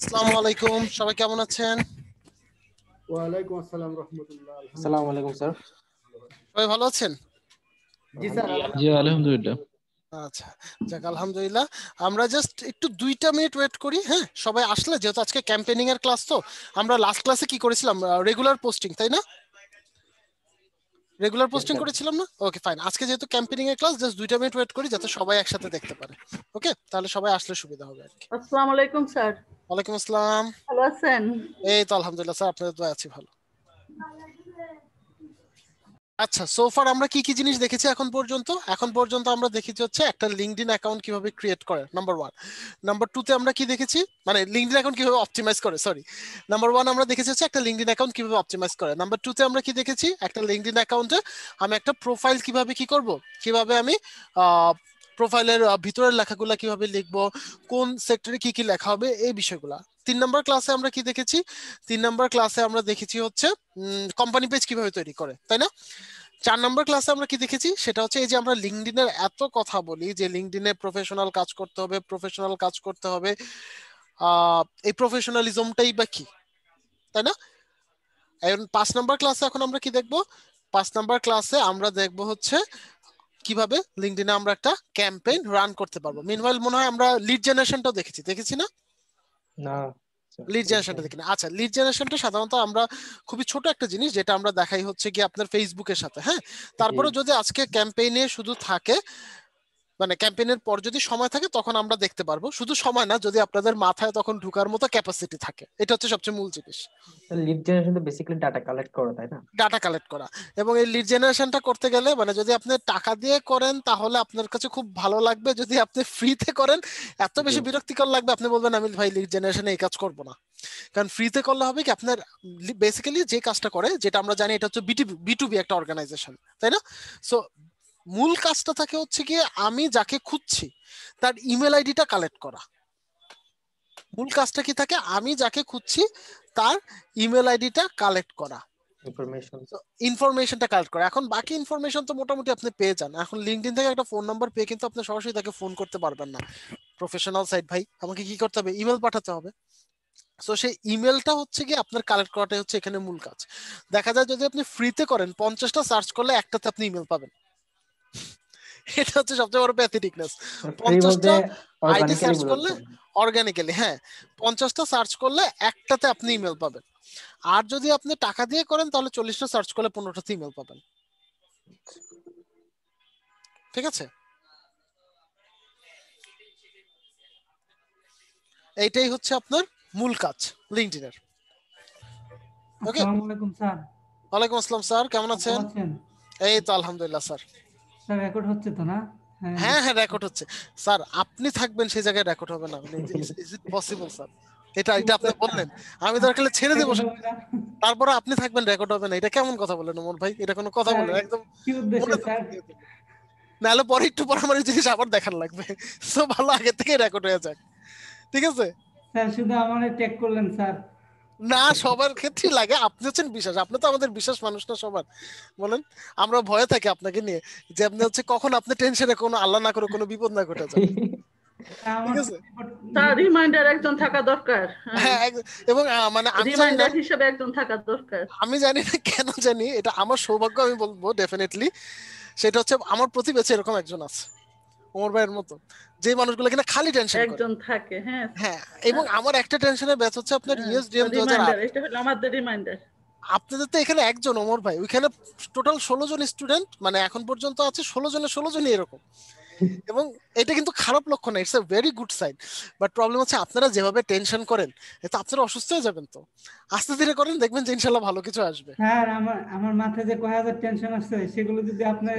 আসসালামু আলাইকুম, সবাই কেমন আছেন? ওয়ালাইকুম আসসালাম রহমতুল্লাহ। আসসালামু আলাইকুম স্যার। সবাই ভালো আছেন? জি স্যার, জি আলহামদুলিল্লাহ। আচ্ছা, যাক আলহামদুলিল্লাহ। আমরা জাস্ট একটু 2টা মিনিট ওয়েট করি, হ্যাঁ? সবাই আসলে, যেহেতু আজকে ক্যাম্পেনিং এর ক্লাস, তো আমরা লাস্ট ক্লাসে কি করেছিলাম? রেগুলার পোস্টিং, তাই না? রেগুলার পোস্টিং করেছিলাম না? Okay fine. আজকে যেহেতু ক্যাম্পেনিং এর ক্লাস, জাস্ট 2টা মিনিট ওয়েট করি যাতে সবাই একসাথে দেখতে পারে। ওকে, তাহলে সবাই আসলে সুবিধা হবে আর কি। আসসালামু আলাইকুম স্যার। ওয়ালাইকুম আসসালাম। ভালো আছেন? এই তো আলহামদুলিল্লাহ স্যার, আপনাদের দোয়া আছি ভালো। আচ্ছা, সোফার আমরা কি কি জিনিস দেখেছি এখন পর্যন্ত আমরা দেখেছি হচ্ছে একটা লিঙ্কডইন অ্যাকাউন্ট কিভাবে ক্রিয়েট করে, নাম্বার 1। নাম্বার 2 তে আমরা কি দেখেছি, মানে লিঙ্কডইন অ্যাকাউন্ট কিভাবে অপটিমাইজ করে, সরি। নাম্বার 1 আমরা দেখেছি হচ্ছে একটা লিঙ্কডইন অ্যাকাউন্ট কিভাবে অপটিমাইজ করে। নাম্বার 2 তে আমরা কি দেখেছি, একটা লিঙ্কডইন অ্যাকাউন্টে আমি একটা প্রোফাইল কিভাবে কি করব, কিভাবে আমি প্রোফাইলের ভিতরের লেখাগুলা কিভাবে লিখবো, কোন সেক্টরে কি কি লেখা হবে, এই বিষয়গুলা। 3 নম্বর ক্লাসে আমরা কি দেখেছি, 3 নম্বর ক্লাসে আমরা দেখেছি হচ্ছে কোম্পানি পেজ কিভাবে তৈরি করে, তাই না? 4 নম্বর ক্লাসে আমরা কি দেখেছি, সেটা হচ্ছে এই যে আমরা লিঙ্কডইনের এত কথা বলি যে লিঙ্কডইনে প্রফেশনাল কাজ করতে হবে, প্রফেশনাল কাজ করতে হবে, এই প্রফেশনালিজমটাই বা কি, তাই না? এখন 5 নম্বর ক্লাসে এখন আমরা কি দেখবো, 5 নম্বর ক্লাসে আমরা দেখবো হচ্ছে কিভাবে লিঙ্কডইনে আমরা একটা ক্যাম্পেইন রান করতে পারবো। মিনওয়াইল মনে হয় আমরা লিড জেনারেশনটাও দেখেছি না? না লিড জেনারেশনটা দেখি না। আচ্ছা, লিড জেনারেশনটা সাধারণত আমরা খুবই ছোট একটা জিনিস, যেটা আমরা দেখাই হচ্ছে কি আপনার ফেসবুকের সাথে, হ্যাঁ? তারপরে যদি আজকে ক্যাম্পেইনে শুধু থাকে, মানে ক্যাম্পেইনের পর যদি সময় থাকে তখন আমরা দেখতে পারবো, শুধু সময় না, যদি আপনাদের মাথায় তখন ঢুকার মতো ক্যাপাসিটি থাকে, এটা হচ্ছে সবচেয়ে মূল জিনিস। লিড জেনারেশন তো বেসিক্যালি ডাটা কালেক্ট করা, তাই না? ডাটা কালেক্ট করা। এবং এই লিড জেনারেশনটা করতে গেলে, মানে যদি আপনি টাকা দিয়ে করেন তাহলে আপনার কাছে খুব ভালো লাগবে, যদি আপনি ফ্রিতে করেন এত বেশি বিরক্তিকর লাগবে, আপনি বলবেন আমি ভাই লিড জেনারেশনে এই কাজ করবো না। কারণ ফ্রিতে করলে হবে কি, আপনার বেসিক্যালি যে কাজটা করে, যেটা আমরা জানি, এটা হচ্ছে বি টু বি একটা অর্গানাইজেশন, তাই না? সো মূল কাজটা থাকে হচ্ছে গিয়ে আমি যাকে খুঁজছি তার ইমেল আইডিটা কালেক্ট করা। মূল কাজটা কি থাকে, আমি যাকে খুঁজছি তার ইমেল আইডিটা কালেক্ট করা, ইনফরমেশনটা কালেক্ট করা। এখন বাকি ইনফরমেশন তো মোটামুটি আপনি পেয়ে যান। এখন লিঙ্কডইন থেকে একটা ফোন নাম্বার পেয়ে কিন্তু আপনি সরাসরি তাকে ফোন করতে পারবেন না। প্রফেশনাল সাইট ভাই, আমাকে কি করতে হবে, ইমেল পাঠাতে হবে। সো সেই ইমেলটা হচ্ছে কি আপনার কালেক্ট করাটাই হচ্ছে এখানে মূল কাজ। দেখা যায় যদি আপনি ফ্রিতে করেন, 50টা সার্চ করলে একটাতে আপনি ইমেল পাবেন। এটা হচ্ছে সবচেয়ে বড় প্যাথেটিকনেস। 50টা আইডি সার্চ করলে অর্গানিক্যালি, হ্যাঁ, 50টা সার্চ করলে একটাতে আপনি ইমেল পাবেন। আর যদি আপনি টাকা দিয়ে করেন তাহলে 40টা সার্চ করলে 15টাতে ইমেল পাবেন। ঠিক আছে, এইটাই হচ্ছে আপনার মূল কাজ লিঙ্কডইনের। ওকে, আসসালামু আলাইকুম স্যার। ওয়ালাইকুম আসসালাম স্যার, কেমন ভালো আছেন? আছেন? এই তো আলহামদুলিল্লাহ স্যার। স্যার রেকর্ড হচ্ছে তো না? হ্যাঁ হ্যাঁ, রেকর্ড হচ্ছে স্যার। আপনি থাকবেন সেই জায়গায় রেকর্ড হবে না? Is it possible sir? এটা এটা আপনি বললেন, আমি দরকার ছেড়ে দেবো, তারপরে আপনি থাকবেন রেকর্ড হবে না? এটা কেমন কথা বলেন ওমর ভাই? এটা কোনো কথা বলেন? একদম কি উদ্দেশ্যে স্যার? নাহলে পরে একটু পর আমার জিনিস আবার দেখার লাগবে। সো ভালো আগে থেকে রেকর্ড হয়ে যাক, ঠিক আছে? স্যার শুধু আমারে ট্যাগ করলেন স্যার। না, সবার ক্ষেত্রেই লাগে। আপনি হচ্ছেন বিশ্বাস, আপনি তো আমাদের বিশ্বাস মানুষ না সবার। বলেন, আমরা ভয়ে থাকি আপনাকে নিয়ে, যে আপনি হচ্ছে কখন আপনি টেনশনে কোনো আল্লাহ না করে কোনো বিপদ না ঘটে যায়। ঠিক আছে, তার রিমাইন্ডার একজন থাকা দরকার। হ্যাঁ। এবং মানে আমি জানি না, রিমাইন্ডার হিসেবে একজন থাকা দরকার। আমি জানি না কেন জানি এটা আমার সৌভাগ্য, আমি বলবো ডেফিনেটলি। সেটা হচ্ছে আমার প্রতি বেঁচে এরকম একজন আছে ওমর ভাইয়ের মতো, যে মানুষগুলো কিনা খালি টেনশন করে। একজন থাকে, হ্যাঁ হ্যাঁ, এবং আমার একটা টেনশনের ব্যাচ হচ্ছে আপনার ইউএসডিএম 2008। রিমাইন্ডার, এটা হলো আমাদের রিমাইন্ডার। আপনাদের তো এখানে একজন ওমর ভাই, ওইখানে টোটাল 16 জন স্টুডেন্ট, মানে এখন পর্যন্ত আছে 16 জনই এরকম। এবং এটা কিন্তু খারাপ লক্ষণ না, it's a very good sign. But problem হচ্ছে আপনারা যেভাবে টেনশন করেন, এতে আপনারা অসুস্থ হয়ে যাবেন। তো আস্তে ধীরে করেন, দেখবেন যে ইনশাল্লাহ ভালো কিছু আসবে। স্যার আমার আমার মাথায় যে কয় হাজার টেনশন আসছে, সেগুলো যদি আপনার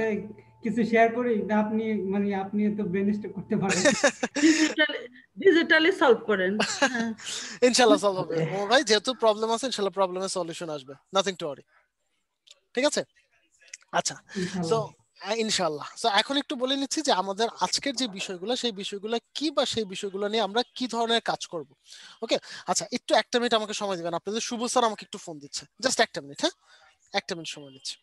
কিছু শেয়ার করি, আপনি মানে আপনি তো ব্রেনস্ট্রোক করতে পারেন। ডিজিটালি সলভ করেন। ইনশাল্লাহ সলভ হবে ওমর ভাই, যেহেতু প্রবলেম আছে ইনশাল্লাহ প্রবলেমের সলিউশন আসবে, নাথিং টু ওয়ারি। ঠিক আছে, আচ্ছা। সো ইনশাল্লাহ। সো এখন একটু বলে নিচ্ছি যে আমাদের আজকের যে বিষয়গুলো, সেই বিষয়গুলো কি, বা সেই বিষয়গুলো নিয়ে আমরা কি ধরনের কাজ করব। ওকে, আচ্ছা, একটু 1টা মিনিট আমাকে সময় দিবেন। আপনাদের শুভ স্যার আমাকে একটু ফোন দিচ্ছে, জাস্ট 1টা মিনিট, হ্যাঁ, 1টা মিনিট সময় নিচ্ছি।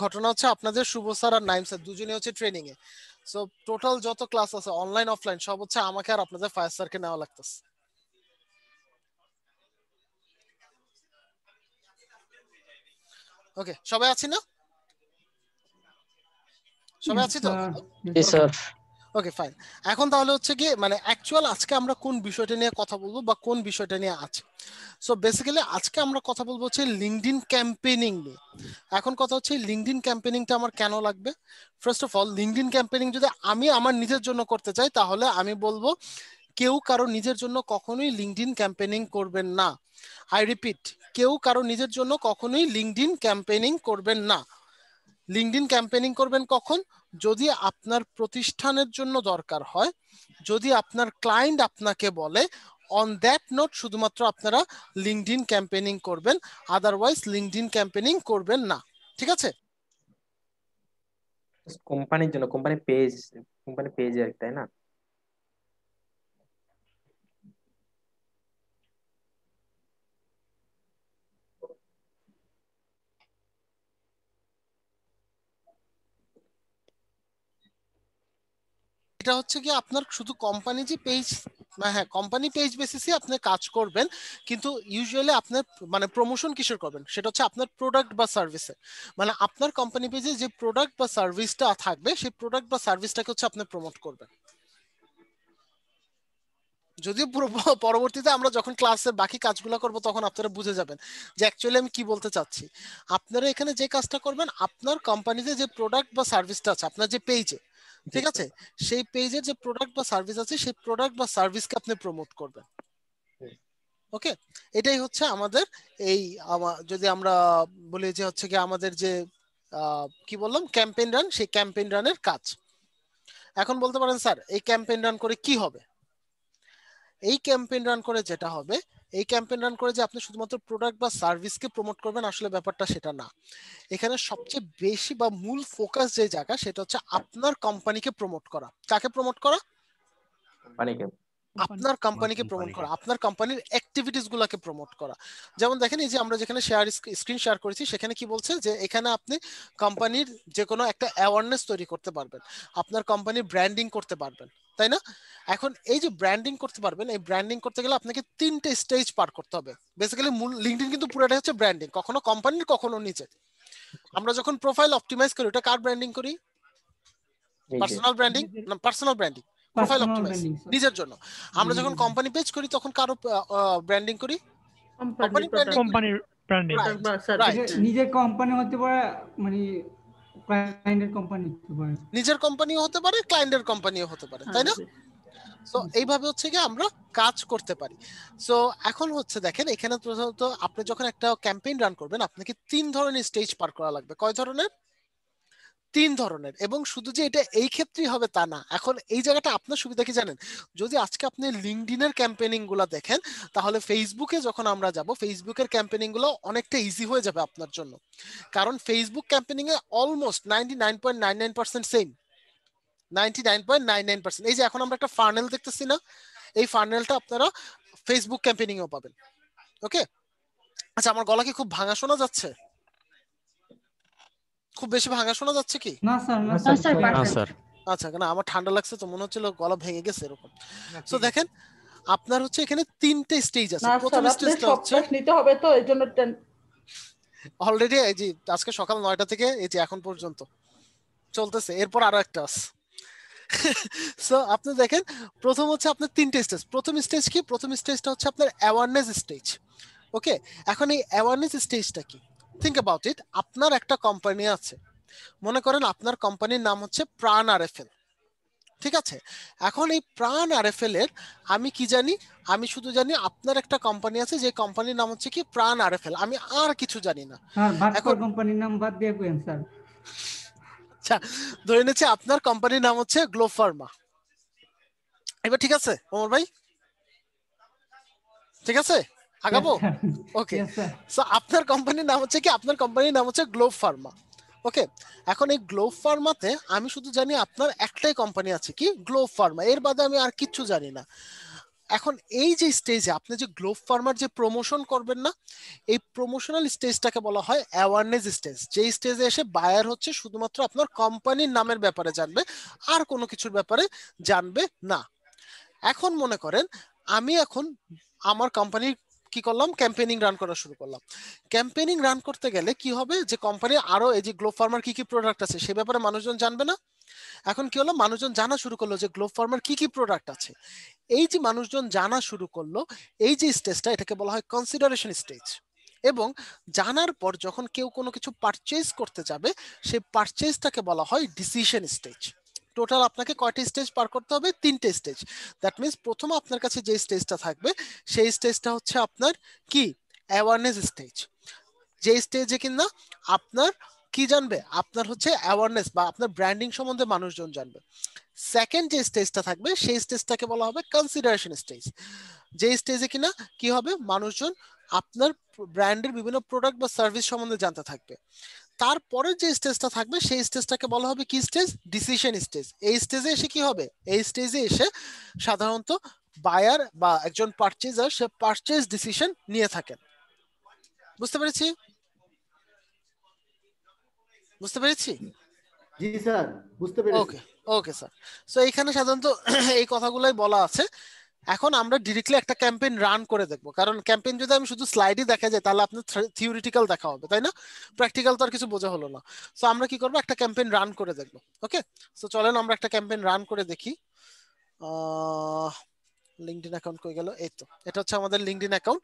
ঘটনা হচ্ছে আপনাদের শুভ স্যার আর নাইম স্যার দুজনেই হচ্ছে ট্রেনিং এ, সো টোটাল যত ক্লাস আছে অনলাইন অফলাইন সব হচ্ছে আমাকে আর আপনাদের ফায়ার স্যারকে নেওয়া লাগতেছে। ওকে, সবাই আছি না? সবাই আছি তো? জি স্যার। Okay fine. এখন তাহলে হচ্ছে কি মানে অ্যাকচুয়াল আজকে আমরা কোন বিষয়টা নিয়ে কথা বলবো বা কোন বিষয়টা নিয়ে আছে। সো বেসিক্যালি আজকে আমরা কথা বলবো হচ্ছে লিঙ্কডইন ক্যাম্পেইনিং নিয়ে। এখন কথা হচ্ছে লিঙ্কডইন ক্যাম্পেইনিংটা আমার কেন লাগবে। First of all LinkedIn campaigning যদি আমি আমার নিজের জন্য করতে চাই তাহলে আমি বলবো কেউ কারো নিজের জন্য কখনোই লিঙ্কডইন ক্যাম্পেইনিং করবেন না। আই রিপিট, কেউ কারো নিজের জন্য কখনোই লিঙ্কডইন ক্যাম্পেইনিং করবেন না। লিঙ্কডইন ক্যাম্পেইনিং করবেন কখন? যদি আপনার প্রতিষ্ঠানের জন্য দরকার হয়, যদি আপনার ক্লায়েন্ট আপনাকে বলে, অন দ্যাট নোট শুধুমাত্র আপনারা লিঙ্কডইন ক্যাম্পেইনিং করবেন, আদারওয়াইজ লিঙ্কডইন ক্যাম্পেইনিং করবেন না। ঠিক আছে? কোম্পানির জন্য, কোম্পানি পেজ আর কি, তাই না? এটা হচ্ছে কি আপনার শুধু কোম্পানি যে পেজ, হ্যাঁ কোম্পানি পেজ বেসিসে আপনি কাজ করবেন, কিন্তু ইউজুয়ালি আপনার মানে প্রমোশন কিসের করবেন সেটা হচ্ছে আপনার প্রোডাক্ট বা সার্ভিসে। মানে আপনার কোম্পানি পেজে যে প্রোডাক্ট বা সার্ভিসটা থাকবে সেই প্রোডাক্ট বা সার্ভিসটাকে হচ্ছে আপনি প্রমোট করবেন। যদিও পরবর্তীতে আমরা যখন ক্লাসের বাকি কাজগুলো করব তখন আপনারা বুঝে যাবেন যে অ্যাকচুয়ালি আমি কি বলতে চাচ্ছি। আপনারা এখানে যে কাজটা করবেন, আপনার কোম্পানিতে যে প্রোডাক্ট বা সার্ভিসটা আছে আপনার যে পেজে, ঠিক আছে, সেই পেজের যে প্রোডাক্ট বা সার্ভিস আছে সেই প্রোডাক্ট বা সার্ভিসকে আপনি প্রমোট করবেন। ওকে, এটাই হচ্ছে আমাদের এই যদি আমরা বলি যে হচ্ছে কি আমাদের যে কি বললাম ক্যাম্পেইন রান, সেই ক্যাম্পেইন রানের কাজ। এখন বলতে পারেন স্যার এই ক্যাম্পেইন রান করে কি হবে? এই ক্যাম্পেইন রান করে যেটা হবে, এই ক্যাম্পেইন রান করে যে আপনি শুধুমাত্র প্রোডাক্ট বা সার্ভিসকে প্রমোট করবেন আসলে ব্যাপারটা সেটা না। এখানে সবচেয়ে বেশি বা মূল ফোকাস যে জায়গা সেটা হচ্ছে আপনার কোম্পানিকে প্রমোট করা। কাকে প্রমোট করা? কোম্পানিকে। আপনার কোম্পানিকে প্রমোট করা, আপনার কোম্পানির অ্যাক্টিভিটিস গুলাকে প্রমোট করা। যেমন দেখেন এই যে আমরা যেখানে স্ক্রিন শেয়ার করেছি সেখানে কি বলছে যে এখানে আপনি কোম্পানির যে কোনো একটা অ্যাওয়ারনেস তৈরি করতে পারবেন, আপনার কোম্পানির ব্র্যান্ডিং করতে পারবেন, তাই না? এখন এই যে ব্র্যান্ডিং করতে পারবেন, এই ব্র্যান্ডিং করতে গেলে আপনাকে 3টে স্টেজ পার করতে হবে। বেসিক্যালি মূল লিঙ্কডইন কিন্তু পুরোটাই হচ্ছে ব্র্যান্ডিং, কখনো কোম্পানির কখনো নিজে। আমরা যখন প্রোফাইল অপটিমাইজ করি ওটা কার ব্র্যান্ডিং করি? পার্সোনাল ব্র্যান্ডিং না, পার্সোনাল ব্র্যান্ডিং, প্রোফাইল অপটিমাইজ নিজের জন্য। আমরা যখন কোম্পানি পেজ করি তখন কারো ব্র্যান্ডিং করি? কোম্পানি ব্র্যান্ডিং, কোম্পানির ব্র্যান্ডিং। নিজের কোম্পানি হতে পারে, মানে ক্লায়েন্টের কোম্পানি হতে পারে, নিজের কোম্পানিও হতে পারে, ক্লায়েন্টের কোম্পানিও হতে পারে, তাই না? সো এইভাবে হচ্ছে কি আমরা কাজ করতে পারি। সো এখন হচ্ছে দেখেন এখানে প্রথমত আপনি যখন একটা ক্যাম্পেইন রান করবেন আপনাকে 3 ধরনের স্টেজ পার করা লাগবে। কয় ধরনের? 3 ধরনের। এবং শুধু যে এটা এই ক্ষেত্রেই হবে তা না। এখন এই জায়গাটা আপনার সুবিধা কি জানেন? যদি আজকে আপনি লিঙ্কডইনের ক্যাম্পেইনিং গুলো দেখেন তাহলে ফেসবুকে যখন আমরা যাব ফেসবুকের ক্যাম্পেইনিং গুলো অনেকটা ইজি হয়ে যাবে আপনার জন্য। কারণ ফেসবুক ক্যাম্পেইনিং এ অলমোস্ট 99.99% সেম, 99.99%। এই যে এখন আমরা একটা ফানেল দেখতেছি না, এই ফানেলটা আপনারা ফেসবুক ক্যাম্পেইনিং এও পাবেন। ওকে, আচ্ছা আমার গলা কি খুব ভাঙা শোনা যাচ্ছে? খুব বেশি ভাঙা শোনা যাচ্ছে কি? না স্যার, না না স্যার, স্যার। আচ্ছা, না আমার ঠান্ডা লাগছে তো মনে হচ্ছিল গলা ভেঙে গেছে এরকম। সো দেখেন আপনার হচ্ছে এখানে 3টে স্টেজ আছে। প্রথম স্টেজটা হচ্ছে নিতে হবে তো এইজন্য অলরেডি এই যে আজকে সকাল 9টা থেকে এই যে এখন পর্যন্ত চলতেছে, এরপর আরো একটা আছে। সো আপনি দেখেন প্রথম হচ্ছে আপনার 3টে স্টেজ। প্রথম স্টেজ কি? প্রথম স্টেজটা হচ্ছে আপনার অ্যাওয়ারনেস স্টেজ। ওকে, এখন এই অ্যাওয়ারনেস স্টেজটা কি? Think about it. আপনার একটা কোম্পানি আছে, মনে করেন আপনার কোম্পানির নাম হচ্ছে প্রাণ আরএফএল, ঠিক আছে? এখন এই প্রাণ আরএফএল এর আমি কি জানি? আমি শুধু জানি আপনার একটা কোম্পানি আছে যে কোম্পানির নাম হচ্ছে কি প্রাণ আরএফএল, আমি আর কিছু জানি না। স্যার ভাস্কর এখন কোম্পানির নাম বাদ দিয়ে কোয়েন স্যার। আচ্ছা ধরে নিচ্ছি আপনার কোম্পানির নাম হচ্ছে গ্লোব ফার্মা। এবার ঠিক আছে ওমর ভাই? ঠিক আছে, আগাবো? ওকে, সো আপনার কোম্পানির নাম হচ্ছে কি? আপনার কোম্পানির নাম হচ্ছে গ্লোব ফার্মা। ওকে, এখন এই গ্লোব ফার্মাতে আমি শুধু জানি আপনার একটাই কোম্পানি আছে কি গ্লোব ফার্মা, এর বাদে আমি আর কিচ্ছু জানি না। এখন এই যে স্টেজে আপনি যে গ্লোব ফার্মার যে প্রমোশন করবেন না, এই প্রমোশনাল স্টেজটাকে বলা হয় অ্যাওয়ারনেস স্টেজ। যে স্টেজে এসে বায়ার হচ্ছে শুধুমাত্র আপনার কোম্পানির নামের ব্যাপারে জানবে, আর কোনো কিছুর ব্যাপারে জানবে না। এখন মনে করেন আমি এখন আমার কোম্পানির কি করলাম, ক্যাম্পেইনিং রান করা শুরু করলাম। ক্যাম্পেইনিং রান করতে গেলে কি হবে, যে কোম্পানির আরো এই যে গ্লোব ফার্মার কি কি প্রোডাক্ট আছে সে ব্যাপারে মানুষজন জানবে না। এখন কি হলো, মানুষজন জানা শুরু করলো যে গ্লোব ফার্মার কি কি প্রোডাক্ট আছে। এই যে মানুষজন জানা শুরু করলো, এই যে স্টেজটা এটাকে বলা হয় কনসিডারেশন স্টেজ। এবং জানার পর যখন কেউ কোনো কিছু পারচেজ করতে যাবে, সেই পারচেজটাকে বলা হয় ডিসিশন স্টেজ। টোটাল আপনাকে কয়টা স্টেজ পার করতে হবে, 3টে স্টেজ। দ্যাট মিন্স প্রথম আপনার কাছে যে স্টেজটা থাকবে সেই স্টেজটা হচ্ছে আপনার কি, অ্যাওয়ারনেস স্টেজ। যে স্টেজে কিনা আপনার কি জানবে, আপনার হচ্ছে অ্যাওয়ারনেস বা আপনার ব্র্যান্ডিং সম্বন্ধে মানুষজন জানবে। সেকেন্ড যে স্টেজটা থাকবে সেই স্টেজটাকে বলা হবে কনসিডারেশন স্টেজ। যে স্টেজে কিনা কি হবে, মানুষজন আপনার ব্র্যান্ডের বিভিন্ন প্রোডাক্ট বা সার্ভিস সম্বন্ধে জানতে থাকবে। তারপরে যে স্টেজটা থাকবে সেই স্টেজটাকে বলা হবে কি স্টেজ, ডিসিশন স্টেজ। এই স্টেজে এসে কি হবে, এই স্টেজে এসে সাধারণত বায়ার বা একজন পারচেজার সে পারচেজ ডিসিশন নিয়ে থাকেন। বুঝতে পেরেছি? বুঝতে পেরেছি? জি স্যার, বুঝতে পেরেছি। ওকে, ওকে স্যার। সো এখানে সাধারণত এই কথাগুলোই বলা আছে। এখন আমরা ডিরেক্টলি একটা ক্যাম্পেইন রান করে দেখব, কারণ ক্যাম্পেইন যদি আমি শুধু স্লাইডই দেখা যায় তাহলে আপনার থিওরিটিক্যাল দেখা হবে, তাই না? প্র্যাকটিক্যাল তো আর কিছু বোঝা হলো না। সো আমরা কি করব, একটা ক্যাম্পেইন রান করে দেখব। ওকে, সো চলেন আমরা একটা ক্যাম্পেইন রান করে দেখি। লিঙ্কডইন অ্যাকাউন্ট কই গেল, এই তো, এটা হচ্ছে আমাদের লিঙ্কডইন অ্যাকাউন্ট।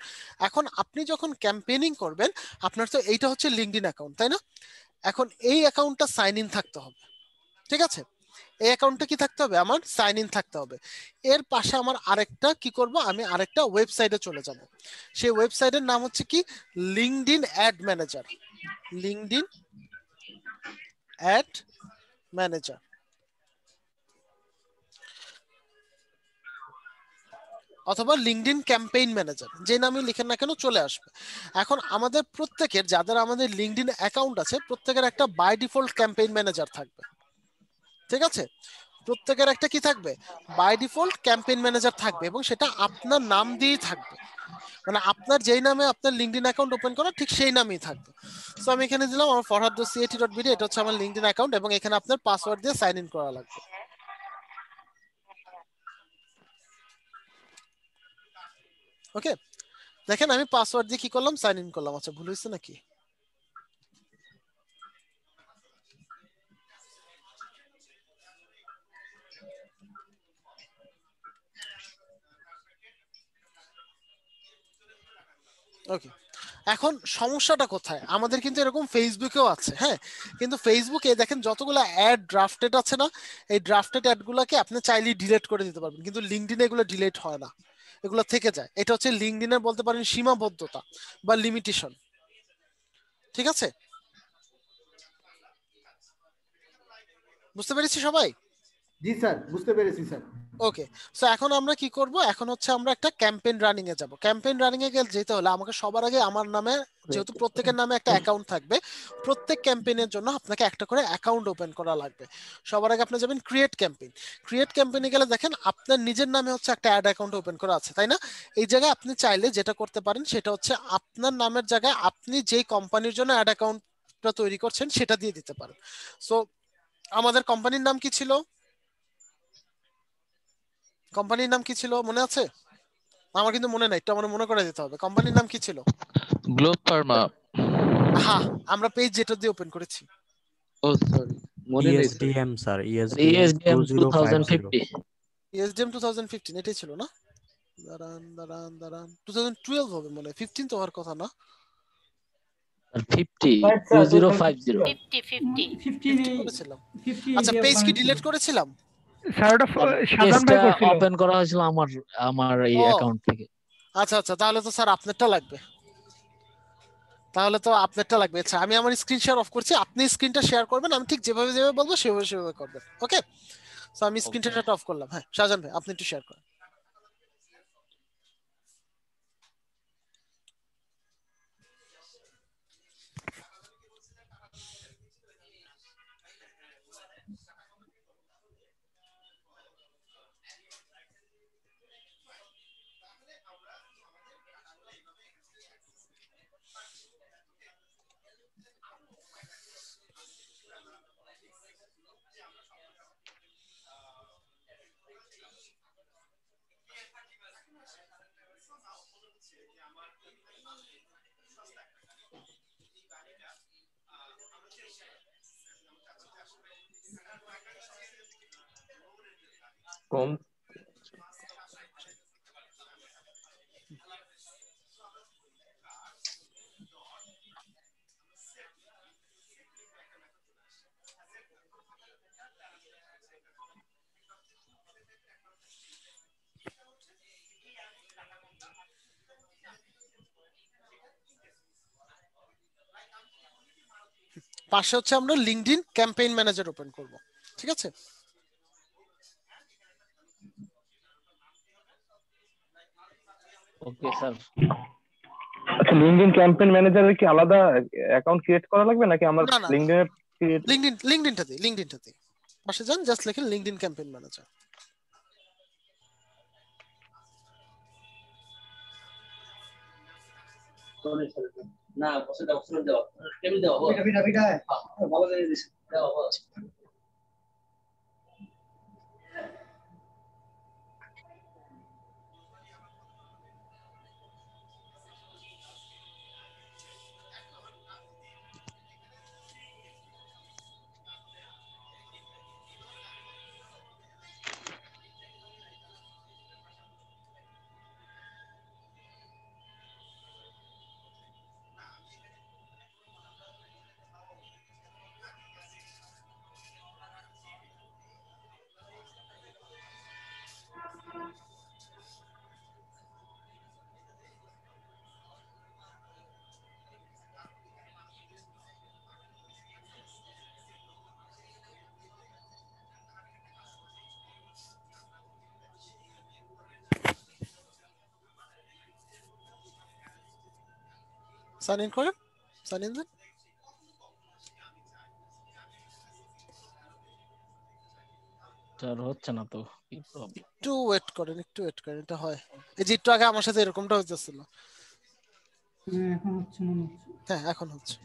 এখন আপনি যখন ক্যাম্পেইনিং করবেন, আপনার তো এইটা হচ্ছে লিঙ্কডইন অ্যাকাউন্ট, তাই না? এখন এই অ্যাকাউন্টটা সাইন ইন থাকতে হবে, ঠিক আছে? এই অ্যাকাউন্টে কি থাকতে হবে, আমার সাইন ইন থাকতে হবে। এর পাশে আমার আরেকটা কি করব, আমি আরেকটা ওয়েবসাইটে চলে যাব। সেই ওয়েবসাইটের নাম হচ্ছে কি, LinkedIn add manager. LinkedIn add manager অথবা লিঙ্কডইন ক্যাম্পেইন ম্যানেজার, যে নামে লিখেন না কেন চলে আসবে। এখন আমাদের প্রত্যেকের, যাদের আমাদের লিঙ্কডইন অ্যাকাউন্ট আছে, প্রত্যেকের একটা বাই ডিফল্ট ক্যাম্পেইন ম্যানেজার থাকবে, ঠিক আছে? প্রত্যেকের একটা কি থাকবে, বাই ডিফল্ট ক্যাম্পেইন ম্যানেজার থাকবে, এবং সেটা আপনার নাম দিয়েই থাকবে। মানে আপনার যেই নামে আপনার লিঙ্কডইন অ্যাকাউন্ট ওপেন করা ঠিক সেই নামেই থাকবে। সো আমি এখানে দিলাম আমার farhad.cat.bd, এটা হচ্ছে আমার লিঙ্কডইন অ্যাকাউন্ট, এবং এখানে আপনার পাসওয়ার্ড দিয়ে সাইন ইন করা লাগবে। ওকে, দেখেন আমি পাসওয়ার্ড দিয়ে কি করলাম, সাইন ইন করলাম। আচ্ছা, ভুল হয়েছে নাকি? ওকে, এখন সমস্যাটা কোথায়, আমাদের কিন্তু এরকম ফেসবুকেও আছে, হ্যাঁ, কিন্তু ফেসবুকে দেখেন যতগুলো অ্যাড ড্রাফটেড আছে না, এই ড্রাফটেড অ্যাডগুলোকে আপনি চাইলেই ডিলিট করে দিতে পারবেন, কিন্তু লিঙ্কডইনে এগুলো ডিলিট হয় না, এগুলো থেকে যায়। এটা হচ্ছে লিঙ্কডইনের বলতে পারেন সীমাবদ্ধতা বা লিমিটেশন, ঠিক আছে? বুঝতে পেরেছি সবাই? জি স্যার, বুঝতে পেরেছি স্যার। ওকে, সো এখন আমরা কি করব, এখন হচ্ছে আমরা একটা ক্যাম্পেইন রানিং এ যাব। ক্যাম্পেইন রানিং এ গেলে যেতে হলে আমাকে সবার আগে আমার নামে, যেহেতু প্রত্যেকের নামে একটা অ্যাকাউন্ট থাকবে, প্রত্যেক ক্যাম্পেইনের জন্য আপনাকে একটা করে অ্যাকাউন্ট ওপেন করা লাগবে। সবার আগে আপনি যাবেন ক্রিয়েট ক্যাম্পেইন। ক্রিয়েট ক্যাম্পেইনে গেলে দেখেন আপনার নিজের নামে হচ্ছে একটা অ্যাড অ্যাকাউন্ট ওপেন করা আছে, তাই না? এই জায়গায় আপনি চাইলে যেটা করতে পারেন সেটা হচ্ছে আপনার নামের জায়গায় আপনি যেই কোম্পানির জন্য অ্যাড অ্যাকাউন্টটা তৈরি করছেন সেটা দিয়ে দিতে পারেন। সো আমাদের কোম্পানির নাম কি ছিল, কোম্পানির নাম কি ছিল মনে আছে? আমার কিন্তু মনে নাই, একটু আমার মনে করে দিতে হবে। কোম্পানির নাম কি ছিল? Globe Pharma. হ্যাঁ, আমরা পেজ যেটা দিয়ে ওপেন করেছি। ও সরি, মনে নেই sir. ESDM sir, ESDM ESDM 2050। 2050। ESDM 2015 এটাই ছিল না? দাঁড়ান দাঁড়ান দাঁড়ান, 2012 হবে মনে হয়, 15 তো হওয়ার কথা না। 50 Right, sir, 2050। 15 করেছিলাম। 50 আচ্ছা, দিয়ে পেজ কি বানাইছিল। ডিলিট করেছিলাম? স্যার ওটা সাধারণ ভাই পেজটা করছিল। ওপেন করা হয়েছিল আমার আমার এই ও অ্যাকাউন্ট থেকে। আচ্ছা আচ্ছা, তাহলে তো স্যার আপনারটা লাগবে, তাহলে তো আপনারটা লাগবে। আচ্ছা, আমি আমার স্ক্রিন শেয়ার অফ করছি, আপনি স্ক্রিনটা শেয়ার করবেন, আমি ঠিক যেভাবে যেভাবে বলবো সেভাবে সেভাবে করবেন। ওকে, সো আমি স্ক্রিন ওকে। শেয়ারটা অফ করলাম। হ্যাঁ, শাহজাহান ভাই আপনি একটু শেয়ার করেন। কম পাশে হচ্ছে আমরা লিঙ্কডইন ক্যাম্পেইন ম্যানেজার ওপেন করব, ঠিক আছে? Okay sir. আচ্ছা, লিঙ্কডইন ক্যাম্পেইন ম্যানেজারের কি আলাদা অ্যাকাউন্ট ক্রিয়েট করা লাগবে নাকি আমার না না লিঙ্কডইনে ক্রিয়েট? লিঙ্কডইনটাতে পাশে যান, জাস্ট লিখেন লিঙ্কডইন ক্যাম্পেইন ম্যানেজার। না বসে দাও, বসে দাও, টেবিল দাও, বিটা বিটা ভালো জানিয়ে দিছি, দাও দাও। সাইন ইন করেন, সাইন ইন দেন। স্যার হচ্ছে না তো, কি প্রবলেম? একটু ওয়েট করেন, এটা হয়। এই যে একটু আগে আমার সাথে এরকমটা হইতেছিল। এখন হচ্ছে মনে হচ্ছে। হ্যাঁ এখন হচ্ছে।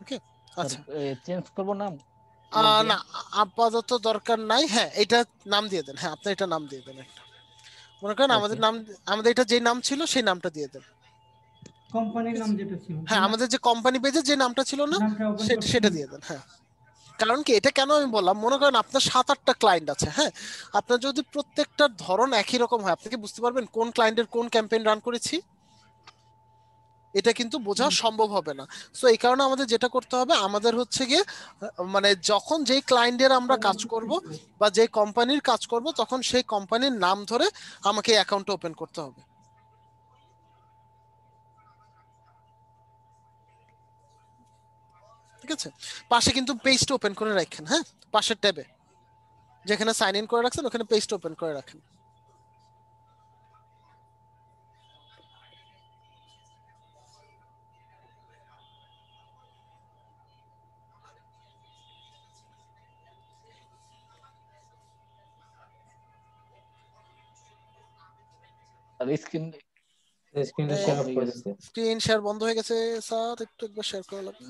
ওকে আচ্ছা, চেঞ্জ করব নাম? না আপাতত দরকার নাই। হ্যাঁ এটা নাম দিয়ে দেন, হ্যাঁ আপনি এটা নাম দিয়ে দেন একটা। মনে করেন আমাদের নাম, আমাদের এটা যে নাম ছিল সেই নামটা দিয়ে দেন। কোম্পানির নাম যেটা ছিল, হ্যাঁ আমাদের যে কোম্পানি পেজে যে নামটা ছিল না সেটা দিয়ে দেন। হ্যাঁ কারণ কি এটা কেন আমি বললাম, মনে করেন আপনার 7-8টা ক্লায়েন্ট আছে, হ্যাঁ আপনার যদি প্রত্যেকটার ধরন একই রকম হয়, আপনি কি বুঝতে পারবেন কোন ক্লায়েন্টের কোন ক্যাম্পেইন রান করেছি? এটা কিন্তু বোঝা সম্ভব হবে না। সো এই কারণে আমাদের যেটা করতে হবে, আমাদের হচ্ছে গিয়ে মানে যখন যেই ক্লায়েন্টের আমরা কাজ করব বা যে কোম্পানির কাজ করব, তখন সেই কোম্পানির নাম ধরে আমাকে অ্যাকাউন্ট ওপেন করতে হবে। ঠিক আছে, পাশে কিন্তু পেজটা ওপেন করে রাখেন, হ্যাঁ পাশের ট্যাবে যেখানে সাইন ইন করে রাখছেন ওখানে পেজটা ওপেন করে রাখেন। আর স্ক্রিন স্ক্রিনটা শেয়ার অফ করে দিচ্ছি। স্ক্রিন শেয়ার বন্ধ হয়ে গেছে স্যার, একবার শেয়ার করা লাগবে।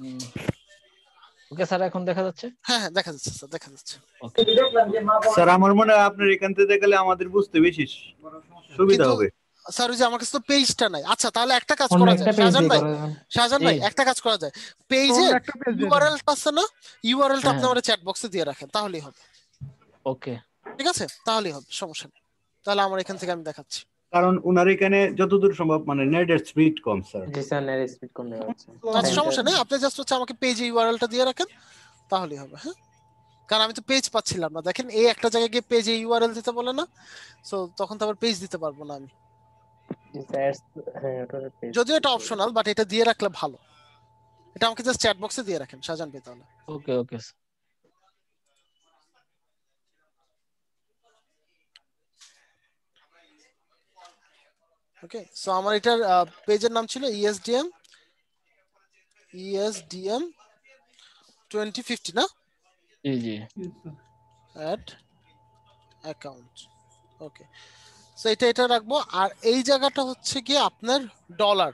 ওকে স্যার এখন দেখা যাচ্ছে? হ্যাঁ হ্যাঁ দেখা যাচ্ছে স্যার, দেখা যাচ্ছে। ওকে স্যার আমার মনে হয় আপনার এখান থেকে গেলে আমাদের বুঝতে বেশি সুবিধা হবে। স্যার ওই যে আমার কাছে তো পেজটা নাই। আচ্ছা তাহলে একটা কাজ করা যায় শাহজাহান ভাই, একটা কাজ করা যায়, পেজে ইউআরএলটা আছে না, ইউআরএলটা আপনি আমার চ্যাট বক্সে দিয়ে রাখেন, তাহলেই হবে। ওকে ঠিক আছে তাহলেই হবে, সমস্যা নেই। তাহলে আমার এখান থেকে আমি দেখাচ্ছি। কারণ উনার এখানে যতদূর সম্ভব মানে নেটের স্পিড কম স্যার। জি স্যার, নেট স্পিড কম যাচ্ছে। আচ্ছা সমস্যা নেই, আপনি জাস্ট হচ্ছে আমাকে পেজে ইউআরএলটা দিয়ে রাখেন, তাহলেই হবে। হ্যাঁ কারণ আমি তো পেজ পাচ্ছিলাম না, দেখেন এই একটা জায়গায় গিয়ে পেজে ইউআরএল দিতে বলে না, সো তখন তো আবার পেজ দিতে পারবো না আমি। যদিও এটা অপশনাল, বাট এটা দিয়ে রাখলে ভালো। এটা আমাকে জাস্ট চ্যাট বক্সে দিয়ে রাখেন শাহজাহান ভাই তাহলে। ওকে ওকে ওকে সো আমার এটার পেজের নাম ছিল ESDM 2050 না? জি জি অ্যাড অ্যাকাউন্ট। ওকে সো এটা রাখবো। আর এই জায়গাটা হচ্ছে কি আপনার ডলার,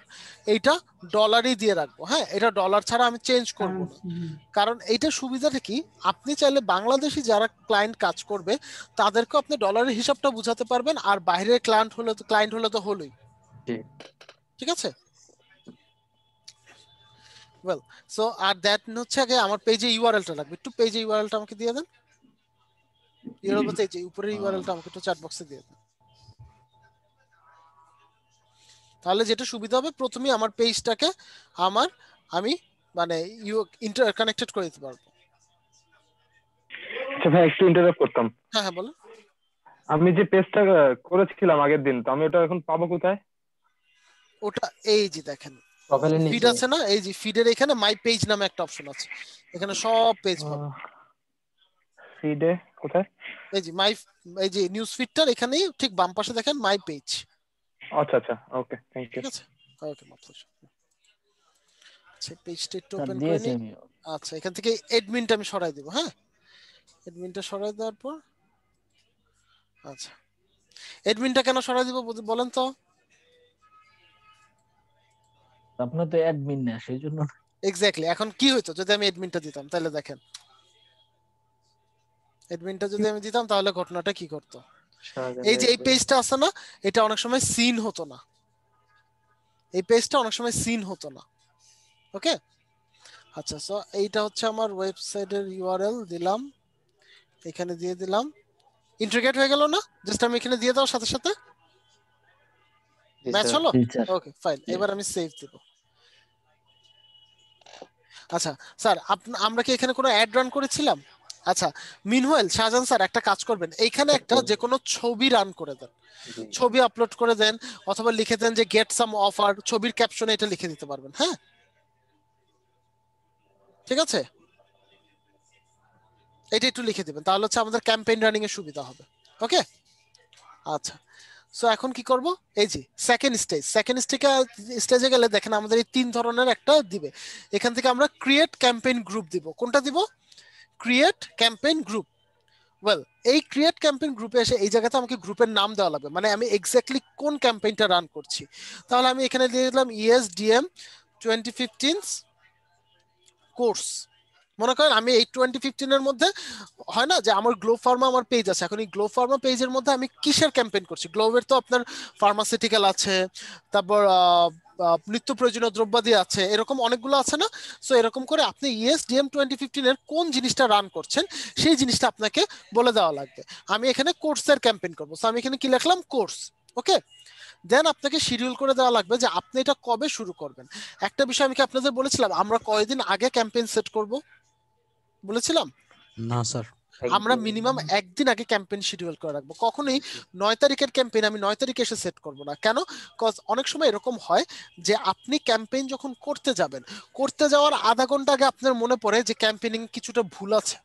এইটা ডলারই দিয়ে রাখবো। হ্যাঁ, এটা ডলার ছাড়া আমি চেঞ্জ করব না, কারণ এইটা সুবিধাটা কি, আপনি চাইলে বাংলাদেশি যারা ক্লায়েন্ট কাজ করবে তাদেরকে আপনি ডলারের হিসাবটা বুঝাতে পারবেন, আর বাইরের ক্লায়েন্ট হলে তো হলোই। ঠিক আছে, ওয়েল সো আর দ্যাট হচ্ছে আগে আমার পেজে ইউআরএলটা লাগবে। একটু পেজে ইউআরএলটা আমাকে দিয়ে দেন। ইউআরএল বলতে এই যে উপরের ইউআরএলটা আমাকে একটু চ্যাট বক্সে দিয়ে দেন। তাহলে যেটা সুবিধা হবে, প্রথমে আমার পেজটাকে আমি মানে ইন্টার কানেক্টেড করে দিতে পারবো। আচ্ছা ভাই, একটু ইন্টারাপ্ট করতাম। হ্যাঁ হ্যাঁ বলুন। আমি যে পেজটা করেছিলাম আগের দিন, তো আমি ওটা এখন পাবো কোথায়? ওটা এই যে দেখেন প্রোফাইলের ফিড নিচে আছে না, এই যে ফিডের এখানে মাই পেজ নামে একটা অপশন আছে, এখানে সব পেজ পাবেন। ফিডে কোথায়? এই যে এই যে নিউজ ফিডটার এখানেই ঠিক বাম পাশে দেখেন মাই পেজ। আচ্ছা আচ্ছা, ওকে, থ্যাংক ইউ। ঠিক আছে, ওকে মাত্র। আচ্ছা পেজটা একটু স্যার ওপেন করে দিয়েছি নিই। আমি। আচ্ছা এখান থেকে অ্যাডমিনটা আমি সরাই দেব। হ্যাঁ, অ্যাডমিনটা সরাই দেওয়ার পর, আচ্ছা অ্যাডমিনটা কেন সরাই দিব বলেন তো? আপনার তো অ্যাডমিন না, সেই জন্য। এক্স্যাক্টলি। এখন কি হইতো যদি আমি অ্যাডমিনটা দিতাম, তাহলে দেখেন অ্যাডমিনটা যদি আমি দিতাম তাহলে ঘটনাটা কি করতো। এই যে এই পেজটা আছে না, এটা অনেক সময় সিন হতো না, এই পেজটা অনেক সময় সিন হতো না। ওকে, আচ্ছা সো এইটা হচ্ছে আমার ওয়েবসাইটের ইউআরএল দিলাম, এখানে দিয়ে দিলাম। ইন্টিগ্রেট হয়ে গেল না? জাস্ট আমি এখানে দিয়ে দাও সাথে সাথে ম্যাচ হলো। ওকে ফাইন, এবার আমি সেভ দেব। আচ্ছা স্যার আমরা কি এখানে কোনো অ্যাড রান করেছিলাম? আচ্ছা মিনওয়াইল শাহজাহান স্যার একটা কাজ করবেন, এইখানে একটা যে কোনো ছবি রান করে দেন, ছবি আপলোড করে দেন, অথবা লিখে দেন যে গেট সাম অফার, ছবির ক্যাপশনে এটা লিখে দিতে পারবেন। হ্যাঁ ঠিক আছে, এটা একটু লিখে দিবেন, তাহলে হচ্ছে আমাদের ক্যাম্পেইন রানিং এর সুবিধা হবে। ওকে আচ্ছা, সো এখন কি করব, এই যে সেকেন্ড স্টেজে গেলে দেখেন আমাদের এই তিন ধরনের একটা দিবে। এখান থেকে আমরা ক্রিয়েট ক্যাম্পেইন গ্রুপ দিব। কোনটা দিব? Create campaign group. ওয়েল এই ক্রিয়েট ক্যাম্পেইন গ্রুপে এসে এই জায়গাতে আমাকে গ্রুপের নাম দেওয়া লাগবে, মানে আমি এক্স্যাক্টলি কোন ক্যাম্পেইনটা রান করছি। তাহলে আমি এখানে দিয়ে দিলাম ESDM 2015 কোর্স। মনে করেন আমি এই 2015 এর মধ্যে হয় না যে আমার গ্লোব ফার্মা আমার পেজ আছে, এখন এই গ্লোব ফার্মা পেজের মধ্যে আমি কিসের ক্যাম্পেইন করছি? গ্লোবের তো আপনার ফার্মাসিউটিক্যাল আছে, তারপর নিত্য প্রয়োজনীয় দ্রব্যাদি আছে, এরকম অনেকগুলো আছে না। সো এরকম করে আপনি ESDM 2015 এর কোন জিনিসটা রান করছেন সেই জিনিসটা আপনাকে বলে দেওয়া লাগবে। আমি এখানে কোর্সের ক্যাম্পেইন করবো, সো আমি এখানে কি লিখলাম? কোর্স। ওকে, দেন আপনাকে শিডিউল করে দেওয়া লাগবে যে আপনি এটা কবে শুরু করবেন। একটা বিষয় আমি কি আপনাদের বলেছিলাম আমরা কয়দিন আগে ক্যাম্পেইন সেট করব? বলেছিলাম না স্যার, আমরা মিনিমাম একদিন আগে ক্যাম্পেইন শিডিউল করে রাখবো। কখনোই 9 তারিখের ক্যাম্পেইন আমি 9 তারিখে এসে সেট করব না। কেন? কজ অনেক সময় এরকম হয় যে আপনি ক্যাম্পেইন যখন করতে যাবেন, করতে যাওয়ার আধা ঘন্টা আগে আপনার মনে পড়ে যে ক্যাম্পেইনিং কিছুটা ভুল আছে,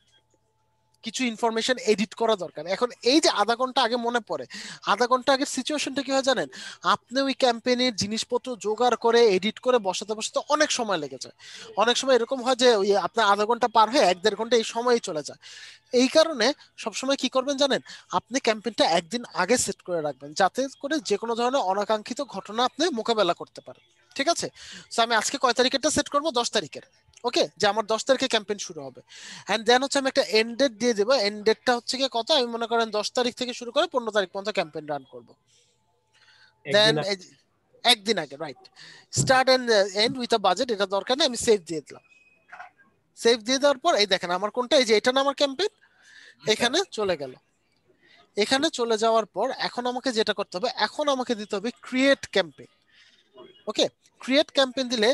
কিছু ইনফরমেশন এডিট করা দরকার। এখন এই যে আধা ঘন্টা আগে মনে পড়ে, আধা ঘন্টা আগের সিচুয়েশনটা কি হয় জানেন? আপনি ওই ক্যাম্পেইনের জিনিসপত্র জোগাড় করে এডিট করে বসাতে বসাতে অনেক সময় লেগে যায়। অনেক সময় এরকম হয় যে ওই আপনার আধা ঘন্টা পার হয়ে 1-1.5 ঘন্টা এই সময়ই চলে যায়। এই কারণে সবসময় কি করবেন জানেন, আপনি ক্যাম্পেইনটা একদিন আগে সেট করে রাখবেন, যাতে করে যে কোনো ধরনের অনাকাঙ্ক্ষিত ঘটনা আপনি মোকাবেলা করতে পারেন। ঠিক আছে, সো আমি আজকে কয় তারিখেরটা সেট করব? 10 তারিখের। ওকে, যে আমার 10 তারিখে ক্যাম্পেইন শুরু হবে। এন্ড দেন হচ্ছে আমি একটা এন্ড ডেট দিয়ে দেবো। এন্ড ডেটটা হচ্ছে কি কত? আমি মনে করেন 10 তারিখ থেকে শুরু করে 15 তারিখ পর্যন্ত ক্যাম্পেইন রান করব। দেন একদিন আগে, right. Start and end with a budget, এটা দরকার নেই, আমি সেভ দিয়ে দিলাম। সেভ দিয়ে দেওয়ার পর এই দেখেন আমার কোনটা, এই যে এটা না আমার ক্যাম্পেইন, এখানে চলে গেল। এখানে চলে যাওয়ার পর এখন আমাকে যেটা করতে হবে, এখন আমাকে দিতে হবে ক্রিয়েট ক্যাম্পেইন। ওকে, ক্রিয়েট ক্যাম্পেইন দিলে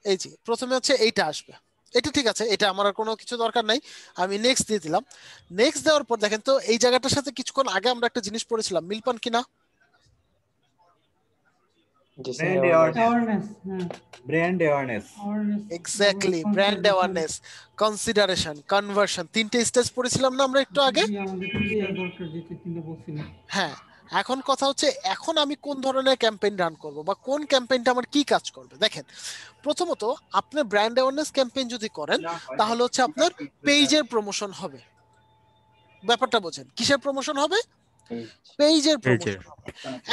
এই যে প্রথমে হচ্ছে এইটা আসবে। এটা ঠিক আছে, এটা আমার আর কোনো কিছু দরকার নাই, আমি নেক্সট দিয়ে দিলাম। নেক্সট দেওয়ার পর দেখেন তো এই জায়গাটার সাথে কিছুক্ষণ আগে আমরা একটা জিনিস পড়েছিলাম, মিলপান কিনা? Brand awareness. Exactly, brand awareness, consideration, conversion, তিনটে স্টেজ পড়েছিলাম না আমরা একটু আগে? হ্যাঁ, এখন কথা হচ্ছে এখন আমি কোন ধরনের ক্যাম্পেইন রান করব বা কোন ক্যাম্পেইনটা আমার কি কাজ করবে। দেখেন প্রথমত আপনি ব্র্যান্ড অ্যাওয়ারনেস ক্যাম্পেইন যদি করেন তাহলে হচ্ছে আপনার পেজের প্রমোশন হবে। ব্যাপারটা বোঝেন, কিসের প্রমোশন হবে? পেজের প্রমোশন।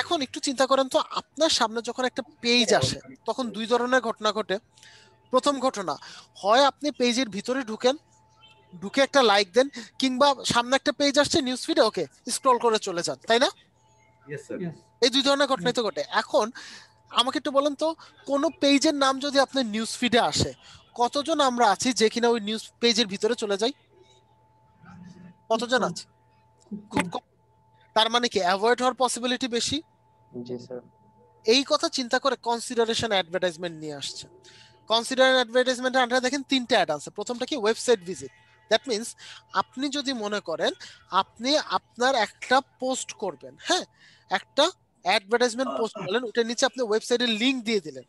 এখন একটু চিন্তা করেন তো, আপনার সামনে যখন একটা পেজ আসে তখন দুই ধরনের ঘটনা ঘটে। প্রথম ঘটনা, হয় আপনি পেজের ভিতরে ঢুকে একটা লাইক দেন, কিংবা সামনে একটা পেজ আসছে নিউজ ফিডে, ওকে স্ক্রল করে চলে যান, তাই না? Yes. এই দুই ধরনের ঘটনাই তো ঘটে। এখন আমাকে একটু বলেন তো, কোন পেজের নাম যদি আপনার নিউজ ফিডে আসে, কতজন আমরা আছি যে কিনা ওই নিউজ পেজের ভিতরে চলে যাই? কতজন আছে? খুব কম। তার মানে কি অ্যাভয়েড হওয়ার পসিবিলিটি বেশি? জি স্যার। এই কথা চিন্তা করে কনসিডারেশন অ্যাডভার্টাইজমেন্ট নিয়ে আসছে। কনসিডারেশন অ্যাডভার্টাইজমেন্টে আপনারা দেখেন 3টা অ্যাড আছে। প্রথমটা কি? Website visit. দ্যাট মিন্স আপনি যদি মনে করেন আপনি আপনার একটা পোস্ট করবেন, হ্যাঁ, একটা অ্যাডভার্টাইজমেন্ট পোস্ট করলেন, ওটার নিচে আপনি ওয়েবসাইটের লিংক দিয়ে দিলেন,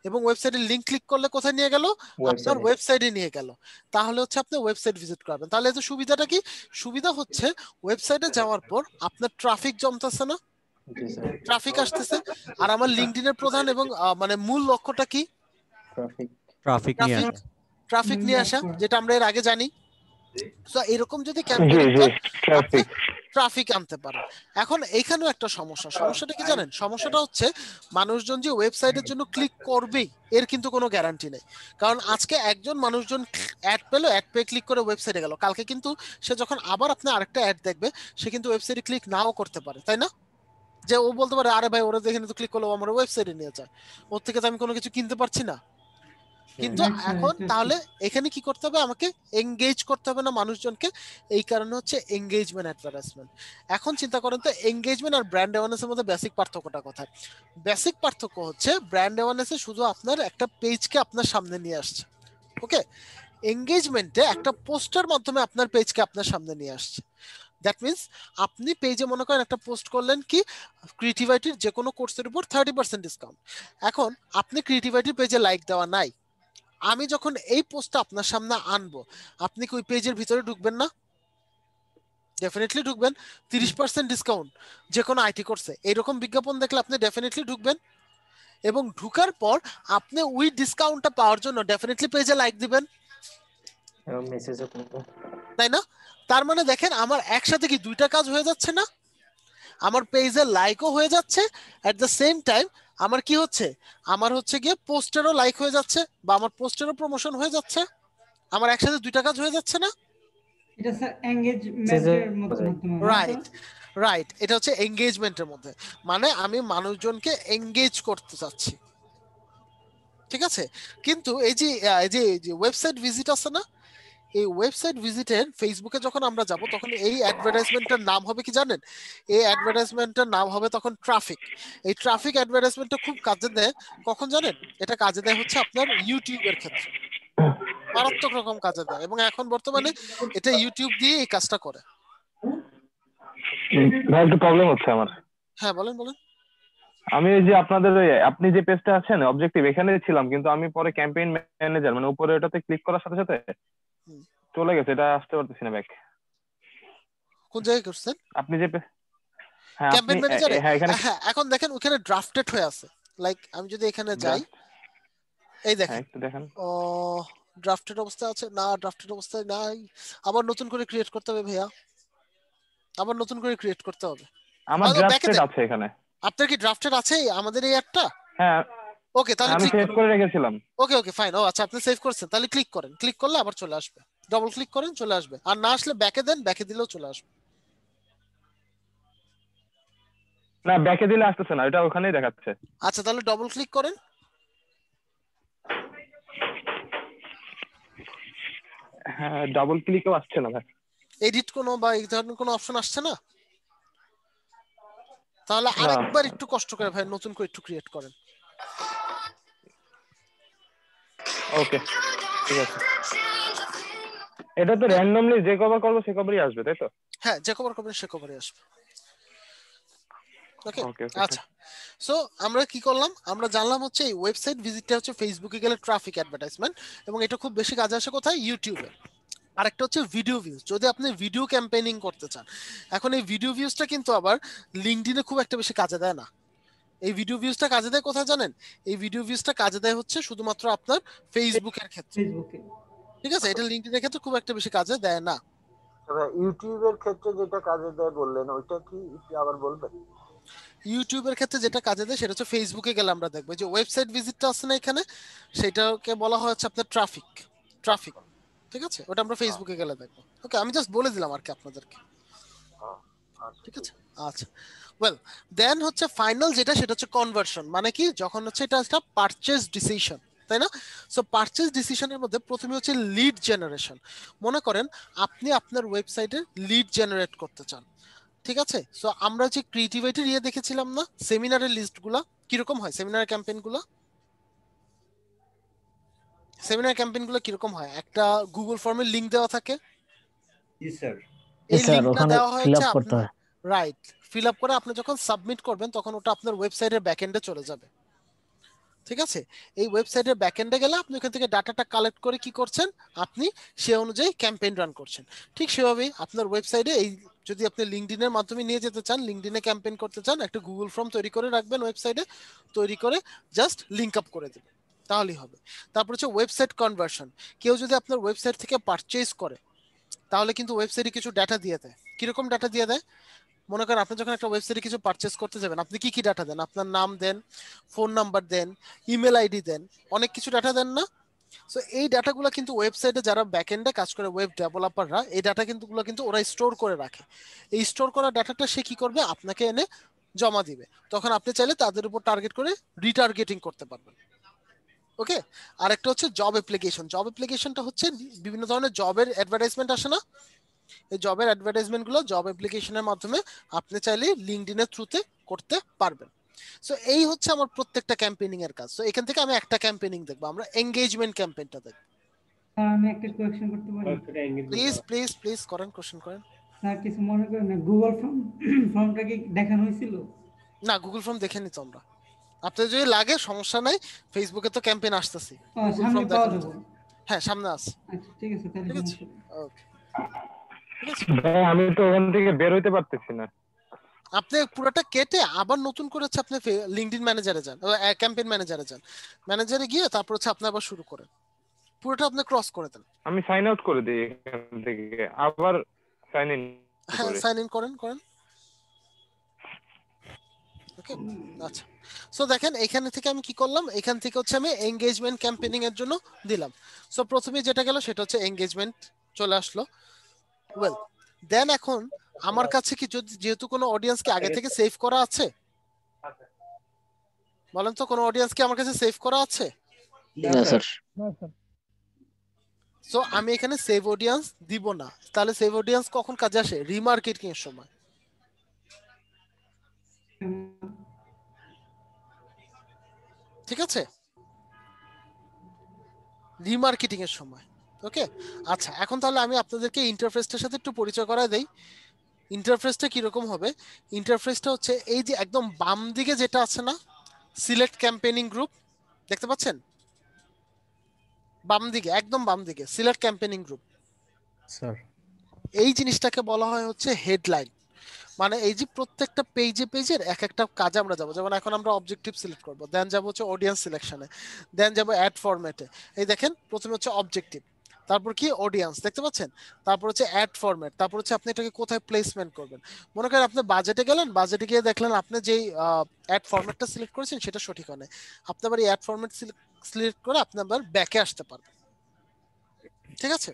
এবং ওয়েবসাইটের লিংক ক্লিক করলে কোথায় নিয়ে গেল? আপনার ওয়েবসাইটে নিয়ে গেল। তাহলে হচ্ছে আপনি ওয়েবসাইট ভিজিট করবেন। তাহলে এতে সুবিধাটা কি? সুবিধা হচ্ছে ওয়েবসাইটে যাওয়ার পর আপনার ট্রাফিক জমতেছে না, ট্রাফিক আসতেছে। আর আমার লিঙ্কডইনের প্রধান এবং মানে মূল লক্ষ্যটা কি? ট্রাফিক নিয়ে আসা, যেটা আমরা এর আগে জানি। সো এরকম যদি ক্যাম্পেইন ট্রাফিক আনতে পারে। এখন এইখানেও একটা সমস্যাটা কি জানেন? সমস্যাটা হচ্ছে মানুষজন যে ওয়েবসাইটের জন্য ক্লিক করবেই এর কিন্তু কোনো গ্যারান্টি নেই। কারণ আজকে একজন মানুষজন অ্যাড পেলো, অ্যাড পেয়ে ক্লিক করে ওয়েবসাইটে গেল, কালকে কিন্তু সে যখন আবার আপনি আরেকটা অ্যাড দেখবে সে কিন্তু ওয়েবসাইটে ক্লিক নাও করতে পারে, তাই না? যে ও বলতে পারে আরে ভাই ওরা দেখে তো ক্লিক করলো আমার ওয়েবসাইটে নিয়ে যায়, ওর থেকে তো আমি কোনো কিছু কিনতে পারছি না। কিন্তু এখন তাহলে এখানে কি করতে হবে? আমাকে এঙ্গেজ করতে হবে না মানুষজনকে। এই কারণে হচ্ছে এঙ্গেজমেন্ট অ্যাডভার্টাইজমেন্ট। এখন চিন্তা করেন তো, এঙ্গেজমেন্ট আর ব্র্যান্ড অ্যাওয়ারনেসের মধ্যে বেসিক পার্থক্যটা কোথায়? বেসিক পার্থক্য হচ্ছে ব্র্যান্ড অ্যাওয়ারনেসে শুধু আপনার একটা পেজকে আপনার সামনে নিয়ে আসছে, ওকে। এঙ্গেজমেন্টে একটা পোস্টের মাধ্যমে আপনার পেজকে আপনার সামনে নিয়ে আসছে। দ্যাট মিনস আপনি পেজে মনে করেন একটা পোস্ট করলেন কি ক্রিয়েটিভিটির যে কোনো কোর্সের উপর 30% ডিসকাউন্ট। এখন আপনি ক্রিয়েটিভিটির পেজে লাইক দেওয়া নাই, আমি যখন এই পোস্টটা আপনার সামনে আনবো, আপনি কি ওই পেজের ভিতরে ঢুকবেন না? ডেফিনেটলি ঢুকবেন। 30% ডিসকাউন্ট যে কোনো আইটি কোর্সে এইরকম বিজ্ঞাপন দেখলে আপনি ডেফিনেটলি ঢুকবেন, এবং ঢুকার পর আপনি ওই ডিসকাউন্টটা পাওয়ার জন্য ডেফিনেটলি পেজে লাইক দিবেন, তাই না? তার মানে দেখেন আমার একসাথে কি দুইটা কাজ হয়ে যাচ্ছে না? আমার পেজে লাইকও হয়ে যাচ্ছে, এট দ্য সেম টাইম আমার কি হচ্ছে? আমার হচ্ছে গিয়ে পোস্টেরও লাইক হয়ে যাচ্ছে, বা আমার পোস্টেরও প্রমোশন হয়ে যাচ্ছে। আমার একসাথে দুইটা কাজ হয়ে যাচ্ছে না? এটা স্যার এনগেজমেন্টের মধ্যে। রাইট, এটা হচ্ছে এনগেজমেন্টের মধ্যে। মানে আমি মানুষজনকে এনগেজ করতে চাচ্ছি, ঠিক আছে? কিন্তু এই যে ওয়েবসাইট ভিজিট আছে না, এই ওয়েবসাইট ভিজিটের ফেসবুকে যখন আমরা যাব তখন এই অ্যাডভার্টাইজমেন্টের নাম হবে কি জানেন? এই অ্যাডভার্টাইজমেন্টের নাম হবে তখন ট্রাফিক। এই ট্রাফিক অ্যাডভার্টাইজমেন্টটা খুব কাজে দেয় কখন জানেন? এটা কাজে দেয় হচ্ছে আপনার ইউটিউবের ক্ষেত্রে, মারাত্মক রকম কাজে দেয়, এবং এখন বর্তমানে এটা ইউটিউব দিয়ে এই কাজটা করে। ভাই একটু প্রবলেম হচ্ছে আমার। হ্যাঁ বলেন। আমি এই যে আপনাদের আপনি যে পেজটা আছেন অবজেক্টিভ, এখানে ছিলাম, কিন্তু আমি পরে ক্যাম্পেইন ম্যানেজার মানে উপরে ওটাতে ক্লিক করার সাথে সাথে চলে গেছে, এটা আসতে পারতেছি না ব্যাক। কোন জায়গায় করছেন আপনি যে ক্যাম্পেইন ম্যানেজারে? হ্যাঁ এখন দেখেন ওখানে ড্রাফটেড হয়ে আছে। লাইক আমি যদি এখানে যাই, এই দেখেন একটু দেখেন। ও ড্রাফটেড অবস্থায় আছে না? ড্রাফটেড অবস্থায় নাই, আবার নতুন করে ক্রিয়েট করতে হবে ভাইয়া, আবার নতুন করে ক্রিয়েট করতে হবে। আমার ড্রাফটেড আছে এখানে। আপনার কি ড্রাফটেড আছে আমাদের এই অ্যাডটা? হ্যাঁ ওকে, তাহলে আমি সেভ করে রেখেছিলাম। Okay fine. ও আচ্ছা, আপনি সেভ করেছেন, তাহলে ক্লিক করেন, ক্লিক করলে আবার চলে আসবে, ডবল ক্লিক করেন চলে আসবে, আর না আসলে ব্যাকে দেন, ব্যাকে দিলেও চলে আসবে। না ব্যাকে দিলে আসতেছে না, এটা ওখানেই দেখাচ্ছে। আচ্ছা তাহলে ডবল ক্লিক করেন। হ্যাঁ ডাবল ক্লিকও আসছে না ভাই। এডিট কোনো বা এই ধরনের কোনো অপশন আসছে না? তাহলে আরেকবার একটু কষ্ট করে ভাই নতুন করে একটু ক্রিয়েট করেন। ওকে ঠিক আছে। এটা তো র্যান্ডমলি যে কভার করব সে কভারই আসবে, তাই তো? হ্যাঁ, যে কভার করবেন সে কভারই আসবে। ওকে আচ্ছা, সো আমরা কি করলাম? আমরা জানলাম হচ্ছে এই ওয়েবসাইট ভিজিটটা হচ্ছে ফেসবুকে গেলে ট্রাফিক অ্যাডভার্টাইজমেন্ট, এবং এটা খুব বেশি কাজে আসে কোথায়? ইউটিউবে। আরেকটা হচ্ছে ভিডিও ভিউজ, যদি আপনি ভিডিও ক্যাম্পেইনিং করতে চান। এখন এই ভিডিও ভিউজটা কিন্তু আবার লিঙ্কডইনে খুব একটা বেশি কাজে দেয় না। এই ভিডিও ভিউজটা কাজে দেয় কোথায় জানেন? এই ভিডিও ভিউজটা কাজে দেয় হচ্ছে শুধুমাত্র আপনার ফেসবুকের ক্ষেত্রে, ঠিক আছে? এটা লিঙ্কডইনের ক্ষেত্রে খুব একটা বেশি কাজে দেয় না। ইউটিউবের ক্ষেত্রে যেটা কাজে দেয় বললেন ওইটা কি একটু আবার বলবেন? ইউটিউবের ক্ষেত্রে যেটা কাজে দেয় সেটা হচ্ছে ফেসবুকে গেলে আমরা দেখবো যে ওয়েবসাইট ভিজিটটা আছে না এখানে, সেটাকে বলা হয় হচ্ছে আপনার ট্রাফিক। ঠিক আছে, ওটা আমরা ফেসবুকে গেলে দেখবো। ওকে, আমি জাস্ট বলে দিলাম আর কি আপনাদেরকে। ঠিক আছে, আচ্ছা ওয়েল দেন হচ্ছে ফাইনাল যেটা সেটা হচ্ছে কনভার্সন। মানে কি, যখন হচ্ছে এটা একটা পারচেজ ডিসিশন, তাই না? সো পারচেজ ডিসিশনের মধ্যে প্রথমে হচ্ছে লিড জেনারেশন। মনে করেন আপনি আপনার ওয়েবসাইটে লিড জেনারেট করতে চান, ঠিক আছে? সো আমরা যে ক্রিয়েটিভিটির দেখেছিলাম না সেমিনারের লিস্টগুলো কিরকম হয়, সেমিনার ক্যাম্পেইনগুলো কিরকম হয়, একটা গুগল ফর্মের লিংক দেওয়া থাকে, জি স্যার। এই স্যার লিংকটা ওখানে দেওয়া হয় ফিল হচ্ছে আপ করতে আপনার, হয়। রাইট, ফিল আপ করে আপনি যখন সাবমিট করবেন তখন ওটা আপনার ওয়েবসাইটের ব্যাকএন্ডে চলে যাবে। ঠিক আছে, এই ওয়েবসাইটের ব্যাকএন্ডে গেলে আপনি ওখান থেকে ডাটাটা কালেক্ট করে কি করছেন, আপনি সে অনুযায়ী ক্যাম্পেইন রান করছেন। ঠিক সেভাবেই আপনার ওয়েবসাইটে এই যদি আপনি লিঙ্কডইনের মাধ্যমে নিয়ে যেতে চান, লিঙ্কডইনে ক্যাম্পেইন করতে চান, একটা গুগল ফর্ম তৈরি করে রাখবেন ওয়েবসাইটে, তৈরি করে জাস্ট লিংক আপ করে দেবেন, তাহলেই হবে। তারপর হচ্ছে ওয়েবসাইট কনভার্সন। কেউ যদি আপনার ওয়েবসাইট থেকে পারচেজ করে তাহলে কিন্তু ওয়েবসাইটে কিছু ডাটা দিয়ে দেয়। কিরকম ডাটা দিয়ে দেয়? মনে করেন আপনি যখন একটা ওয়েবসাইটে কিছু পারচেজ করতে যাবেন, আপনি কি কি ডাটা দেন? আপনার নাম দেন, ফোন নাম্বার দেন, ইমেল আইডি দেন, অনেক কিছু ডাটা দেন না? সো এই ডাটাগুলো কিন্তু ওয়েবসাইটে যারা ব্যাকএন্ডে কাজ করে, ওয়েব ডেভেলপাররা, এই ডাটা কিন্তু ওরা স্টোর করে রাখে। এই স্টোর করা ডাটাটা সে কি করবে, আপনাকে এনে জমা দিবে। তখন আপনি চাইলে তাদের উপর টার্গেট করে রিটার্গেটিং করতে পারবেন। ওকে, আরেকটা হচ্ছে জব অ্যাপ্লিকেশন। জব অ্যাপ্লিকেশনটা হচ্ছে বিভিন্ন ধরনের জবের অ্যাডভার্টাইজমেন্ট আসে না, এই জবের অ্যাডভার্টাইজমেন্ট গুলো জব অ্যাপ্লিকেশনের মাধ্যমে আপনি চাইলে লিঙ্কডইনের থ্রুতে করতে পারবেন। সো এই হচ্ছে আমার প্রত্যেকটা ক্যাম্পেইনিং এর কাজ। সো এখান থেকে আমি একটা ক্যাম্পেইনিং দেখবো, আমরা এনগেজমেন্ট ক্যাম্পেইনটা দেখব। আমি একটা কোয়েশ্চেন করতে পারি? প্লিজ করেন, কোশ্চেন করেন। স্যার কিছু মনে করেন না, গুগল ফর্মটা কি দেখানো হয়েছিল? না, গুগল ফর্ম দেখেনি তো আমরা। আপনাদের যদি লাগে সমস্যা নাই, ফেসবুকে তো ক্যাম্পেইন আসতেছি, গুগল ফর্ম দেখেন। হ্যাঁ, সামনে আছে। আচ্ছা ঠিক আছে, তাহলে ঠিক আছে, সমস্যা ওকে, ঠিক আছে। ভাই আমি তো ওখান থেকে বের হইতে পারতেছি না। আপনি পুরোটা কেটে আবার নতুন করে হচ্ছে আপনি লিঙ্কডইন ম্যানেজারে যান, ক্যাম্পেইন ম্যানেজারে যান, ম্যানেজারে গিয়ে তারপর হচ্ছে আপনি আবার শুরু করেন, পুরোটা আপনি ক্রস করে দেন। আমি সাইন আউট করে দিই এখান থেকে, আবার সাইন ইন হ্যাঁ, সাইন ইন করেন। ওকে, আচ্ছা। সো দেখেন এখানে থেকে আমি কি করলাম, এখান থেকে হচ্ছে আমি এনগেজমেন্ট ক্যাম্পেইনিং এর জন্য দিলাম। সো প্রথমে যেটা গেল সেটা হচ্ছে এনগেজমেন্ট চলে আসলো। ওয়েল দেন এখন আমার কাছে কি যেহেতু কোনো অডিয়েন্স কি আগে থেকে সেভ করা আছে, বলেন তো কোনো অডিয়েন্স কি আমার কাছে সেভ করা আছে? না স্যার। সো আমি এখানে সেভ অডিয়েন্স দিব না। তাহলে সেভ অডিয়েন্স কখন কাজে আসে? রিমার্কেটিং এর সময়। ঠিক আছে, রিমার্কেটিং এর সময়। ওকে, আচ্ছা এখন তাহলে আমি আপনাদেরকে ইন্টারফেসটার সাথে একটু পরিচয় করায় দেই। ইন্টারফেসটা কিরকম হবে? ইন্টারফেসটা হচ্ছে এই যে একদম বাম দিকে যেটা আছে না, সিলেক্ট ক্যাম্পেইনিং গ্রুপ, দেখতে পাচ্ছেন? বাম দিকে, একদম বাম দিকে সিলেক্ট ক্যাম্পেইনিং গ্রুপ। স্যার এই জিনিসটাকে বলা হয় হচ্ছে হেডলাইন। মানে এই যে প্রত্যেকটা পেজের এক একটা কাজে আমরা যাবো। যেমন এখন আমরা অবজেক্টিভ সিলেক্ট করবো, দেন যাবো হচ্ছে অডিয়েন্স সিলেকশনে, দেন যাবো অ্যাড ফরম্যাটে। এই দেখেন প্রথমে হচ্ছে অবজেক্টিভ, তারপর কি অডিয়েন্স, দেখতে পাচ্ছেন? তারপর হচ্ছে অ্যাড ফরম্যাট, তারপর হচ্ছে আপনি এটাকে কোথায় প্লেসমেন্ট করবেন। মনে করেন আপনি বাজেটে গেলেন, বাজেটে গিয়ে দেখলেন আপনি যেই অ্যাড ফরম্যাটটা সিলেক্ট করেছেন সেটা সঠিক হয় না, আপনি আবার এই অ্যাড ফরম্যাট সিলেক্ট করে আপনি আবার ব্যাকে আসতে পারবেন। ঠিক আছে,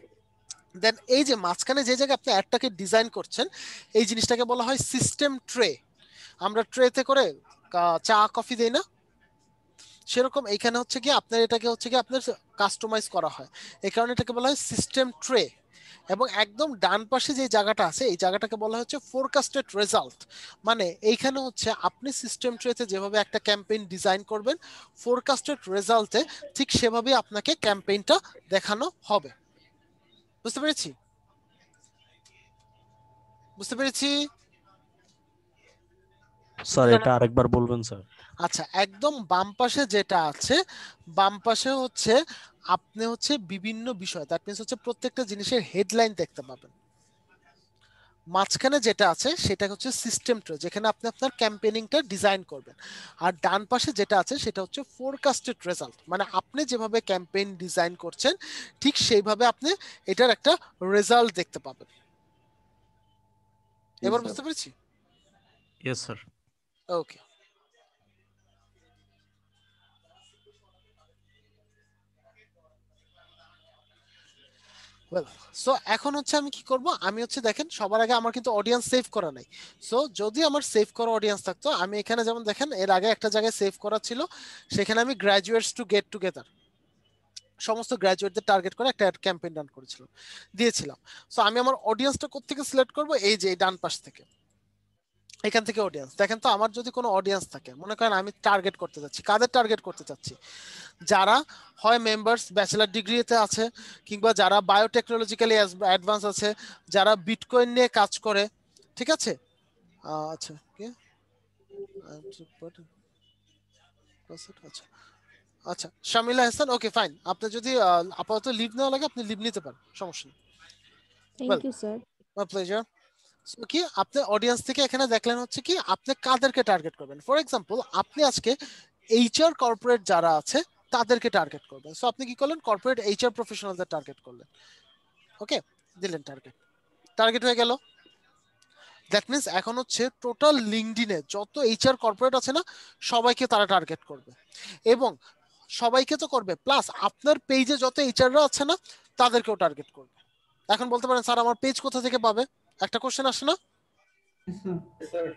দেন এই যে মাঝখানে যে জায়গায় আপনি অ্যাডটাকে ডিজাইন করছেন, এই জিনিসটাকে বলা হয় সিস্টেম ট্রে। আমরা ট্রেতে করে চা কফি দেই না, সেরকম এইখানে হচ্ছে কি আপনার এটাকে হচ্ছে কি আপনার কাস্টমাইজ করা হয়, এই কারণে এটাকে বলা হয় সিস্টেম ট্রে। এবং একদম ডান পাশে যে জায়গাটা আছে এই জায়গাটাকে বলা হচ্ছে ফোরকাস্টেড রেজাল্ট। মানে এইখানে হচ্ছে আপনি সিস্টেম ট্রেতে যেভাবে একটা ক্যাম্পেইন ডিজাইন করবেন, ফোরকাস্টেড রেজাল্টে ঠিক সেভাবেই আপনাকে ক্যাম্পেইনটা দেখানো হবে। বুঝতে পেরেছি? স্যার এটা আরেকবার বলবেন স্যার। আচ্ছা, একদম বাম পাশে যেটা আছে, বাম পাশে হচ্ছে আপনি হচ্ছে বিভিন্ন বিষয়, দ্যাট মিন্স হচ্ছে প্রত্যেকটা জিনিসের হেডলাইন দেখতে পাবেন। মাঝখানে যেটা আছে সেটা হচ্ছে সিস্টেম ট্রে, যেখানে আপনি আপনার ক্যাম্পেইনিংটা ডিজাইন করবেন। আর ডান পাশে যেটা আছে সেটা হচ্ছে ফোরকাস্টেড রেজাল্ট, মানে আপনি যেভাবে ক্যাম্পেইন ডিজাইন করছেন ঠিক সেইভাবে আপনি এটার একটা রেজাল্ট দেখতে পাবেন। এবার স্যার। বুঝতে পেরেছি? Yes sir. ওকে, সো এখন হচ্ছে আমি কি করব, আমি হচ্ছে দেখেন সবার আগে আমার কিন্তু অডিয়েন্স সেভ করা নাই। সো যদি আমার সেভ করা অডিয়েন্স থাকতো, আমি এখানে যেমন দেখেন এর আগে একটা জায়গায় সেভ করা ছিল, সেখানে আমি গ্রাজুয়েটস টু গেট টুগেদার সমস্ত গ্রাজুয়েটদের টার্গেট করে একটা অ্যাড ক্যাম্পেইন রান করেছিলাম, দিয়েছিলাম। সো আমি আমার অডিয়েন্সটা কোত্থেকে সিলেক্ট করব, এই যে এই ডান পাশ থেকে, এখান থেকে অডিয়েন্স। দেখেন তো আমার যদি কোনো অডিয়েন্স থাকে, মনে করেন আমি টার্গেট করতে যাচ্ছি, কাদের টার্গেট করতে চাচ্ছি, যারা হয় মেম্বার্স ব্যাচেলার ডিগ্রিতে আছে, কিংবা যারা বায়োটেকনোলজিক্যালি অ্যাডভান্স আছে, যারা বিটকয়েন নিয়ে কাজ করে, ঠিক আছে। আচ্ছা কি আচ্ছা আচ্ছা শামিলা হাসান, ওকে ফাইন। আপনি যদি আপাতত লিভ নেওয়া লাগে আপনি লিভ নিতে পারেন, সমস্যা নেই। Thank you sir. My pleasure. So কি আপনি অডিয়েন্স থেকে এখানে দেখলেন হচ্ছে কি আপনি কাদেরকে টার্গেট করবেন। ফর এক্সাম্পল আপনি আজকে এইচআর কর্পোরেট যারা আছে তাদেরকে টার্গেট করবেন। সো আপনি কি করলেন, কর্পোরেট এইচআর প্রফেশনালদের টার্গেট করলেন, ওকে দিলেন টার্গেট হয়ে গেল। দ্যাট মিন্স এখন হচ্ছে টোটাল লিঙ্কডইনে যত এইচআর কর্পোরেট আছে না, সবাইকে তারা টার্গেট করবে, এবং সবাইকে তো করবে প্লাস আপনার পেজে যত এইচআররা আছে না তাদেরকেও টার্গেট করবে। এখন বলতে পারেন স্যার আমার পেজ কোথা থেকে পাবে, একটা কোশ্চেন আসে না?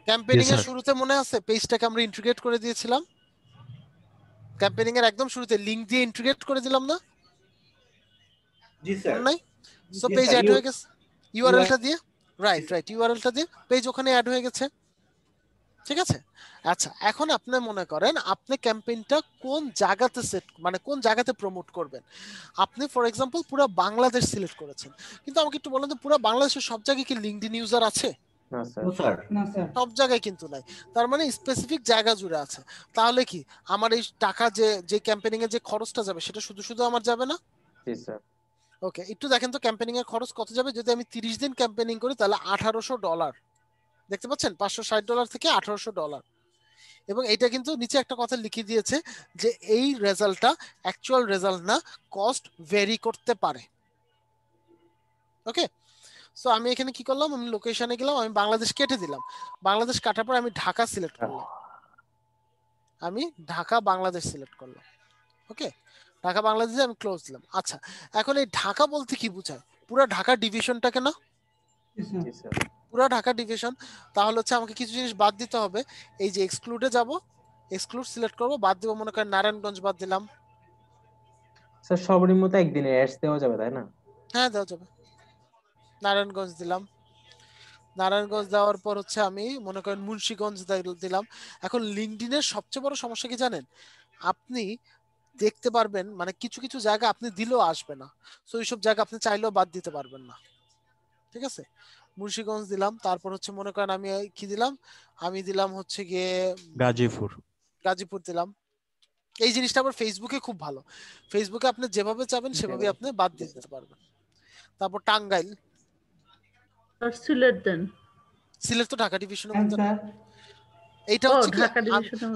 ক্যাম্পেইনিং এর শুরুতে মনে আছে পেজটাকে আমরা ইন্টিগ্রেট করে দিয়েছিলাম, ক্যাম্পেইনিং এর একদম শুরুতে লিংক দিয়ে ইন্টিগ্রেট করে দিলাম না? জি স্যার। নাই? সো পেজ অ্যাড হয়ে গেছে ইউআরএলটা দিয়ে, রাইট ইউআরএলটা দিয়ে পেজ ওখানে অ্যাড হয়ে গেছে, ঠিক আছে। আচ্ছা এখন আপনি মনে করেন আপনি ক্যাম্পেইনটা কোন জায়গাতে সেট, মানে কোন জায়গাতে প্রমোট করবেন। আপনি ফর এক্সাম্পল পুরো বাংলাদেশ সিলেক্ট করেছেন, কিন্তু আমাকে একটু বলেন তো পুরো বাংলাদেশের সব জায়গায় কি লিংকডইন ইউজার আছে? না নো স্যার। স্যার। সব জায়গায় কিন্তু নাই, তার মানে স্পেসিফিক জায়গা জুড়ে আছে। তাহলে কি আমার এই টাকা যে ক্যাম্পেইনিং এর যে খরচটা যাবে সেটা শুধু আমার যাবে না? জি স্যার। ওকে একটু দেখেন তো ক্যাম্পেইনিং এর খরচ কত যাবে। যদি আমি 30 দিন ক্যাম্পেইনিং করি তাহলে $1800, দেখতে পাচ্ছেন $560 থেকে $1800। এবং এটা কিন্তু নিচে একটা কথা লিখে দিয়েছে যে এই রেজাল্টটা অ্যাকচুয়াল রেজাল্ট না, কস্ট ভেরি করতে পারে। ওকে সো আমি এখানে কি করলাম, আমি লোকেশনে গেলাম, আমি বাংলাদেশ কেটে দিলাম, বাংলাদেশ কাটার পর আমি ঢাকা সিলেক্ট করলাম, আমি ঢাকা বাংলাদেশ সিলেক্ট করলাম, ওকে ঢাকা বাংলাদেশে আমি ক্লোজ দিলাম। আচ্ছা এখন এই ঢাকা বলতে কি বোঝায়, পুরো ঢাকা ডিভিশনটাকে না? জি স্যার। পুরো ঢাকা ডিভিশন। তাহলে হচ্ছে আমাকে কিছু জিনিস বাদ দিতে হবে, এই যে এক্সক্লুডে যাব, এক্সক্লুড সিলেক্ট করব, বাদ দিব মনে করেন নারায়ণগঞ্জ বাদ দিলাম। স্যার সবারই মতো একদিনে অ্যাডস দেওয়া যাবে তাই না? হ্যাঁ দেওয়া যাবে, নারায়ণগঞ্জ দিলাম, নারায়ণগঞ্জ দেওয়ার পর হচ্ছে আমি মনে করেন মুন্সিগঞ্জ দিলাম। এখন লিঙ্কডইনের সবচেয়ে বড় সমস্যা কি জানেন, আপনি দেখতে পারবেন মানে কিছু কিছু জায়গা আপনি দিলেও আসবে না, সো এইসব জায়গা আপনি চাইলেও বাদ দিতে পারবেন না, ঠিক আছে। মুন্সিগঞ্জ দিলাম, তারপর হচ্ছে মনে করেন আমি কি দিলাম, আমি দিলাম হচ্ছে গিয়ে গাজীপুর দিলাম। এই জিনিসটা আবার ফেসবুকে খুব ভালো, ফেসবুকে আপনি যেভাবে চাবেন সেভাবে আপনি বাদ দিয়ে দিতে পারবেন। তারপর টাঙ্গাইল, সিলেট দেন। সিলেট তো ঢাকা ডিভিশনের মধ্যে না, এইটা হচ্ছে কি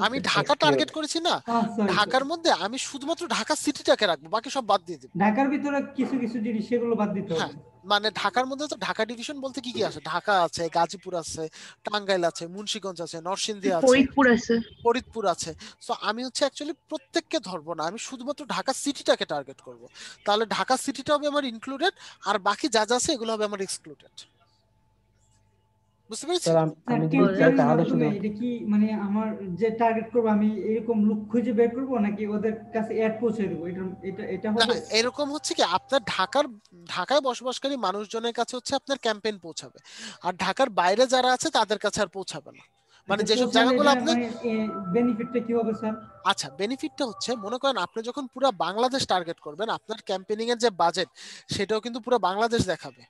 আমি ঢাকা টার্গেট করেছি না, ঢাকার মধ্যে আমি শুধুমাত্র ঢাকা সিটিটাকে রাখবো, বাকি সব বাদ দিয়ে দেব। ঢাকার ভিতরে কিছু কিছু জিনিস সেগুলো বাদ দিতে হবে। মানে ঢাকার মধ্যে তো ঢাকা ডিভিশন বলতে কি কি আছে, ঢাকা আছে, গাজীপুর আছে, টাঙ্গাইল আছে, মুন্সিগঞ্জ আছে, নরসিংদী আছে, ফরিদপুর আছে। সো আমি হচ্ছে অ্যাকচুয়ালি প্রত্যেককে ধরবো না, আমি শুধুমাত্র ঢাকা সিটিটাকে টার্গেট করব। তাহলে ঢাকা সিটিটা হবে আমার ইনক্লুডেড, আর বাকি যা যা আছে এগুলো হবে আমার এক্সক্লুডেড। বুঝতে পেরেছি? আমি যদি চাই তাহলে শুধু এটা কি মানে আমার যে টার্গেট করব আমি এরকম লুক খুঁজে বের করব নাকি ওদের কাছে অ্যাড পৌঁছে দেব, এটা হবে? এরকম হচ্ছে কি আপনার ঢাকায় বসবাসকারী মানুষজনের কাছে হচ্ছে আপনার ক্যাম্পেইন পৌঁছাবে, আর ঢাকার বাইরে যারা আছে তাদের কাছে আর পৌঁছাবে না। মানে যেসব জায়গাগুলো আপনি বেনিফিটটা কি হবে স্যার? আচ্ছা বেনিফিটটা হচ্ছে মনে করেন আপনি যখন পুরো বাংলাদেশ টার্গেট করবেন, আপনার ক্যাম্পেইনিং এর যে বাজেট সেটাও কিন্তু পুরো বাংলাদেশ দেখাবে,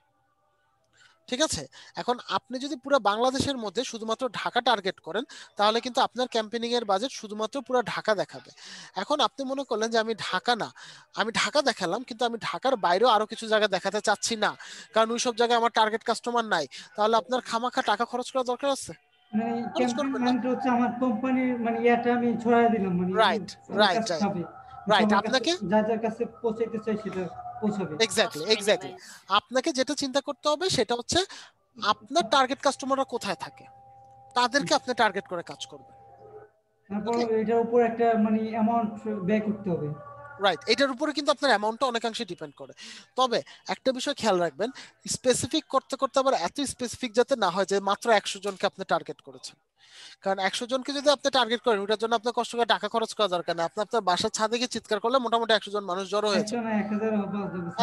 ঠিক আছে। এখন আপনি যদি পুরো বাংলাদেশের মধ্যে শুধুমাত্র ঢাকা টার্গেট করেন তাহলে কিন্তু আপনার ক্যাম্পেইনিং এর বাজেট শুধুমাত্র পুরো ঢাকা দেখাবে। এখন আপনি মনে করলেন যে আমি ঢাকা না, আমি ঢাকা দেখালাম কিন্তু আমি ঢাকার বাইরেও আরো কিছু জায়গা দেখাতে চাচ্ছি না, কারণ ওই সব জায়গায় আমার টার্গেট কাস্টমার নাই, তাহলে আপনার খামাখা টাকা খরচ করা দরকার আছে? মানে ক্যাম্পেইন হচ্ছে আমার কোম্পানির মানে ইয়াটা আমি ছড়ায় দিলাম, মানে রাইট আপনাকে যার কাছে পৌঁছাইতে চাই সেটা পৌঁছাবে। এক্স্যাক্টলি আপনাকে যেটা চিন্তা করতে হবে সেটা হচ্ছে আপনার টার্গেট কাস্টমাররা কোথায় থাকে তাদেরকে আপনি টার্গেট করে কাজ করবেন। তারপর এটার উপর একটা মানে অ্যামাউন্ট ব্যয় করতে হবে। রাইট, এটার উপরে কিন্তু আপনার অ্যামাউন্টটা অনেকাংশে ডিপেন্ড করে। তবে একটা বিষয় খেয়াল রাখবেন, স্পেসিফিক করতে করতে আবার এত স্পেসিফিক যাতে না হয় যে মাত্র 100 জনকে আপনি টার্গেট করেছেন। কারণ 100 জনকে যদি আপনি টার্গেট করেন ওটার জন্য আপনার কষ্ট করে টাকা খরচ করা দরকার না, আপনি আপনার বাসার ছাদে গিয়ে চিৎকার করলে মোটামুটি 100 জন মানুষ জড়ো হয়ে যাবে,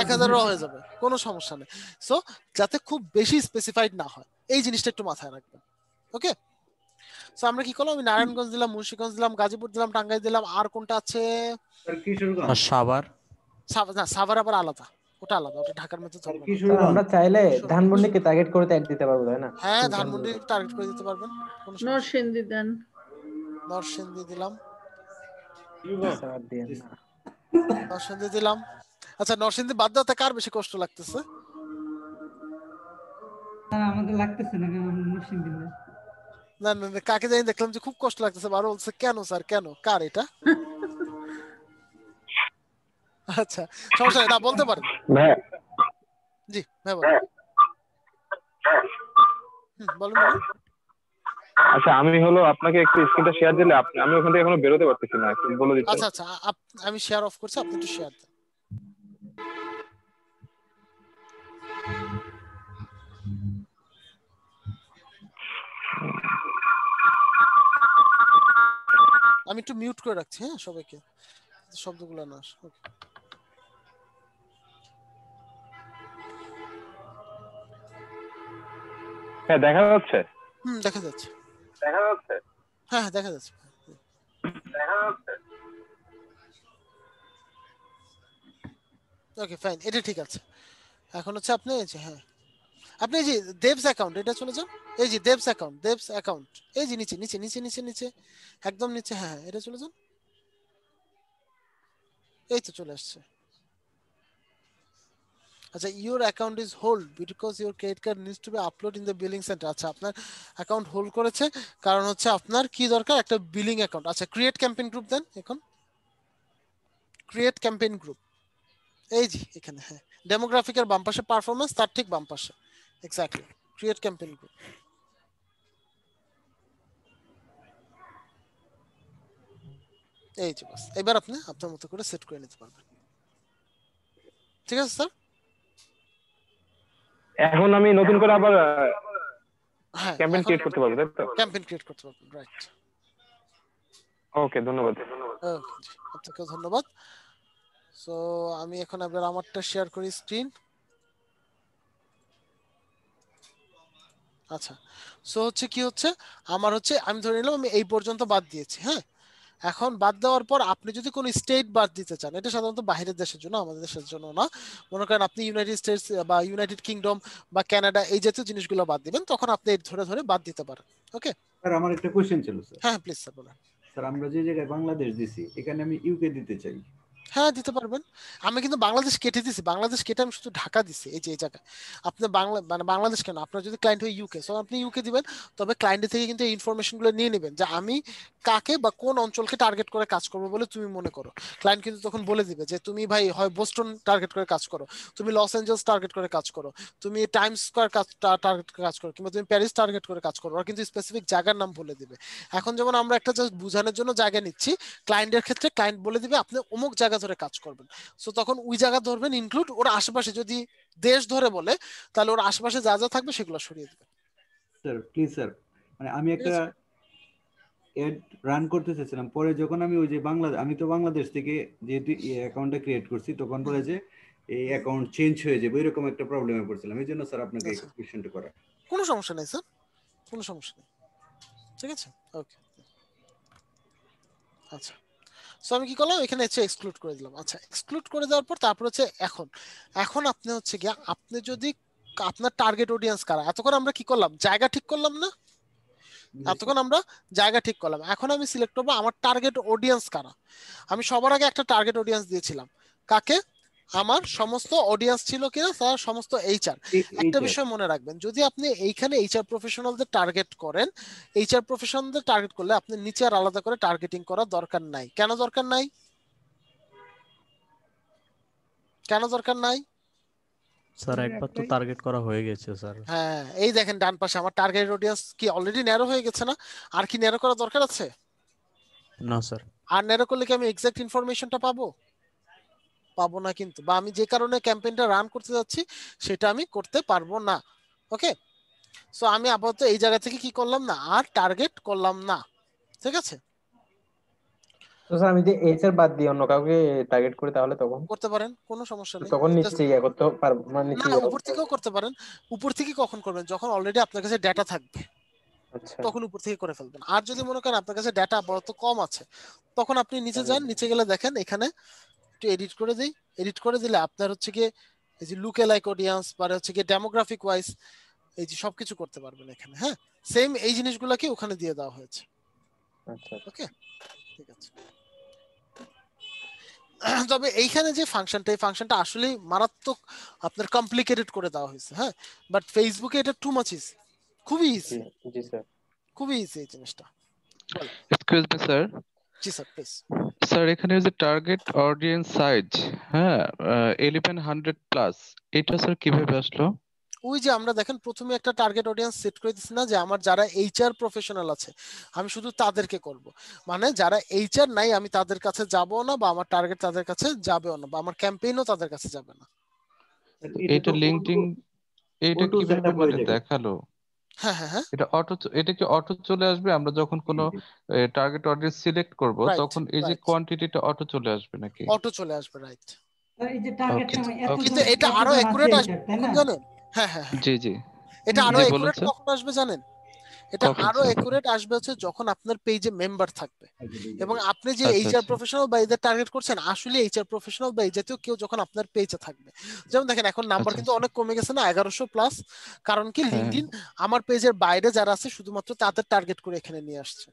1000ও হয়ে যাবে, কোনো সমস্যা নেই। সো যাতে খুব বেশি স্পেসিফাইড না হয় এই জিনিসটা একটু মাথায় রাখবেন। ওকে, সো আমরা কি করলাম, আমি নারায়ণগঞ্জ দিলাম, মুন্সিগঞ্জ দিলাম, গাজীপুর দিলাম, টাঙ্গাইল দিলাম, আর কোনটা আছে? সাভার। না, সাভার আবার আলাদা, ওটা আলাদা, ওটা ঢাকার মধ্যে চলবে না। স্যার আমরা চাইলে ধানমন্ডিকে টার্গেট করে অ্যাড দিতে পারবো তাই না? হ্যাঁ, ধানমন্ডি টার্গেট করে দিতে পারবেন, কোনো সমস্যা নেই। নরসিংদী দেন। নরসিংদী দিলাম, স্যার দেন না। নরসিংদী দিলাম। আচ্ছা, নরসিংদী বাদ দেওয়াতে কার বেশি কষ্ট লাগতেছে? আমাদের লাগতেছে না, কারণ আমরা নরসিংদী না। না না না, কাকে জানি দেখলাম যে খুব কষ্ট লাগতেছে, বারো বলছে কেন স্যার কেন, কার এটা? আচ্ছা, সমস্যা নেই, না বলতে পারেন। জি ভাই বলুন। বলুন বলুন। আচ্ছা, আমি হলো আপনাকে একটু স্ক্রিনটা শেয়ার দিলে আমি ওখান থেকে এখনো বেরোতে পারতেছি না, একটু বলে দিচ্ছি। আচ্ছা আচ্ছা, আমি শেয়ার অফ করছি, আপনি একটু শেয়ার দেন। আমি একটু মিউট করে রাখছি, হ্যাঁ সবাইকে, শব্দগুলো না আসে। ওকে, হ্যাঁ দেখা যাচ্ছে, দেখা যাচ্ছে, দেখা যাচ্ছে, হ্যাঁ দেখা যাচ্ছে, দেখা যাচ্ছে। ওকে ফাইন, এটা ঠিক আছে। এখন হচ্ছে আপনি এই যে, হ্যাঁ আপনি এই যে দেবস অ্যাকাউন্ট, এটা চলে যান, এই যে দেবস অ্যাকাউন্ট, এই যে নিচে নিচে নিচে নিচে নিচে একদম নিচে, হ্যাঁ এটা চলে যান, এই তো চলে আসছে। আচ্ছা, your account is hold because your credit card needs to B upload in the billing centre. আচ্ছা, আপনার অ্যাকাউন্ট হোল্ড করেছে কারণ হচ্ছে আপনার কি দরকার, একটা বিলিং অ্যাকাউন্ট। আচ্ছা, ক্রিয়েট ক্যাম্পেইন গ্রুপ দেন, এখন ক্রিয়েট ক্যাম্পেইন গ্রুপ, এই যে এখানে, হ্যাঁ ডেমোগ্রাফিকের বাম পাশে, পারফরম্যান্স তার ঠিক বাম পাশে, এক্স্যাক্টলি ক্রিয়েট ক্যাম্পেইন গ্রুপ। এই যে বাস, এবার আপনি আপনার মতো করে সেট করে নিতে পারবেন। ঠিক আছে স্যার? এখন আমি নতুন করে আবার হ্যাঁ, ক্যাম্পেইন ক্রিয়েট করতে পারবো, তাই তো? ক্যাম্পেইন ক্রিয়েট করতে পারবেন, রাইট। ওকে, ধন্যবাদ। ওকে, আপনাকে ধন্যবাদ। সো আমি এখন আবার আমারটা শেয়ার করি স্ক্রিন। আচ্ছা, সো হচ্ছে কি হচ্ছে, আমার হচ্ছে আমি ধরে নিলাম আমি এই পর্যন্ত বাদ দিয়েছি, হ্যাঁ। এখন বাদ দেওয়ার পর আপনি যদি কোনো স্টেট বাদ দিতে চান, এটা সাধারণত বাইরের দেশের জন্য, আমাদের দেশের জন্য না। মনে করেন আপনি ইউনাইটেড স্টেটস বা ইউনাইটেড কিংডম বা কানাডা এই জাতীয় জিনিসগুলো বাদ দিবেন, তখন আপনি ধরে ধরে বাদ দিতে পারেন। ওকে স্যার, আমার একটা কোশ্চেন ছিল স্যার। হ্যাঁ প্লিজ স্যার বলেন। স্যার, আমরা যে জায়গায় বাংলাদেশ দিছি এখানে আমি ইউকে দিতে চাই। হ্যাঁ দিতে পারবেন, আমি কিন্তু বাংলাদেশ কেটে দিছি, বাংলাদেশ কেটে আমি শুধু ঢাকা দিছি, এই যে এই জায়গায়। আপনি বাংলা মানে বাংলাদেশ কেন, আপনার যদি ক্লায়েন্ট হয় ইউকে, সো আপনি ইউকে দিবেন। তবে ক্লায়েন্টের থেকে কিন্তু এই ইনফরমেশনগুলো নিয়ে নেবেন যে আমি কাকে বা কোন অঞ্চলকে টার্গেট করে কাজ করবো বলে তুমি মনে করো। ক্লায়েন্ট কিন্তু তখন বলে দিবে যে তুমি ভাই হয় বোস্টন টার্গেট করে কাজ করো, তুমি লস অ্যাঞ্জেলস টার্গেট করে কাজ করো, তুমি টাইমস স্কয়ার টার্গেট করে কাজ করো, কিংবা তুমি প্যারিস টার্গেট করে কাজ করো। ওরা কিন্তু স্পেসিফিক জায়গার নাম বলে দিবে। এখন যেমন আমরা একটা জাস্ট বোঝানোর জন্য জায়গা নিচ্ছি, ক্লায়েন্টের ক্ষেত্রে ক্লায়েন্ট বলে দিবে আপনি অমুক জায়গা ধরে কাজ করবেন। সো তখন ওই জায়গা ধরবেন ইনক্লুড, ওর আশেপাশে যদি দেশ ধরে বলে তাহলে ওর আশেপাশে যা যা থাকবে সেগুলো সরিয়ে দিবেন। স্যার প্লিজ স্যার, মানে আমি একটা এড রান করতে চাইছিলাম, পরে যখন আমি ওই যে আমি তো বাংলাদেশ থেকে যেহেতু অ্যাকাউন্টটা ক্রিয়েট করছি, তখন বলে যে এই অ্যাকাউন্ট চেঞ্জ হয়ে যাবে, এরকম একটা প্রবলেমে পড়ছিলাম। এই জন্য স্যার আপনাকে কোশ্চেনটা করা। কোনো সমস্যা নেই স্যার, কোনো সমস্যা নেই, ঠিক আছে। ওকে, আচ্ছা, সো আমি কি করলাম, এখানে হচ্ছে এক্সক্লুড করে দিলাম। আচ্ছা, এক্সক্লুড করে দেওয়ার পর তারপর হচ্ছে এখন আপনি হচ্ছে গিয়া, আপনি যদি আপনার টার্গেট অডিয়েন্স কারা, এতক্ষণ আমরা কি করলাম, জায়গা ঠিক করলাম না, এতক্ষণ আমরা জায়গা ঠিক করলাম। এখন আমি সিলেক্ট করবো আমার টার্গেট অডিয়েন্স কারা। আমি সবার আগে একটা টার্গেট অডিয়েন্স দিয়েছিলাম, কাকে, আমার সমস্ত অডিয়েন্স ছিল কিনা স্যার, সমস্ত এইচআর। একটা বিষয় মনে রাখবেন, যদি আপনি এইখানে এইচআর প্রফেশনালদের টার্গেট করেন, এইচআর প্রফেশনালদের টার্গেট করলে আপনি নিচে আর আলাদা করে টার্গেটিং করার দরকার নাই। কেন দরকার নাই, কেন দরকার নাই স্যার একবার তো টার্গেট করা হয়ে গেছে স্যার। হ্যাঁ এই দেখেন ডান পাশে আমার টার্গেট অডিয়েন্স কি অলরেডি ন্যারো হয়ে গেছে না? আর কি ন্যারো করা দরকার আছে? না স্যার। আর ন্যারো করলে কি আমি এক্সাক্ট ইনফরমেশনটা পাবো? পাবো না কিন্তু, বা আমি যে কারণে ক্যাম্পেইনটা রান করতে যাচ্ছি সেটা আমি করতে পারবো না। ওকে, সো আমি আপাতত এই জায়গা থেকে কি করলাম না, আর টার্গেট করলাম না। ঠিক আছে, তো স্যার আমি যে এইচআর বাদ দিয়ে অন্য কাউকে টার্গেট করি তাহলে তখন করতে পারেন, কোনো সমস্যা নেই। তখন নিশ্চয়ই ইয়ে করতে পারবো, মানে না নিশ্চয়ই ইয়ে উপর করতে থেকেও করতে পারেন। উপর থেকে কখন করবেন? যখন অলরেডি আপনার কাছে ডেটা থাকবে আচ্ছা তখন উপর থেকে করে ফেলবেন। আর যদি মনে করেন আপনার কাছে ডেটা আপাতত কম আছে, তখন আপনি নিচে যান, নিচে গেলে দেখেন এখানে একটু এডিট করে দিই। এডিট করে দিলে আপনার হচ্ছে কি এই যে লুক এলাইক অডিয়েন্স বা হচ্ছে কি ডেমোগ্রাফিক ওয়াইজ এই যে সবকিছু করতে পারবেন এখানে। হ্যাঁ, সেম এই জিনিসগুলোকে ওখানে দিয়ে দেওয়া হয়েছে। আচ্ছা ওকে ঠিক আছে। তবে এইখানে যে ফাংশনটা, এই ফাংশনটা আসলে মারাত্মক আপনার কমপ্লিকেটেড করে দেওয়া হয়েছে। হ্যাঁ, বাট ফেসবুকে এটা টু মাচ ইজি, খুবই ইজি। জি স্যার, খুবই ইজি এই জিনিসটা। Excuse me sir. G sir please. Sir এখানে যে টার্গেট অডিয়েন্স সাইজ, হ্যাঁ 1100 প্লাস, এটা স্যার কিভাবে আসলো? ওই যে আমরা দেখেন প্রথমে একটা টার্গেট অডিয়েন্স সেট করে দিচ্ছি না, যে আমার যারা এইচআর প্রফেশনাল আছে আমি শুধু তাদেরকে করব। মানে যারা এইচআর নাই আমি তাদের কাছে যাব না, বা আমার টার্গেট তাদের কাছে যাবেও না, বা আমার ক্যাম্পেইনও তাদের কাছে যাবে না। এটা লিংকডইন এটা কিভাবে মানে দেখালো? হ্যাঁ হ্যাঁ হ্যাঁ, এটা কি অটো চলে আসবে আমরা যখন কোনো টার্গেট অডিয়েন্স সিলেক্ট করব তখন এই যে কোয়ান্টিটিটা অটো চলে আসবে নাকি? অটো চলে আসবে, রাইট। এই যে টার্গেট কিন্তু এটা আরো অ্যাকুরেট আসবে কখন জানেন? হ্যাঁ হ্যাঁ জি জি, এটা আরো জি বলুন অ্যাকুরেট স্যার। কখন আসবে জানেন? এটা আরো অ্যাকুরেট আসবে হচ্ছে যখন আপনার পেজে মেম্বার থাকবে, এবং আপনি যে এইচআর প্রফেশনাল বা এদের টার্গেট করছেন আসলে এইচআর প্রফেশনাল বা এই জাতীয় কেউ যখন আপনার পেজে থাকবে। যেমন দেখেন এখন নাম্বার কিন্তু অনেক কমে গেছে না, 1100 প্লাস। কারণ কি লিংকডইন আমার পেজের বাইরে যারা আছে শুধুমাত্র তাদের টার্গেট করে এখানে নিয়ে আসছে।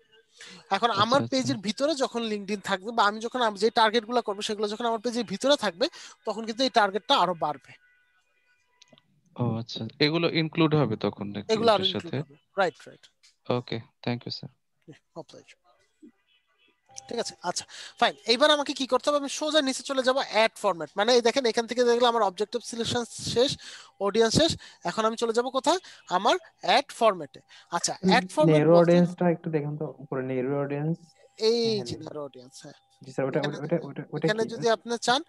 এখন আমার পেজের ভিতরে যখন লিংকডইন থাকবে, বা আমি যখন যে টার্গেটগুলো করব সেগুলো যখন আমার পেজের ভিতরে থাকবে, তখন কিন্তু এই টার্গেটটা আরো বাড়বে। ও আচ্ছা, এগুলো ইনক্লুড হবে তখন নাকি এগুলো আরো এটার ইনক্লুড সাথে? হবে, right right. Okay, thank you sir. ঠিক আছে, আচ্ছা ফাইন। এইবার আমাকে কি করতে হবে? আমি সোজা নিচে চলে যাব অ্যাড ফরম্যাট। মানে এই দেখেন এখান থেকে দেখলে আমার অবজেক্টিভ সিলেকশন শেষ, অডিয়েন্স শেষ। এখন আমি চলে যাব কোথায়? আমার অ্যাড ফরম্যাটে। আচ্ছা অ্যাড ফরম্যাট নেরো অডিয়েন্সটা একটু দেখেন তো উপরে, নেরো অডিয়েন্স। এই যে নেরো অডিয়েন্স। হ্যাঁ জি স্যার, ওটা এখানে যদি আপনি চান,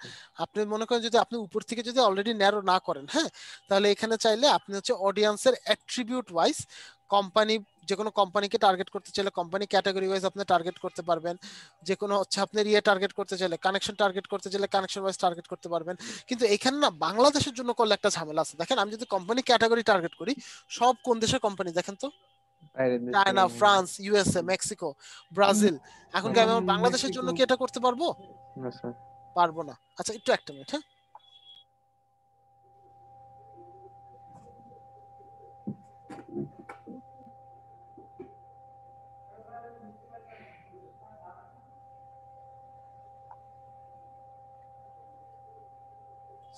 আপনি মনে করেন যদি আপনি উপর থেকে যদি অলরেডি ন্যারো না করেন, হ্যাঁ, তাহলে এখানে চাইলে আপনি হচ্ছে অডিয়েন্সের অ্যাট্রিবিউট ওয়াইজ কোম্পানি, যে কোনো কোম্পানিকে টার্গেট করতে চাইলে কোম্পানি ক্যাটাগরি ওয়াইজ আপনি টার্গেট করতে পারবেন। যে কোনো হচ্ছে আপনার টার্গেট করতে চাইলে কানেকশন টার্গেট করতে চাইলে কানেকশন ওয়াইজ টার্গেট করতে পারবেন। কিন্তু এখানে না বাংলাদেশের জন্য করলে একটা ঝামেলা আছে। দেখেন আমি যদি কোম্পানি ক্যাটাগরি টার্গেট করি, সব কোন দেশের কোম্পানি দেখেন তো? China, France, USA, Mexico, Brazil. এখন কি আমি আমার বাংলাদেশের জন্য কি এটা করতে পারবো? না স্যার, পারবো না। আচ্ছা একটু একটা মিনিট। হ্যাঁ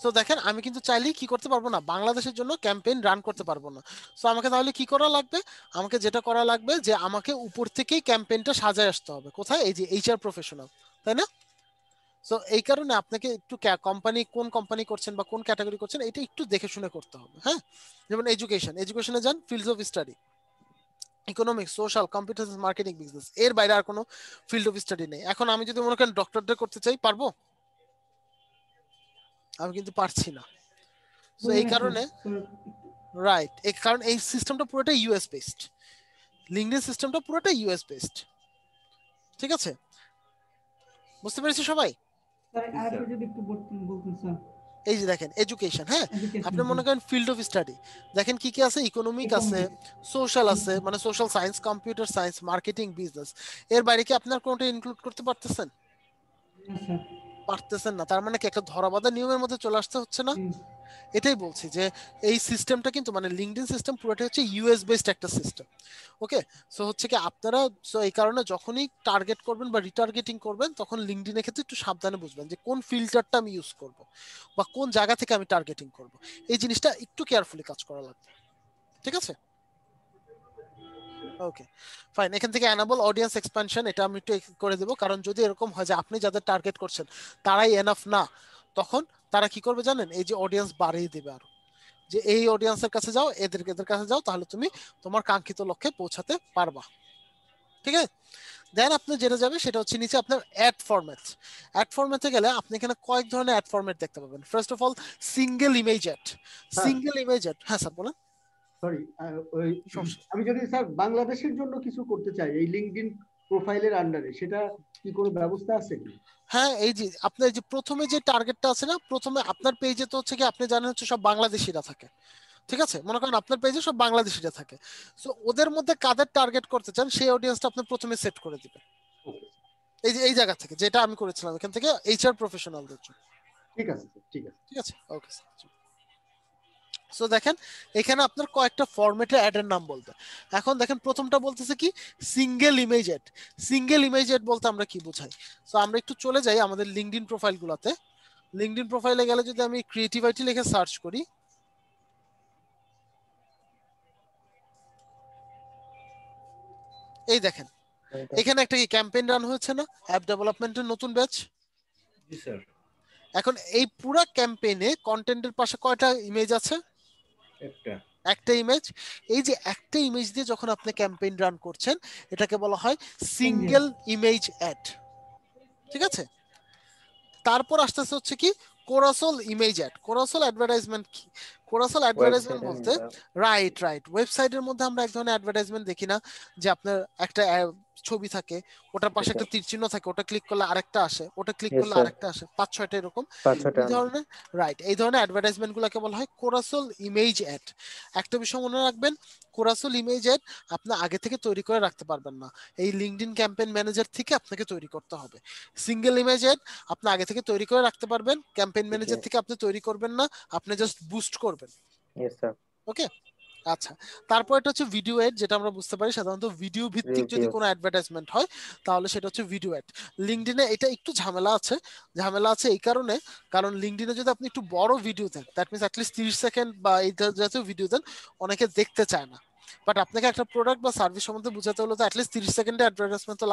সো দেখেন আমি কিন্তু চাইলেই কি করতে পারবো না, বাংলাদেশের জন্য ক্যাম্পেইন রান করতে পারবো না। সো আমাকে তাহলে কি করা লাগবে? আমাকে যেটা করা লাগবে যে আমাকে উপর থেকেই ক্যাম্পেইনটা সাজায় আসতে হবে। কোথায়? এই যে এইচআর প্রফেশনাল, তাই না? সো এই কারণে আপনাকে একটু কোম্পানি কোন কোম্পানি করছেন বা কোন ক্যাটাগরি করছেন এটা একটু দেখে শুনে করতে হবে। হ্যাঁ, যেমন এডুকেশনে যান, fields of study, economics, social, computer, marketing, business, এর বাইরে আর কোনো ফিল্ড অফ স্টাডি নেই। এখন আমি যদি মনে করেন ডক্টরদের করতে চাই, পারবো? আমি কিন্তু পারছি না। সো এই কারণে রাইট, এই কারণ এই সিস্টেমটা পুরোটা ইউএস বেসড, লিংকডইন সিস্টেমটা পুরোটা ইউএস বেসড। ঠিক আছে, বুঝতে পেরেছি সবাই? স্যার আর যদি একটু বলতেন স্যার। এই যে দেখেন এডুকেশন, হ্যাঁ আপনি মনে করেন ফিল্ড অফ স্টাডি, দেখেন কি কি আছে? ইকোনমিক আছে, সোশ্যাল আছে, মানে social science, computer science, marketing, business. এর বাইরে কি আপনার কোনটা ইনক্লুড করতে পারতেছেন? পারতেছেন না। তার মানে কি একটা ধরাবাঁধা নিয়মের মধ্যে চলে আসতে হচ্ছে না? এটাই বলছি যে এই সিস্টেমটা কিন্তু মানে লিংকডইন সিস্টেম পুরোটা হচ্ছে ইউএস বেসড একটা সিস্টেম। ওকে, সো হচ্ছে কি আপনারা সো এই কারণে যখনই টার্গেট করবেন বা রিটার্গেটিং করবেন তখন লিংকডইনের ক্ষেত্রে একটু সাবধানে বুঝবেন যে কোন ফিল্টারটা আমি ইউজ করব বা কোন জায়গা থেকে আমি টার্গেটিং করব। এই জিনিসটা একটু কেয়ারফুলি কাজ করা লাগবে। ঠিক আছে, ওকে ফাইন। এখান থেকে অ্যানাবল অডিয়েন্স এক্সপ্যানশন এটা আমি একটু করে দেবো, কারণ যদি এরকম হয় যে আপনি যাদের টার্গেট করছেন তারাই এনাফ না, তখন তারা কি করবে জানেন? এই যে অডিয়েন্স বাড়িয়ে দেবে আরো। যে এই অডিয়েন্সের কাছে যাও, এদের কাছে যাও, তাহলে তুমি তোমার কাঙ্ক্ষিত লক্ষ্যে পৌঁছাতে পারবা। ঠিক আছে, দেন আপনি যেটা যাবে সেটা হচ্ছে নিচে আপনার অ্যাড ফরম্যাট। অ্যাড ফরম্যাটে গেলে আপনি এখানে কয়েক ধরনের অ্যাড ফরম্যাট দেখতে পাবেন। First of all single image ad. Single image ad, হ্যাঁ স্যার বলেন। সরি, আমি যদি স্যার বাংলাদেশের জন্য কিছু করতে চাই এই লিঙ্কডইন প্রোফাইলের আন্ডারে, সেটা কি কোনো ব্যবস্থা আছে কি? হ্যাঁ, এই যে আপনার যে প্রথমে যে টার্গেটটা আছে না, প্রথমে আপনার পেজে তো হচ্ছে কি আপনি জানেন হচ্ছে সব বাংলাদেশিরা থাকে, ঠিক আছে, মনে করেন আপনার পেজে সব বাংলাদেশিরা থাকে, সো ওদের মধ্যে কাদের টার্গেট করতে চান সেই অডিয়েন্সটা আপনি প্রথমে সেট করে দিবেন। এই যে এই জায়গা থেকে যেটা আমি করেছিলাম এখান থেকে এইচআর প্রফেশনালদের জন্য। ঠিক আছে, ঠিক আছে, ঠিক আছে, ওকে স্যার। সো দেখেন এখানে আপনার কয়েকটা ফরম্যাটে অ্যাডের নাম বলবে। এখন দেখেন প্রথমটা বলতেছে কি single image ad. Single image ad বলতে আমরা কি বোঝাই? সো আমরা একটু চলে যাই আমাদের লিঙ্কডইন প্রোফাইলগুলোতে। লিঙ্কডইন প্রোফাইলে গেলে যদি আমি ক্রিয়েটিভিটি লিখে সার্চ করি, এই দেখেন এখানে একটা কি ক্যাম্পেইন রান হয়েছে না, অ্যাপ ডেভেলপমেন্টের নতুন ব্যাচ। জি স্যার। এখন এই পুরো ক্যাম্পেইনে কন্টেন্টের পাশে কয়টা ইমেজ আছে? একটা ইমেজ। এই যে একটা ইমেজ দিয়ে যখন আপনি ক্যাম্পেইন রান করছেন এটাকে বলা হয় সিঙ্গেল ইমেজ অ্যাড। ঠিক আছে, তারপর আসতেছে হচ্ছে কি কোরাসল ইমেজ অ্যাড। কোরাসল অ্যাডভার্টাইজমেন্ট কি? কোরাসল অ্যাডভার্টাইজমেন্ট বলতে রাইট ওয়েবসাইটের মধ্যে আমরা এক ধরনের অ্যাডভার্টাইজমেন্ট দেখি না যে আপনার একটা ছবি থাকে, ওটার পাশে একটা তীর চিহ্ন থাকে, ওটা ক্লিক করলে আরেকটা আসে, ওটা ক্লিক করলে আরেকটা আসে, 5-6টা এরকম এই ধরনের। রাইট, এই ধরনের অ্যাডভার্টাইজমেন্ট গুলোকে বলা হয় কোরাসল ইমেজ অ্যাড। একটা বিষয় মনে রাখবেন, কোরাসল ইমেজ অ্যাড আপনি আগে থেকে তৈরি করে রাখতে পারবেন না, এই লিঙ্কডইন ক্যাম্পেইন ম্যানেজার থেকে আপনাকে তৈরি করতে হবে। সিঙ্গেল ইমেজ অ্যাড আপনি আগে থেকে তৈরি করে রাখতে পারবেন, ক্যাম্পেইন ম্যানেজার থেকে আপনি তৈরি করবেন না, আপনি জাস্ট বুস্ট করবেন। Yes sir. ওকে, আচ্ছা, তারপর এটা হচ্ছে ভিডিও অ্যাড, যেটা আমরা বুঝতে পারি সাধারণত ভিডিও ভিত্তিক যদি কোনো অ্যাডভার্টাইজমেন্ট হয় তাহলে সেটা হচ্ছে ভিডিও অ্যাড। লিঙ্কডইনে এটা একটু ঝামেলা আছে এই কারণে, কারণ লিঙ্কডইনে যদি আপনি একটু বড় ভিডিও দেন, দ্যাট মিন্স অ্যাটলিস্ট 30 সেকেন্ড বা এই জাতীয় ভিডিও দেন, অনেকে দেখতে চায় না। বাট আপনাকে একটা প্রোডাক্ট বা সার্ভিস সম্বন্ধে বোঝাতে হলে তো অ্যাটলিস্ট 30 সেকেন্ডের অ্যাডভার্টাইজমেন্ট তো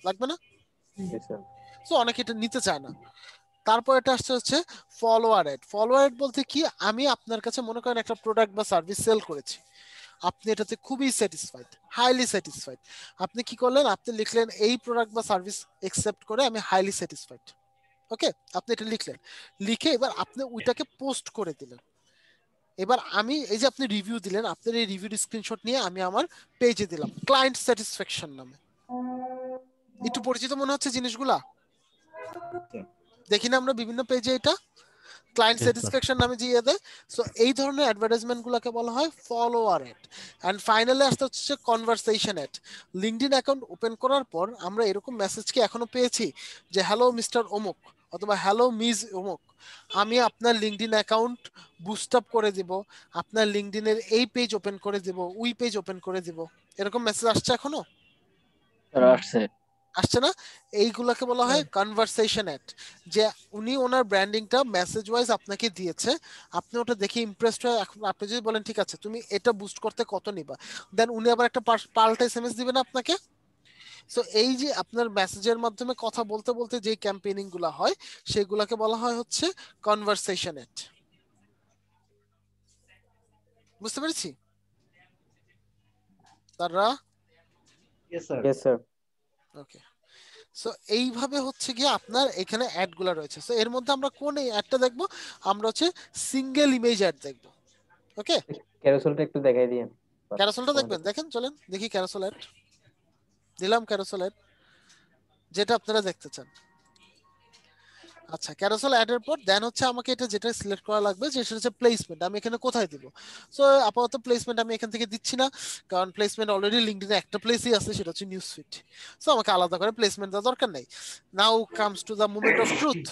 লাগবে না? সো অনেকে এটা নিতে চায় না। তারপর এটা আসছে হচ্ছে ফলোয়ার অ্যাড। ফলোয়ার অ্যাড বলতে কি, আমি আপনার কাছে মনে করেন একটা প্রোডাক্ট বা সার্ভিস সেল করেছি, আপনি এটাতে খুবই স্যাটিসফাইড, হাইলি স্যাটিসফাইড, আপনি কি করলেন, আপনি লিখলেন এই প্রোডাক্ট বা সার্ভিস একসেপ্ট করে আমি হাইলি স্যাটিসফাইড। ওকে, আপনি এটা লিখলেন, লিখে এবার আপনি ওইটাকে পোস্ট করে দিলেন। এবার আমি এই যে আপনি রিভিউ দিলেন, আপনার এই রিভিউর স্ক্রিনশট নিয়ে আমি আমার পেজে দিলাম ক্লায়েন্ট স্যাটিসফ্যাকশন নামে। একটু পরিচিত মনে হচ্ছে জিনিসগুলা? দেখি না আমরা বিভিন্ন পেজে এটা ক্লায়েন্ট স্যাটিসফ্যাকশন নামে দিয়ে দেয়। সো এই ধরনের অ্যাডভার্টাইজমেন্ট গুলোকে বলা হয় ফলোয়ার অ্যাড। এন্ড ফাইনালি আসতে হচ্ছে conversation ad. LinkedIn account open করার পর আমরা এরকম মেসেজ কি এখনো পেয়েছি যে হ্যালো মিস্টার অমুক অথবা হ্যালো মিস অমুক, আমি আপনার লিঙ্কডইন অ্যাকাউন্ট বুস্ট আপ করে দিব, আপনার লিঙ্কডইনের এই পেজ ওপেন করে দিব, ওই পেজ ওপেন করে দিব, এরকম মেসেজ আসছে এখনো? আসছে না? এইগুলোকে বলা হয় কনভারসেশন অ্যাড। যে উনি ওনার ব্র্যান্ডিংটা মেসেজ ওয়াইজ আপনাকে দিয়েছে, আপনি ওটা দেখে ইমপ্রেসড হয়ে আপনি যদি বলেন ঠিক আছে তুমি এটা বুস্ট করতে কত নিবা, দেন উনি আবার একটা পাল্টা এসএমএস দিবেন আপনাকে। সো এই যে আপনার মেসেজের মাধ্যমে কথা বলতে বলতে যে ক্যাম্পেইনিং গুলো হয় সেগুলোকে বলা হয় হচ্ছে কনভারসেশন অ্যাড। বুঝতে পেরেছি তারা? Yes sir. Yes sir. Okay, so এইভাবে হচ্ছে গিয়ে আপনার এখানে অ্যাড গুলা রয়েছে। সো এর মধ্যে আমরা কোন অ্যাডটা দেখবো? আমরা হচ্ছে সিঙ্গেল ইমেজ অ্যাড দেখবো। ওকে, ক্যারোসেলটা একটু দেখাই দিয়েন। ক্যারোসেলটা দেখবেন, দেখেন চলেন দেখি ক্যারোসেল অ্যাড দিলাম, ক্যারোসেল অ্যাড যেটা আপনারা দেখতে চান। আচ্ছা, ক্যারোসেল অ্যাড এর পর দেন হচ্ছে আমাকে এটা যেটা সিলেক্ট করা লাগবে যে সেটা হচ্ছে প্লেসমেন্ট, আমি এখানে কোথায় দিব। সো আপাতত প্লেসমেন্ট আমি এখান থেকে দিচ্ছি না, কারণ প্লেসমেন্ট অলরেডি লিঙ্কডইনে একটা প্লেসই আছে, সেটা হচ্ছে নিউজ ফিড। সো আমাকে আলাদা করে প্লেসমেন্ট দেওয়ার দরকার নেই। নাও comes to the moment of truth,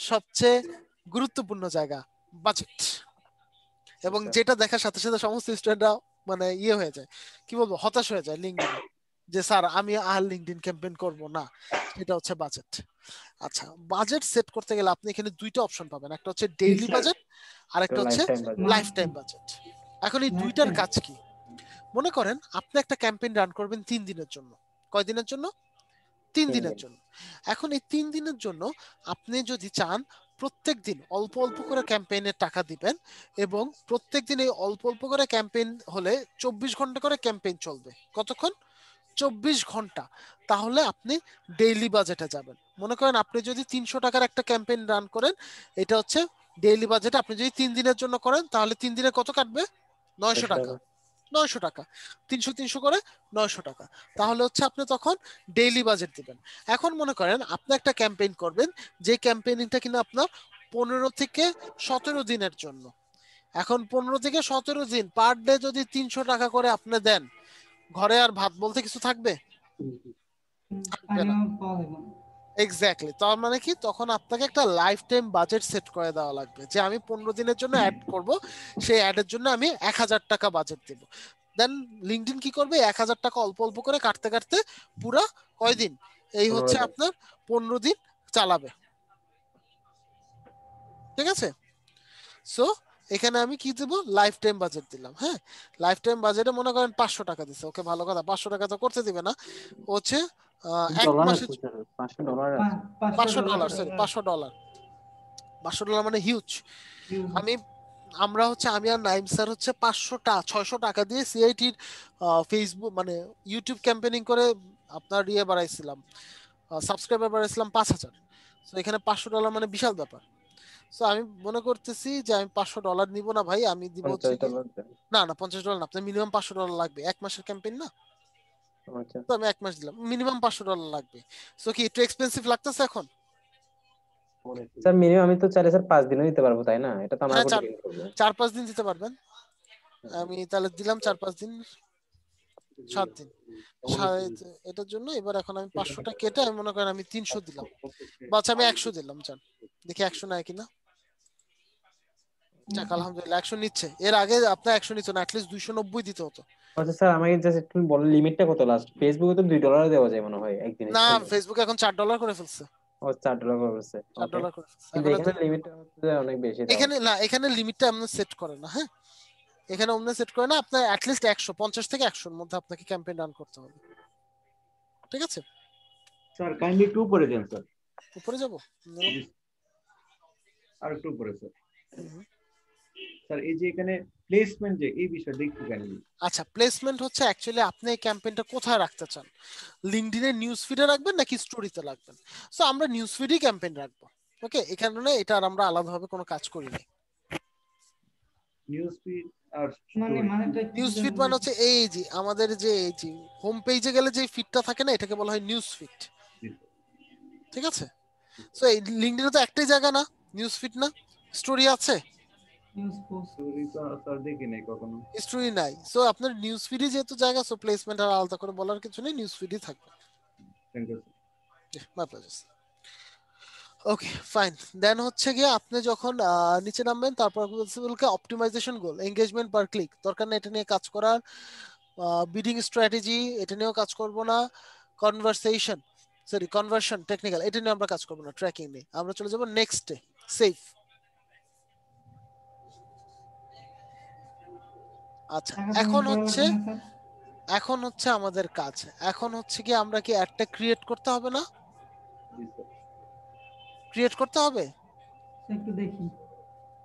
সবচেয়ে গুরুত্বপূর্ণ জায়গা, বাজেট। এবং যেটা দেখার সাথে সাথে সমস্ত স্টুডেন্টরা মানে ইয়ে হয়ে যায়, কি বলবো, হতাশ হয়ে যায় লিঙ্কডইনে, যে স্যার আমি আর লিঙ্কডইন ক্যাম্পেইন করব না, সেটা হচ্ছে বাজেট। আচ্ছা, বাজেট সেট করতে গেলে আপনি এখানে দুইটা অপশন পাবেন, একটা হচ্ছে ডেইলি বাজেট আর একটা হচ্ছে লাইফ টাইম বাজেট। এখন এই দুইটার কাজ কি? মনে করেন আপনি একটা ক্যাম্পেইন রান করবেন 3 দিনের জন্য। কয় দিনের জন্য? 3 দিনের জন্য। এখন এই 3 দিনের জন্য আপনি যদি চান প্রত্যেক দিন অল্প অল্প করে ক্যাম্পেইনের টাকা দিবেন এবং প্রত্যেক দিন এই অল্প অল্প করে ক্যাম্পেইন হলে 24 ঘন্টা করে ক্যাম্পেইন চলবে। কতক্ষণ? 24 ঘন্টা। তাহলে আপনি ডেইলি বাজেটে যাবেন। মনে করেন আপনি যদি 300 টাকার একটা ক্যাম্পেইন রান করেন, এটা হচ্ছে ডেইলি বাজেট। আপনি যদি 3 দিনের জন্য করেন তাহলে 3 দিনে কত কাটবে? 900 টাকা। 900 টাকা 300 300 করে 900 টাকা। তাহলে হচ্ছে আপনি তখন ডেইলি বাজেট দিবেন। এখন মনে করেন আপনি একটা ক্যাম্পেইন করবেন, যে ক্যাম্পেইনটা কিনা আপনার 15 থেকে 17 দিনের জন্য। এখন 15 থেকে 17 দিন পার ডে যদি 300 টাকা করে আপনি দেন, ঘরে আর ভাত বলতে কিছু থাকবে? থাকবে না। এক্স্যাক্টলি। তার মানে কি, তখন আপনাকে একটা লাইফ টাইম বাজেট সেট করে দেওয়া লাগবে যে আমি 15 দিনের জন্য অ্যাড করব, সেই অ্যাডের জন্য আমি 1000 টাকা বাজেট দেব। দেন লিঙ্কডইন কি করবে? 1000 টাকা অল্প অল্প করে কাটতে কাটতে পুরা কয়দিন? এই হচ্ছে আপনার 15 দিন চালাবে। ঠিক আছে? সো এখানে আমি কি দেব? লাইফ টাইম বাজেট দিলাম। হ্যাঁ, লাইফ টাইম বাজেটে মনে করেন 500 টাকা দিছে। ওকে, ভালো কথা। 500 টাকা তো করতে দিবে না, হচ্ছে এক মাসে $500, সরি $500। $500 মানে হিউজ। আমরা হচ্ছে আমি আর নাইম স্যার হচ্ছে 600 টাকা দিয়ে সিআইটির ফেসবুক মানে ইউটিউব ক্যাম্পেইনিং করে আপনার ইয়ে বাড়াইছিলাম, সাবস্ক্রাইবার বাড়াইছিলাম 5000। তো এখানে $500 মানে বিশাল ব্যাপার। সো আমি মনে করতেছি যে আমি $500 নিব না ভাই, আমি দিব হচ্ছে না না $50 না, আপনার মিনিমাম $500 লাগবে। এক মাসের ক্যাম্পেইন না, তো আমি এক মাস দিলাম, মিনিমাম $500 লাগবে। সো কি একটু এক্সপেন্সিভ লাগতেছে এখন? স্যার মিনিমাম আমি তো চাইলে স্যার 5 দিনও দিতে পারবো, তাই না? এটা তো আমার হ্যাঁ, উপর ডিপেন্ড করবে। 4-5 দিন দিতে পারবেন। আমি তাহলে দিলাম 4-5 দিন, 7 দিন এটার জন্য। এবার এখন আমি 500টা কেটে আমি মনে করেন আমি 300 দিলাম, বাচ্চা আমি 100 দিলাম। চান দেখি 100 নেয় কিনা। যাক, আলহামদুলিল্লাহ 100 নিচ্ছে। এর আগে আপনার 100 নিত না, অ্যাটলিস্ট 290 দিতে হতো। আচ্ছা স্যার, আমাকে জাস্ট একটু বলেন লিমিটটা কত লাস্ট? ফেসবুকে তো $2 দেওয়া যায় মনে হয় একদিনে। না, ফেসবুক এখন $4 করে ফেলছে। ও $4 করে ফেলছে। $4 করে ফেলছে। কিন্তু এখানে লিমিটটা হচ্ছে অনেক বেশি দাও। এখানে না, এখানে লিমিটটা আপনি সেট করে না। হ্যাঁ, এখানে অন্য সেট করে না, আপনার অ্যাটলিস্ট 150 থেকে 100 এর মধ্যে আপনাকে ক্যাম্পেইন রান করতে হবে। ঠিক আছে স্যার, কাইন্ডলি একটু উপরে যান স্যার। উপরে যাব? আর একটু উপরে স্যার। স্যার এই যে এখানে প্লেসমেন্ট, যে এই বিষয়টা একটু কাইন্ডলি। আচ্ছা, প্লেসমেন্ট হচ্ছে অ্যাকচুয়ালি আপনি এই ক্যাম্পেইনটা কোথায় রাখতে চান? লিঙ্কডইনের নিউজ ফিডে রাখবেন নাকি স্টোরিতে রাখবেন? সো আমরা নিউজ ফিডেই ক্যাম্পেইন রাখবো। ওকে, এখানে এটা আর আমরা আলাদাভাবে কোনো কাজ করি না। নিউজ ফিড আর নিউজ ফিড মানে হচ্ছে এই যে আমাদের যে এই যে হোম পেজে গেলে যে ফিডটা থাকে না, এটাকে বলা হয় নিউজ ফিড। ঠিক আছে? সো এই লিঙ্কডইনে তো একটাই জায়গা না নিউজ ফিড, না স্টোরি আছে? স্টোরি তো স্যার দেখি নাই কখনো। স্টোরি নাই। সো আপনার নিউজ ফিডই যেহেতু জায়গা, সো প্লেসমেন্ট আর আলাদা করে বলার কিছু নেই, নিউজ ফিডই থাকবে। Thank you my pleasure. Okay fine. Then হচ্ছে গিয়ে আপনি যখন নিচে নামবেন, তারপর বলকে optimization goal, engagement per click দরকার না, এটা নিয়ে কাজ করার। বিডিং স্ট্র্যাটেজি এটা নিয়েও কাজ করব না। কনভার্সন টেকনিক্যাল এটা নিয়ে আমরা কাজ করব না। ট্র্যাকিং নিয়ে আমরা চলে যাব নেক্সটে, সেভ। আচ্ছা, এখন হচ্ছে আমাদের কাজ, এখন হচ্ছে কি আমরা কি একটা ক্রিয়েট করতে হবে না? ক্রিয়েট করতে হবে। একটু দেখি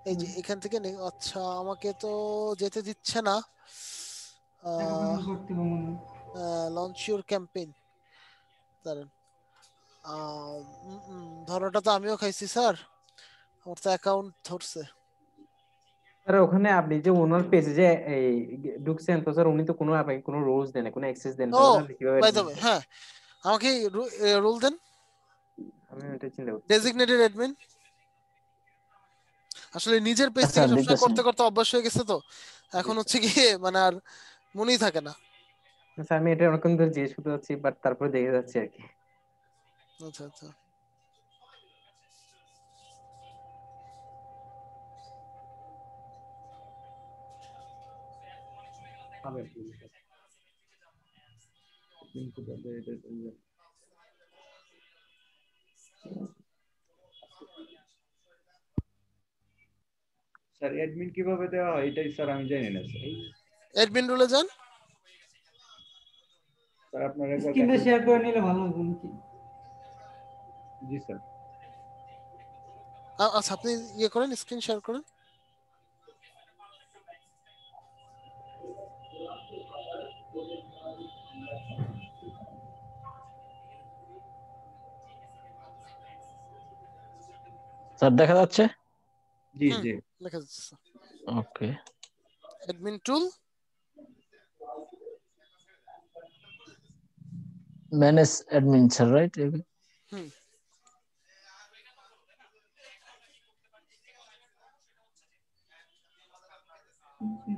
এই যে এখান থেকে আচ্ছা, আমাকে তো যেতে দিচ্ছে না। লঞ্চ ইউর ক্যাম্পেইন, দাঁড়ান। ধরাটা তো আমিও খাইছি স্যার, আমার তো অ্যাকাউন্ট ধরছে। স্যার ওখানে আপনি যে ওনার পেজে যে এই ঢুকছেন, তো স্যার উনি তো কোনো আপনাকে কোনো রোলস দেন না, কোনো অ্যাক্সেস দেন না, তাহলে কিভাবে? বাই দ্য ওয়ে, হ্যাঁ, আমাকে রোল দেন। আমি এটা চিন্তা করছি। Designated admin. আসলে নিজের পেজ থেকে সবসময় করতে করতে অভ্যাস হয়ে গেছে, তো এখন হচ্ছে কি মানে আর মনেই থাকে না। স্যার আমি এটা অনেকক্ষণ ধরে জিজ্ঞেস করতে যাচ্ছি, বাট তারপরে দেখে যাচ্ছে আর কি। আচ্ছা আচ্ছা, স্যার অ্যাডমিন কিভাবে দেওয়া হয় এটাই স্যার আমি জানি না স্যার। অ্যাডমিন রোলে যান। স্যার আপনারা স্ক্রিনে শেয়ার করে নিলে ভালো হবে নাকি? জি স্যার। আচ্ছা আপনি ইয়ে করেন, স্ক্রিন শেয়ার করেন। স্যার দেখা যাচ্ছে? জি জি দেখা যাচ্ছে স্যার। ওকে, অ্যাডমিন টুল, ম্যানেজ অ্যাডমিন স্যার, রাইট? হুম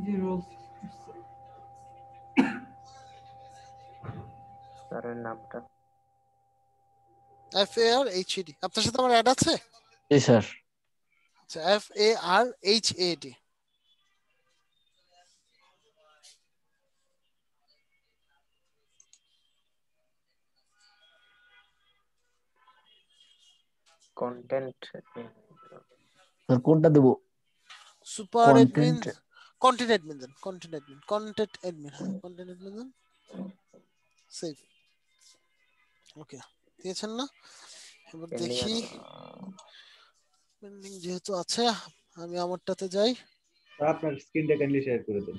যে রোল স্যারের নামটা FARHAD। আপনার সাথে আমার অ্যাড আছে? জি স্যার। আচ্ছা FARHAD। কন্টেন্ট স্যার কোনটা দেব? Super admin, content. Content admin then, content admin, content admin, হ্যাঁ content admin then, save. Okay দিয়েছেন না? এবার দেখি পেন্ডিং যেহেতু আছে, আমি আমারটাতে যাই। আপনার স্ক্রিনটা কাইন্ডলি শেয়ার করে দেন।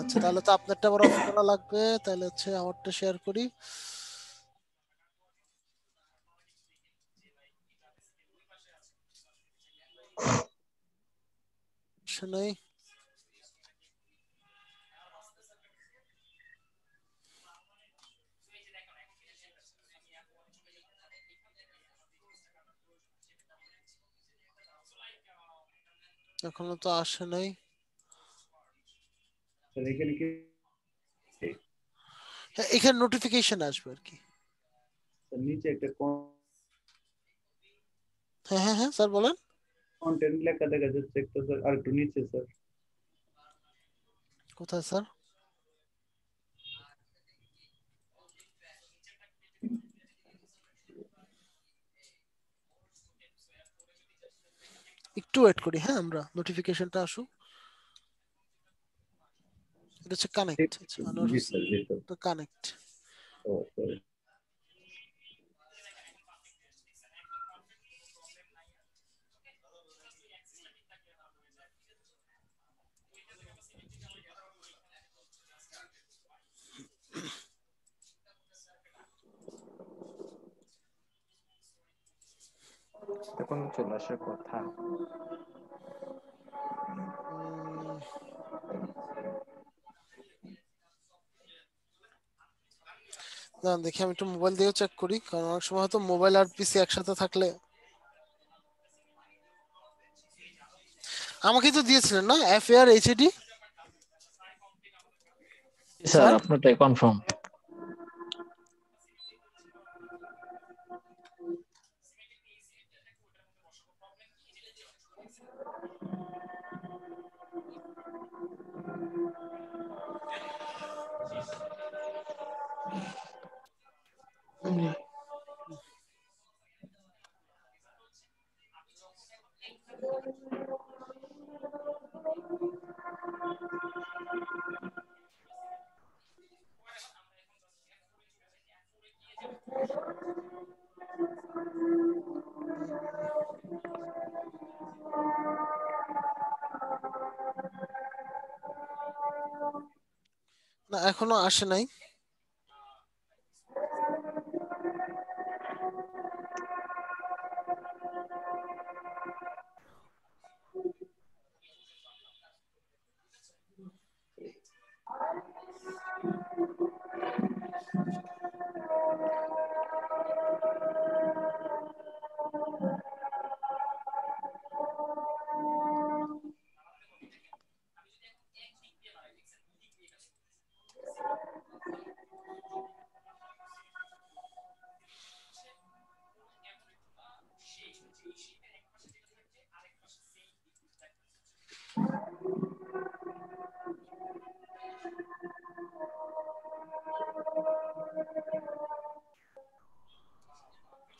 আচ্ছা তাহলে তো আপনারটা আবার অফ করা লাগবে, তাহলে হচ্ছে আমারটা শেয়ার করি। নাই এখনো তো আসে নাই। এখানে কি এখানে নোটিফিকেশন আসবে আর কি। নিচে একটা হ্যাঁ হ্যাঁ হ্যাঁ স্যার বলেন। কন্টেন্ট লেখা দেখা যাচ্ছে একটা স্যার, আর একটু নিচে স্যার। কোথায় স্যার? একটু ওয়েট করি, হ্যাঁ আমরা নোটিফিকেশনটা আসুক। এটা হচ্ছে কানেক্ট। আচ্ছা আনোয়ার জি স্যার জি স্যার। তো কানেক্ট। ও সরি। এখন চলে আসার কথা। দাঁড়ান দেখি আমি একটু মোবাইল দিয়েও চেক করি, কারণ অনেক সময় হয়তো মোবাইল আর পিসি একসাথে থাকলে। আমাকে তো দিয়েছিলেন না FARHAD? Sir আপনারটাই confirm. না এখনো আসে নাই।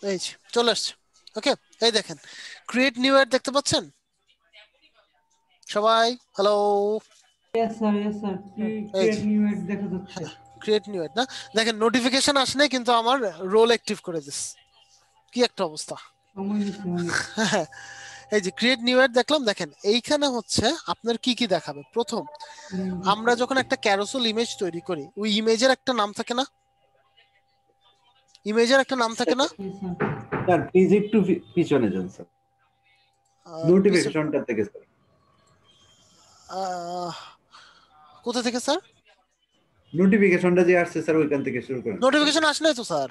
এই যে চলে আসছে। ওকে এই দেখেন ক্রিয়েট নিউ অ্যাড দেখতে পাচ্ছেন সবাই? Hello yes sir create new ad দেখা যাচ্ছে। ক্রিয়েট নিউ অ্যাড না, দেখেন নোটিফিকেশন আসলে কিন্তু আমার রোল অ্যাক্টিভ করে দিস। কি একটা অবস্থা। সময় নিচ্ছে অনেক। এই যে ক্রিয়েট নিউ অ্যাড দেখলাম, দেখেন এইখানে হচ্ছে আপনার কি কি দেখাবে। প্রথম আমরা যখন একটা ক্যারোসেল ইমেজ তৈরি করি, ওই ইমেজের একটা নাম থাকে না, ইমেজের একটা নাম থাকে না স্যার প্লিজ একটু পিছনে যান স্যার, নোটিফিকেশনটা থেকে স্যার। কোথা থেকে স্যার? নোটিফিকেশনটা যে আসছে স্যার ওইখান থেকে শুরু করুন। নোটিফিকেশন আসলে তো স্যার,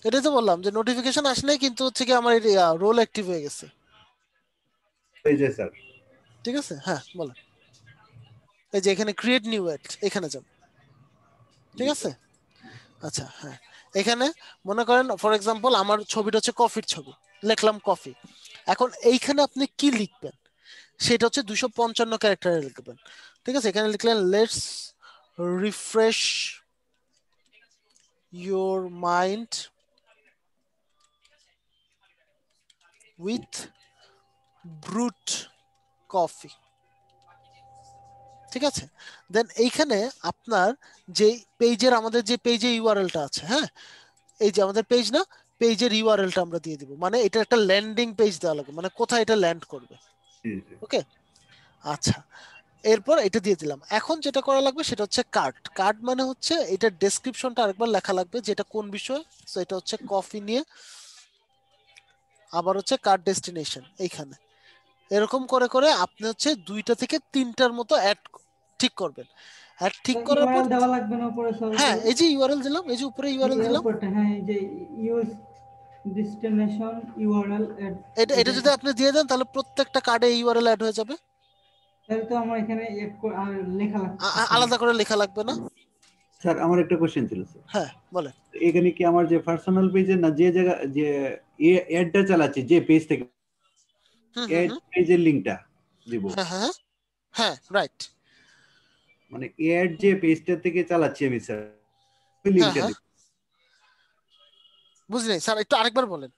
এটাই তো বললাম যে নোটিফিকেশন আসলে কিন্তু হচ্ছে কি আমার রোল অ্যাক্টিভ হয়ে গেছে। এই যে স্যার, ঠিক আছে, হ্যাঁ বলেন। এই যে এখানে ক্রিয়েট নিউ অ্যাড, এখানে যান, ঠিক আছে। আচ্ছা হ্যাঁ, এখানে মনে করেন ফর এক্সাম্পল আমার ছবিটা হচ্ছে কফির ছবি, লিখলাম কফি। এখন এইখানে আপনি কি লিখবেন সেটা হচ্ছে 255 ক্যারেক্টারে লিখবেন, ঠিক আছে। এখানে লিখলেন let's refresh your mind with brewed coffee, ঠিক আছে। দেন এইখানে আপনার যে পেজের, আমাদের যে পেজে ইউআরএলটা আছে, হ্যাঁ এই যে আমাদের পেজ না, পেজের ইউআরএলটা আমরা দিয়ে দিব, মানে এটা একটা ল্যান্ডিং পেজ দেওয়া লাগবে, মানে কোথায় এটা ল্যান্ড করবে। ওকে আচ্ছা, এরপর এটা দিয়ে দিলাম। এখন যেটা করা লাগবে সেটা হচ্ছে কার্ড। কার্ড মানে হচ্ছে এটার ডেসক্রিপশনটা আরেকবার লেখা লাগবে, যেটা কোন বিষয়। সো এটা হচ্ছে কফি নিয়ে, আবার হচ্ছে কার্ড ডেস্টিনেশন এইখানে। এরকম করে করে আপনি হচ্ছে 2টা থেকে 3টার মতো অ্যাড ঠিক করবেন। অ্যাড ঠিক করার পর দেওয়া লাগবে না উপরে সব? হ্যাঁ এই যে ইউআরএল দিলাম, এই যে উপরে ইউআরএল দিলাম, হ্যাঁ এই যে ইউজ ডেস্টিনেশন ইউআরএল এটা যদি আপনি দিয়ে দেন তাহলে প্রত্যেকটা কার্ডে ইউআরএল অ্যাড হয়ে যাবে। তাহলে তো আমার এখানে লেখা লাগবে, আলাদা করে লেখা লাগবে না। স্যার আমার একটা কোশ্চেন ছিল স্যার। হ্যাঁ বলেন। এখানে কি আমার যে পার্সোনাল পেজে না, যে জায়গা যে অ্যাডটা চালাচ্ছি যে পেজ থেকে, অ্যাড পেজের লিংকটা দিব? হ্যাঁ হ্যাঁ হ্যাঁ রাইট, মানে অ্যাড যে পেজটা থেকে চালাচ্ছি আমি স্যার, ওই লিংকটা দিব। বুঝলেন স্যার, একটু আরেকবার বলেন,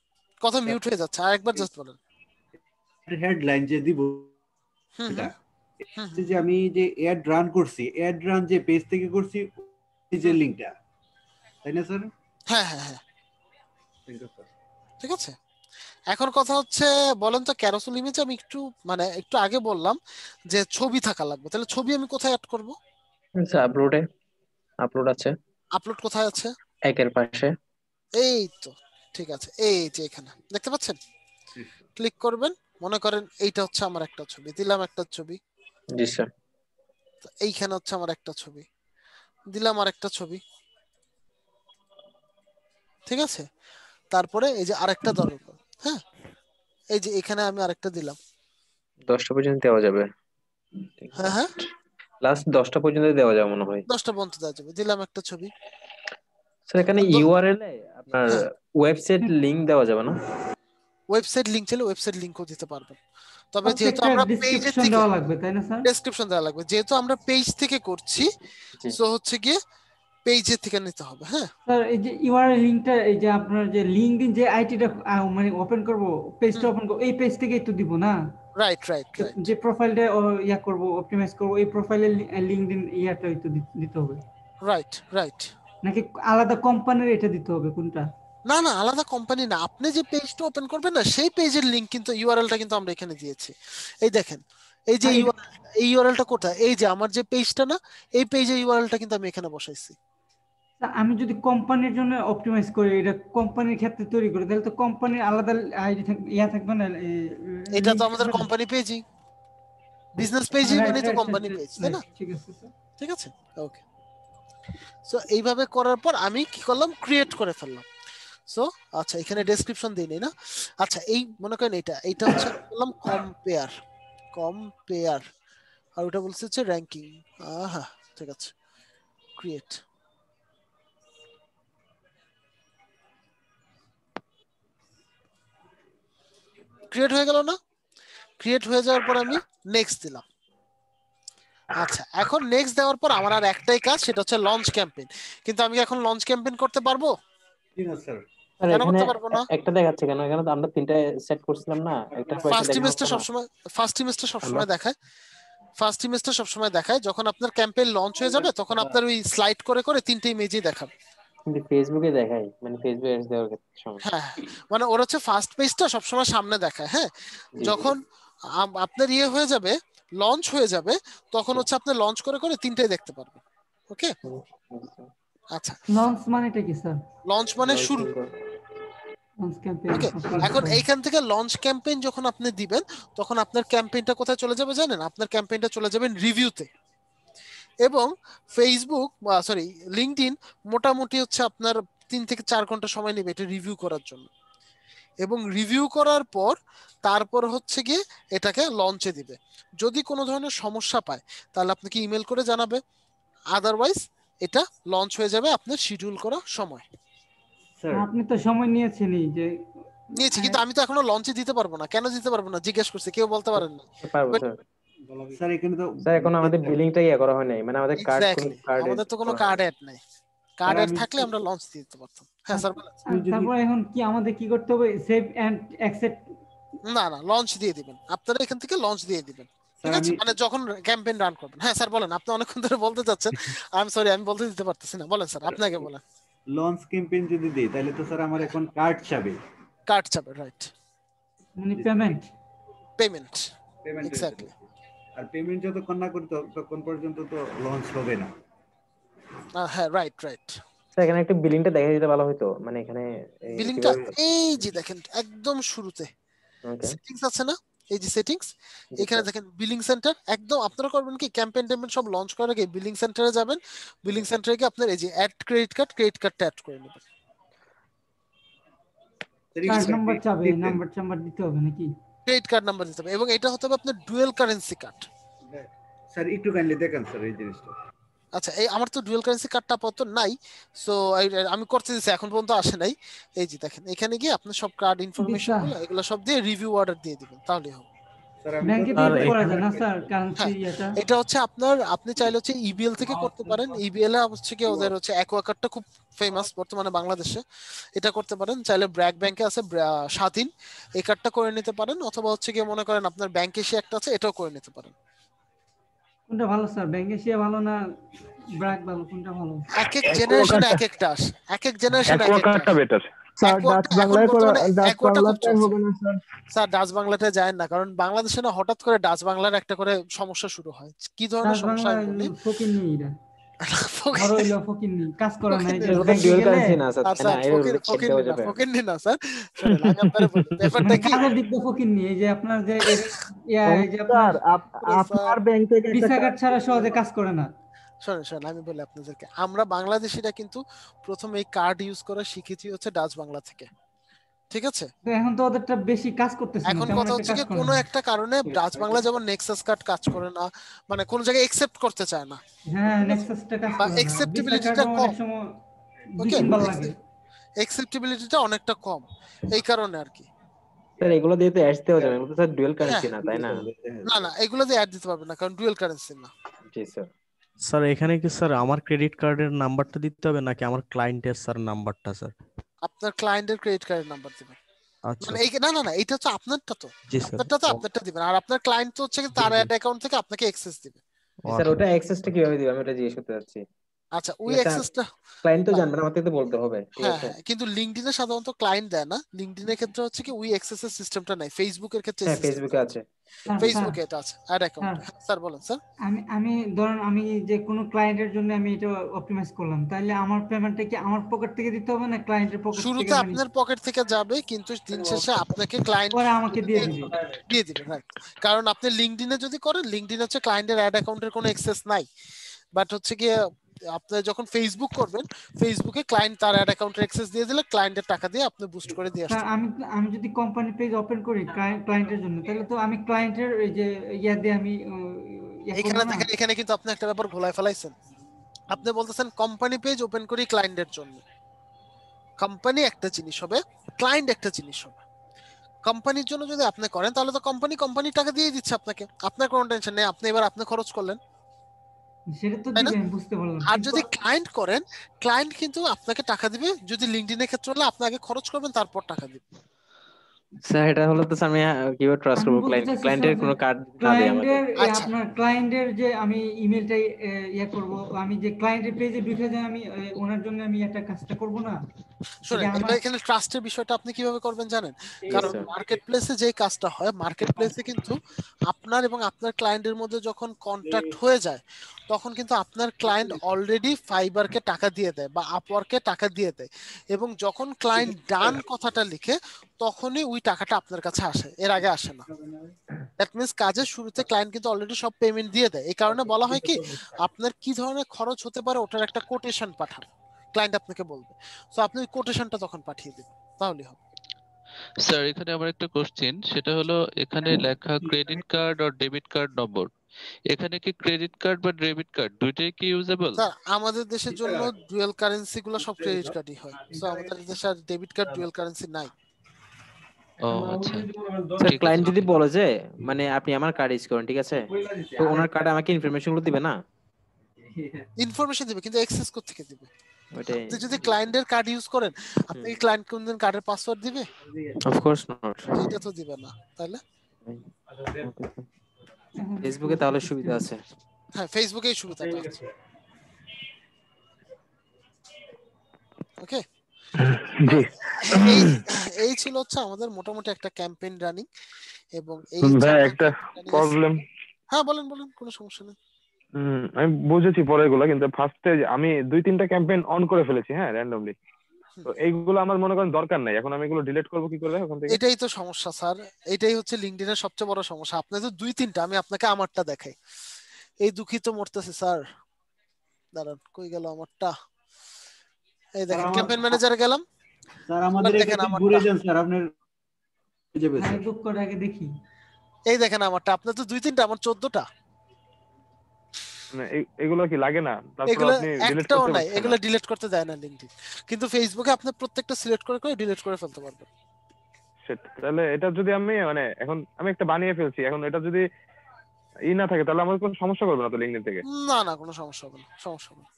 কথা মিউট হয়ে যাচ্ছে, আরেকবার জাস্ট বলেন। হেডলাইন যে দিব এটা, যে আমি যে অ্যাড রান করছি, অ্যাড রান যে পেজ থেকে করছি পেজের লিংকটা, তাই না স্যার? হ্যাঁ হ্যাঁ হ্যাঁ ঠিক আছে। এখন কথা হচ্ছে বলেন তো, ক্যারোসেল ইমেজে আমি একটু মানে একটু আগে বললাম যে ছবি থাকা লাগবে, তাহলে ছবি আমি কোথায় অ্যাড করব? আচ্ছা আপলোডে, আপলোড আছে। আপলোড কোথায় আছে? একের পাশে। এই তো ঠিক আছে, এই যে এখানে দেখতে পাচ্ছেন, ক্লিক করবেন। মনে করেন এইটা হচ্ছে আমার একটা ছবি, দিলাম একটা ছবি। জি স্যার। এইখানে হচ্ছে আমার একটা ছবি, দিলাম আর একটা ছবি, ঠিক আছে। তারপরে এই যে আরেকটা দরকার, হ্যাঁ এই যে এখানে আমি আরেকটা দিলাম। 10টা পর্যন্ত দেওয়া যাবে। হ্যাঁ হ্যাঁ লাস্ট 10টা পর্যন্ত দেওয়া যাবে মনে হয়। 10টা পর্যন্ত দেওয়া যাবে, দিলাম একটা ছবি। স্যার এখানে ইউআরএল এ আপনার ওয়েবসাইট লিংক দেওয়া যাবে না? ওয়েবসাইট লিংক চাইলে ওয়েবসাইট লিংকও দিতে পারবেন, তবে যেহেতু আমরা পেজে থেকে দেওয়া লাগবে, তাই না স্যার? ডেসক্রিপশন দেওয়া লাগবে, যেহেতু আমরা পেজ থেকে করছি সো হচ্ছে গিয়ে পেজে থেকে নিতে হবে। হ্যাঁ স্যার এই যে ইউআরএল লিংকটা, এই যে আপনার যে লিংকডইন যে আইটিটা মানে ওপেন করব, পেজটা ওপেন করব, এই পেজ থেকেই তো দিব না? রাইট রাইট রাইট, যে প্রোফাইলটা ইয়া করব, অপটিমাইজ করব, এই প্রোফাইলের লিংকডইন ইয়াটাই তো দিতে হবে। রাইট রাইট, নাকি আলাদা কোম্পানির এটা দিতে হবে, কোনটা? না না আলাদা কোম্পানি না, আপনি যে পেজটা ওপেন করবেন না সেই পেজের লিংক কিন্তু ইউআরএলটা কিন্তু আমরা এখানে দিয়েছি। এই দেখেন এই যে এই ইউআরএলটা কোথায়, এই যে আমার যে পেজটা না, এই পেজের ইউআরএলটা কিন্তু আমি এখানে বসাইছি। আমি যদি কোম্পানির জন্য অপটিমাইজ করি, এটা কোম্পানির ক্ষেত্রে তৈরি করি, তাহলে তো কোম্পানির আলাদা আইডি থাকবে না। এটা তো আমাদের কোম্পানি পেজই, বিজনেস পেজই মানে তো কোম্পানি পেজ, তাই না? ঠিক আছে স্যার, ঠিক আছে ওকে। সো এইভাবে করার পর আমি কি করলাম, ক্রিয়েট করে ফেললাম। সো আচ্ছা এখানে ডেসক্রিপশন দিই না। আচ্ছা এই মনে করেন এইটা হচ্ছে বললাম কম্পেয়ার, আর ওটা বলছে হচ্ছে র্যাঙ্কিং। হ্যাঁ ঠিক আছে, ক্রিয়েট। ক্রিয়েট হয়ে গেল না? ক্রিয়েট হয়ে যাওয়ার পর আমি নেক্সট দিলাম। আচ্ছা এখন নেক্সট দেওয়ার পর আমার আর একটাই কাজ, সেটা হচ্ছে লঞ্চ ক্যাম্পেইন। কিন্তু আমি এখন লঞ্চ ক্যাম্পেইন করতে পারবো? না স্যার। কেন করতে পারবো না? একটা দেখাচ্ছে কেন? এখানে তো আমরা 3টা সেট করছিলাম না, একটা ফার্স্ট ইমেজটা সবসময় দেখায়, ফার্স্ট ইমেজটা সবসময় দেখায়। যখন আপনার ক্যাম্পেইন লঞ্চ হয়ে যাবে তখন আপনার ওই স্লাইড করে করে 3টে ইমেজই দেখাবে, কিন্তু ফেসবুকে দেখাই, মানে ফেসবুকে অ্যাডস দেওয়ার ক্ষেত্রে সমস্যা। হ্যাঁ মানে ওর হচ্ছে ফার্স্ট পেজটা সবসময় সামনে দেখায়। হ্যাঁ যখন আপনার ইয়ে হয়ে যাবে, লঞ্চ হয়ে যাবে, তখন হচ্ছে আপনি লঞ্চ করে করে তিনটাই দেখতে পারবেন। ওকে আচ্ছা, লঞ্চ মানেটা কি স্যার? লঞ্চ মানে শুরু। Launch campaign. ওকে এখন এইখান থেকে লঞ্চ ক্যাম্পেইন যখন আপনি দিবেন তখন আপনার ক্যাম্পেইনটা কোথায় চলে যাবে জানেন? আপনার ক্যাম্পেইনটা চলে যাবে রিভিউতে। এবং ফেসবুক সরি লিঙ্কডইন মোটামুটি হচ্ছে আপনার 3 থেকে 4 ঘন্টা সময় নেবে এটা রিভিউ করার জন্য। এবং রিভিউ করার পর তারপর হচ্ছে গিয়ে এটাকে লঞ্চে দিবে। যদি কোনো ধরনের সমস্যা পায় তাহলে আপনাকে ইমেল করে জানাবে, আদারওয়াইজ এটা লঞ্চ হয়ে যাবে আপনার শিডিউল করা সময়। আপনি তো সময় নিয়েছেনই যে নিয়েছি, কিন্তু আমি তো এখনো লঞ্চে দিতে পারবো না। কেন দিতে পারবো না জিজ্ঞেস করছে, কেউ বলতে পারেন না। পারবো স্যার। স্যার এখানে তো স্যার এখন আমাদের বিলিংটা ইয়ে করা হয় নাই, মানে আমাদের কার্ড আমাদের তো কোনো কার্ড অ্যাড নাই। কার্ড অ্যাড থাকলে আমরা লঞ্চ দিতে পারতাম। হ্যাঁ স্যার বলেন। তারপর এখন কি আমাদের কি করতে হবে? Save and accept? না না লঞ্চ দিয়ে দিবেন আপনারা, এখান থেকে লঞ্চ দিয়ে দিবেন। ঠিক আছে মানে যখন ক্যাম্পেইন রান করবেন। হ্যাঁ স্যার বলেন, আপনি অনেকক্ষণ ধরে বলতে যাচ্ছেন। আই এম সরি আমি বলতে দিতে পারতেছি না। বলেন স্যার, আপনাকে বলেন। লঞ্চ ক্যাম্পেইন যদি দেই তাহলে তো স্যার আমার এখন কার্ড চাবে। কার্ড চাবে, রাইট, মানে পেমেন্ট এক্স্যাক্টলি। আর পেমেন্ট যতক্ষণ না করি ততক্ষণ পর্যন্ত তো লঞ্চ হবে না। হ্যাঁ রাইট। স্যার এখানে একটু বিলিংটা দেখা দিতে ভালো হতো, মানে এখানে বিলিংটা এই যে দেখেন একদম শুরুতে সেটিংস আছে না, এই যে সেটিংস, এখানে দেখেন বিলিং সেন্টার। একদম আপনারা করবেন কি ক্যাম্পেইন সব লঞ্চ করার আগে বিলিং সেন্টারে যাবেন। বিলিং সেন্টারে গিয়ে আপনার এই যে অ্যাড ক্রেডিট কার্ডটা অ্যাড করে নেবেন। নাম্বার চাবে, নাম্বার দিতে হবে নাকি? ক্রেডিট কার্ড নাম্বার দিতে হবে, এবং এটা হতে হবে আপনার ডুয়াল কারেন্সি কার্ড। স্যার একটু কাইন্ডলি দেখেন স্যার এই জিনিসটা। আচ্ছা এই আমার তো ডুয়াল কারেন্সি কার্ডটা আপাতত নাই, সো আমি করতে দিচ্ছি, এখন পর্যন্ত আসে নাই। এই যে দেখেন এখানে গিয়ে আপনি সব কার্ড ইনফরমেশন এগুলো সব দিয়ে রিভিউ অর্ডার দিয়ে দিবেন, তাহলেই হবে। ব্যাংকে পে করা যায় না স্যার কারেন্সি এটা? এটা হচ্ছে আপনার, আপনি চাইলে হচ্ছে ইবিএল থেকে করতে পারেন। ইবিএল এ হচ্ছে কি ওদের হচ্ছে অ্যাকোয়াকার্ডটা খুব ফেমাস বর্তমানে বাংলাদেশে, এটা করতে পারেন। চাইলে ব্র্যাক ব্যাংকে আছে স্বাধীন, এই কার্ডটা করে নিতে পারেন। অথবা হচ্ছে কি মনে করেন আপনার ব্যাংকে সে একটা আছে, এটাও করে নিতে পারেন। কোনটা ভালো স্যার? ব্যাংকে সে ভালো না ব্র্যাক ভালো, কোনটা ভালো? এক এক জেনারেশনে এক একটা আসে, এক এক জেনারেশনে এক একটা বেটার। স্যার ডাচ বাংলায় করে ডাচ বাংলাতে হবে না স্যার? স্যার ডাচ বাংলাতে যায় না, কারণ বাংলাদেশে না হঠাৎ করে ডাচ বাংলার একটা করে সমস্যা শুরু হয়। কি ধরনের সমস্যা আমি বলি? ফকিন্নি এরা বড় হইলো ফকিন্নি, কাজ করে না। এই যে ডুয়াল কারেন্সি না স্যার, আচ্ছা ফকিন্নি না স্যার, শুনুন আমি আপনাদের বলি ব্যাপারটা কি। কাজের দিক দিয়ে ফকিন্নি, এই যে আপনার যে এই যে আপনার ব্যাংক থেকে ভিসা কার্ড ছাড়া সহজে কাজ করে না। শোনেন আমি বলি আপনাদেরকে, আমরা বাংলাদেশিরা কিন্তু প্রথম এই কার্ড ইউজ করা শিখেছি হচ্ছে ডাচ বাংলা থেকে। ঠিক আছে, এখন তো ওদেরটা বেশি কাজ করতেছে না। এখন কথা হচ্ছে কি কোনো একটা কারণে ডাচ বাংলা যেমন নেক্সাস কার্ড কাজ করে না, মানে কোন জায়গায় একসেপ্ট করতে চায় না। হ্যাঁ নেক্সাসটা কাজ করে না, একসেপ্টেবিলিটিটা কম। ওকে একসেপ্টেবিলিটিটা অনেকটা কম, এই কারণে আর কি। স্যার এগুলো দিয়ে তো অ্যাডস দেওয়া যাবে, এগুলো তো স্যার ডুয়াল কারেন্সি না, তাই না? না এগুলো দিয়ে অ্যাড দিতে পারবে না, কারণ ডুয়াল কারেন্সি না। জি স্যার। স্যার এখানে কি স্যার আমার ক্রেডিট কার্ডের নাম্বারটা দিতে হবে নাকি আমার ক্লায়েন্টের স্যার নাম্বারটা? স্যার আপনার ক্লায়েন্টের ক্রেডিট কার্ডের নাম্বার দিবেন। আচ্ছা মানে এই না এটা হচ্ছে আপনারটা, তো জি স্যার, আপনারটা তো আপনারটা দিবেন, আর আপনার ক্লায়েন্ট তো হচ্ছে তার অ্যাড অ্যাকাউন্ট থেকে আপনাকে অ্যাক্সেস দিবে। স্যার ওটা অ্যাক্সেসটা কিভাবে দিবে আমি এটা জিজ্ঞেস করতে যাচ্ছি। আচ্ছা ওই অ্যাক্সেসটা ক্লায়েন্ট তো জানবে না, আমাকে তো বলতে হবে। ঠিক হ্যাঁ আছে, কিন্তু লিংকডইনে সাধারণত ক্লায়েন্ট দেয় না। লিংকডইনের ক্ষেত্রে হচ্ছে কি উই অ্যাক্সেসের সিস্টেমটা নাই, ফেসবুকের ক্ষেত্রে হ্যাঁ ফেসবুকে আছে। ফেসবুকে এটা আছে অ্যাড অ্যাকাউন্ট। স্যার বলেন স্যার। আমি ধরুন আমি যে কোনো ক্লায়েন্টের জন্য আমি এটা অপটিমাইজ করলাম, তাহলে আমার পেমেন্টটা কি আমার পকেট থেকে দিতে হবে না ক্লায়েন্টের পকেট থেকে? শুরুতে আপনার পকেট থেকে যাবে, কিন্তু দিন শেষে আপনাকে ক্লায়েন্ট পরে আমাকে দিয়ে দিবে। রাইট, কারণ আপনি লিংকডইনে যদি করেন, লিংকডইনে হচ্ছে ক্লায়েন্টের অ্যাড অ্যাকাউন্টের কোনো অ্যাক্সেস নাই। বাট হচ্ছে কি আপনি যখন ফেসবুক করবেন, ফেসবুকে ক্লায়েন্ট তার অ্যাড অ্যাকাউন্টের অ্যাক্সেস দিয়ে দিলে ক্লায়েন্টের টাকা দিয়ে আপনি বুস্ট করে দিয়ে আসবেন। আমি যদি কোম্পানি পেজ ওপেন করি ক্লায়েন্টের জন্য, তাহলে তো আমি ক্লায়েন্টের এই যে ইয়া দিয়ে আমি এখানে কিন্তু আপনি একটা ব্যাপার ভুলাই ফেলাইছেন। আপনি বলতেছেন কোম্পানি পেজ ওপেন করি ক্লায়েন্টের জন্য। কোম্পানি একটা জিনিস হবে, ক্লায়েন্ট একটা জিনিস হবে। কোম্পানির জন্য যদি আপনি করেন তাহলে তো কোম্পানি টাকা দিয়ে দিচ্ছে আপনাকে, আপনার কোনো টেনশন নেই, আপনি এবার আপনি খরচ করলেন। সেটা তো দিবেন, বুঝতে পারলাম। আর যদি ক্লায়েন্ট করেন, ক্লায়েন্ট কিন্তু আপনাকে টাকা দিবে। যদি লিংকডইনের ক্ষেত্রে হলে আপনি আগে খরচ করবেন তারপর টাকা দিবে। স্যার এটা হলো তো আমি কিভাবে ট্রাস্ট আমি করব বলতে চাচ্ছি ক্লায়েন্টের স্যার কোনো যে কার্ড না দেয় আমাকে। ক্লায়েন্টের আচ্ছা আপনার ক্লায়েন্টের যে আমি ইমেলটাই ইয়ে করব, আমি যে ক্লায়েন্টের পেজে ঢুকে যে আমি ওনার জন্য আমি একটা কাজটা করব না, শুনেন এটা আমার এবার এখানে ট্রাস্টের বিষয়টা আপনি কিভাবে করবেন জানেন? Yes, কারণ sir. মার্কেট প্লেসে যেই কাজটা হয়, মার্কেট প্লেসে কিন্তু আপনার এবং আপনার ক্লায়েন্টের মধ্যে যখন কন্ট্রাক্ট হয়ে যায় তখন কিন্তু আপনার ক্লায়েন্ট অলরেডি ফাইবারকে টাকা দিয়ে দেয় বা আপওয়ার্কে টাকা দিয়ে দেয়, এবং যখন ক্লায়েন্ট ডান কথাটা লিখে তখনই ওই টাকাটা আপনার কাছে আসে, এর আগে আসে না। দ্যাট মিন্স কাজের শুরুতে ক্লায়েন্ট কিন্তু অলরেডি সব পেমেন্ট দিয়ে দেয়। এই কারণে বলা হয় কি, আপনার কি ধরনের খরচ হতে পারে ওটার একটা কোটেশন পাঠান, ক্লায়েন্ট আপনাকে বলবে, সো আপনি ওই কোটেশনটা তখন পাঠিয়ে দিবেন, তাহলেই হবে। স্যার এখানে আমার একটা কোশ্চেন, সেটা হলো এখানে লেখা ক্রেডিট কার্ড আর ডেবিট কার্ড নম্বর, এখানে কি ক্রেডিট কার্ড বা ডেবিট কার্ড দুইটাই কি ইউজেবল? স্যার আমাদের দেশের জন্য ডুয়াল কারেন্সি গুলো সব ক্রেডিট কার্ডই হয়, সো আমাদের দেশে আর ডেবিট কার্ড ডুয়াল কারেন্সি নাই। ও আচ্ছা, স্যার ঠিক ক্লায়েন্ট আছে। যদি বলে যে মানে আপনি আমার কার্ড ইউজ করেন, ঠিক আছে, তো ওনার কার্ডে আমাকে ইনফরমেশন গুলো দিবে না? ইনফরমেশন দিবে কিন্তু অ্যাক্সেস কোথা থেকে দিবে? ওইটাই। আপনি যদি ক্লায়েন্টের কার্ড ইউজ করেন, আপনি কি ক্লায়েন্ট কোনদিন কার্ডের পাসওয়ার্ড দিবে? Of course not. এটা তো দিবে না, তাহলে ফেসবুকে তাহলে সুবিধা আছে। হ্যাঁ ফেসবুকেই সুবিধাটা আছে। ওকে, জি এই এই ছিল হচ্ছে আমাদের মোটামুটি একটা ক্যাম্পেইন রানিং, এবং এই ভাই একটা প্রবলেম। হ্যাঁ বলেন বলেন, কোনো সমস্যা নেই। আমি বুঝেছি পরে এগুলো, কিন্তু ফার্স্টে আমি 2-3টা ক্যাম্পেইন অন করে ফেলেছি, হ্যাঁ র্যান্ডমলি, তো এইগুলো আমার মনে করেন দরকার নাই, এখন আমি এগুলো ডিলিট করবো কি করে ওখান থেকে? এটাই তো সমস্যা স্যার, এটাই হচ্ছে লিঙ্কডইনের সবচেয়ে বড় সমস্যা। আপনি তো 2-3টা, আমি আপনাকে আমারটা দেখাই, এই দুঃখিত মরতেছে স্যার। দাঁড়ান, কই গেল আমারটা? এই দেখেন ক্যাম্পেইন ম্যানেজারে গেলাম, স্যার আমাদের দেখেন এখানে আমারটা, ঘুরে যান স্যার, আপনার যাবে হ্যাঁ স্যার। বুক করে আগে দেখি। এই দেখেন আমারটা, আপনার তো 2-3টা, আমার 14টা। মানে এগুলো কি লাগে না? তারপর এগুলো আপনি ডিলিট একটাও করতে নাই, পারছেন এগুলো না? ডিলিট করতে দেয় না লিঙ্কডইন, কিন্তু ফেসবুকে আপনি প্রত্যেকটা সিলেক্ট করে করে ডিলিট করে ফেলতে পারবেন। সেটা তাহলে এটা যদি আমি মানে এখন আমি একটা বানিয়ে ফেলছি, এখন এটা যদি না থাকে তাহলে আমার কোনো সমস্যা করবে না তো লিঙ্কডইন থেকে? না না, কোনো সমস্যা হবে না, সমস্যা হবে না,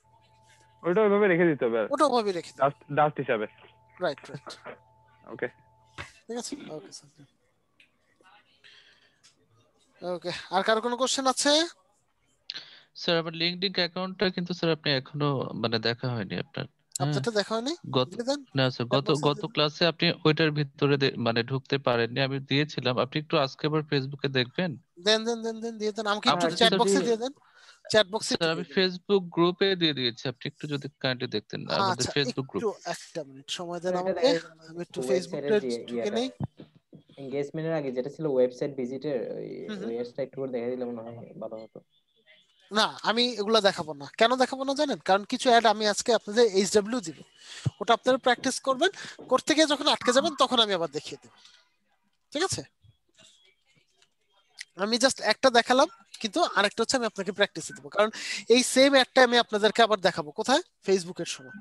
ওইটা ওইভাবে রেখে দিতে হবে, ওটা ওভাবে রেখে দিন। ডাস্ট হিসাবে। রাইট রাইট, ওকে ঠিক আছে, ওকে স্যার। ওকে, আর কারো কোনো কোশ্চেন আছে? স্যার আমার লিঙ্কডইন অ্যাকাউন্টটা কিন্তু স্যার আপনি এখনো মানে দেখা হয়নি আপনার। হ্যাঁ আপনারটা দেখা হয়নি? গত দিয়ে দেন, না স্যার, চ্যাট বক্সে গত ক্লাসে আপনি ওইটার ভিতরে মানে ঢুকতে পারেননি, আমি দিয়েছিলাম, আপনি একটু আজকে আবার ফেসবুকে দেখবেন। দেন দেন দেন দেন, দিয়ে দেন আমাকে একটু আপনি চ্যাট স্যার বক্সে দিয়ে দেন, চ্যাট বক্সে স্যার একটু আমি দিয়ে দেন। ফেসবুক গ্রুপে দিয়ে দিয়েছি, আপনি একটু যদি কাইন্ডলি দেখতেন আমাদের আচ্ছা ফেসবুক গ্রুপ। একটু একটা মিনিট সময় দেন আমাকে, আমি একটু ফেসবুকে ঢুকে নেই। এনগেজমেন্টের আগে যেটা ছিল ওয়েবসাইট ভিজিটের, ওই ওয়েবসাইট একটু করে দেখা দিলে মনে হয় ভালো হতো। না আমি এগুলো দেখাবো না, কেন দেখাবো না জানেন? কারণ কিছু অ্যাড আমি আজকে আপনাদের এইচডব্লিউ দিব, ওটা আপনারা প্র্যাকটিস করবেন, করতে গিয়ে যখন আটকে যাবেন তখন আমি আবার দেখিয়ে দেব, ঠিক আছে? আমি জাস্ট একটা দেখালাম, কিন্তু আরেকটা হচ্ছে আমি আপনাকে প্র্যাকটিসে দেবো, কারণ এই সেম অ্যাডটা আমি আপনাদেরকে আবার দেখাবো কোথায়, ফেসবুকের সময়।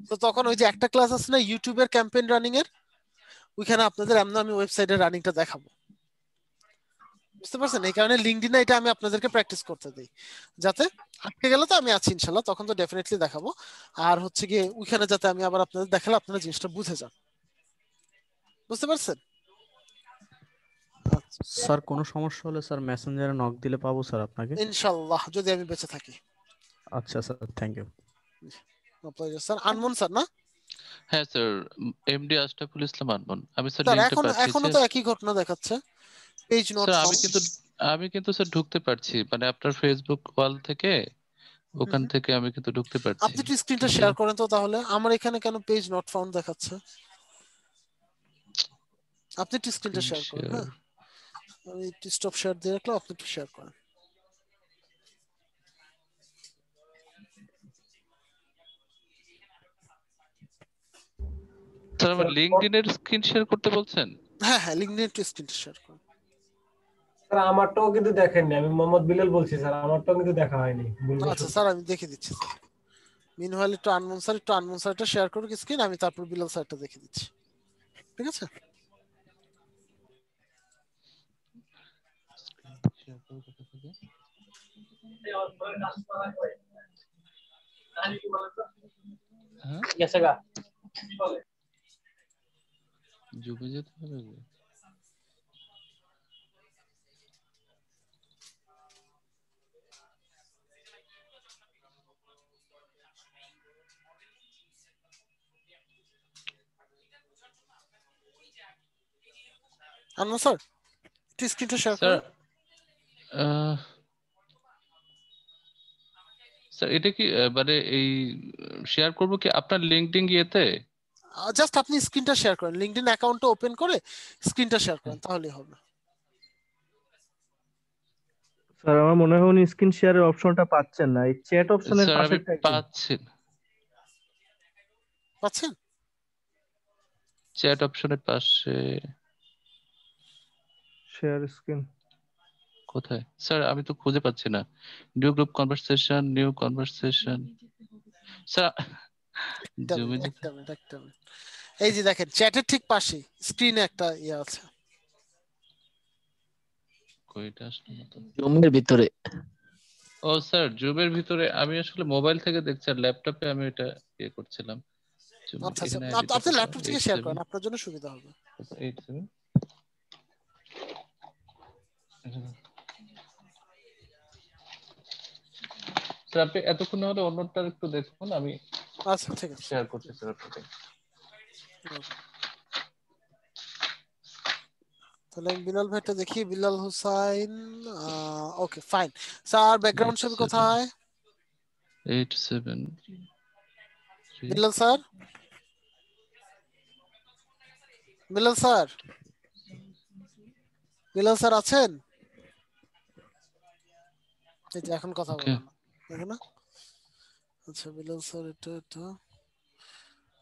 তো তখন ওই যে একটা ক্লাস আছে না ইউটিউবের ক্যাম্পেইন রানিং এর, ওইখানে আপনাদের আমি ওয়েবসাইটের রানিংটা দেখাবো, বুঝতে পারছেন? এই কারণে লিঙ্কডইনে এটা আমি আপনাদেরকে প্র্যাকটিস করতে দিই, যাতে আটকে গেলে তো আমি আছি ইনশাল্লাহ, তখন তো ডেফিনেটলি দেখাবো। আর হচ্ছে গিয়ে ওইখানে যাতে আমি আবার আপনাদের দেখালে আপনারা জিনিসটা বুঝে যান, বুঝতে পারছেন? স্যার কোনো সমস্যা হলে স্যার মেসেঞ্জারে নক দিলে পাবো স্যার আপনাকে? ইনশাআল্লাহ যদি আমি বেঁচে থাকি। আচ্ছা sir, thank you. Sir Anmon sir না? হ্যাঁ স্যার, এমডি আশরাফুল ইসলাম আনমন। আমি স্যার স্যার লিংকটা পাঠিয়েছি। এখনো তো একই ঘটনা দেখাচ্ছে, পেজ নট স্যার ফাউন্ড। আমি কিন্তু স্যার ঢুকতে পারছি, মানে আপনার ফেসবুক ওয়াল থেকে ওখান থেকে আমি কিন্তু ঢুকতে পারছি। আপনি একটু স্ক্রিনটা শেয়ার করেন তো তাহলে, আমার এখানে কেন পেজ নট ফাউন্ড দেখাচ্ছে? আপনি একটু স্ক্রিনটা শেয়ার করেন। হ্যাঁ আমি একটু স্টপ শেয়ার দিয়ে রাখলাম, আপনি একটু শেয়ার করেন। স্যার আমার লিংকডইনের স্ক্রিন শেয়ার করতে বলছেন? হ্যাঁ হ্যাঁ লিংকডইন একটু স্ক্রিনটা শেয়ার করেন। স্যার আমারটাও কিন্তু দেখেননি, আমি মোহাম্মদ বিলাল বলছি স্যার, আমারটাও কিন্তু দেখা হয়নি। আচ্ছা স্যার আমি দেখে দিচ্ছি স্যার। মিনওয়াইল একটু আনমন স্যারটা শেয়ার করুক স্ক্রিন, আমি তারপর বিলাল স্যারটা দেখে দিচ্ছি, ঠিক আছে? জুবে যেতে হবে। আনোয়ার স্যার একটু স্ক্রিনটা শেয়ার স্যার করুন। স্যার এটা কি মানে এই শেয়ার করব কি আপনার লিঙ্কডইন ইয়েতে? জাস্ট আপনি স্ক্রিনটা শেয়ার করেন, লিংকডইন অ্যাকাউন্টটা ওপেন করে স্ক্রিনটা শেয়ার করেন, তাহলেই হবে। স্যার আমার মনে হয় উনি স্ক্রিন শেয়ারের অপশনটা পাচ্ছেন না, এই চ্যাট অপশনের স্যার আমি পাশেরটা কি? পাচ্ছেন? চ্যাট অপশনের পাশে শেয়ার স্ক্রিন কোথায় স্যার? আমি তো খুঁজে পাচ্ছি না। New group conversation, new conversation sir. একটা মিনিট। এই যে দেখেন চ্যাটের ঠিক পাশে স্ক্রিনে একটা ইয়ে আছে। কইটা আসলে না তো। জুমের ভিতরে। ও স্যার জুমের ভিতরে আমি আসলে মোবাইল থেকে দেখছি, আর ল্যাপটপে আমি এটা ইয়ে করছিলাম। আচ্ছা আচ্ছা, আপনি ল্যাপটপ থেকে শেয়ার করেন, আপনার জন্য সুবিধা হবে। 87 স্যার আপনি এতক্ষণ হলে অন্যটা একটু দেখুন, আমি আচ্ছা ঠিক আছে শেয়ার করছি স্যার আপনাকে। তাহলে বিলাল ভাইটা দেখি, Bilal Hussain. Okay fine sir, background ছবি কোথায়? 87 Bilal sir, Bilal sir, Bilal sir আছেন? এই যে এখন কথা বলেন, দেখেন না? আচ্ছা বিলাল স্যার, এটা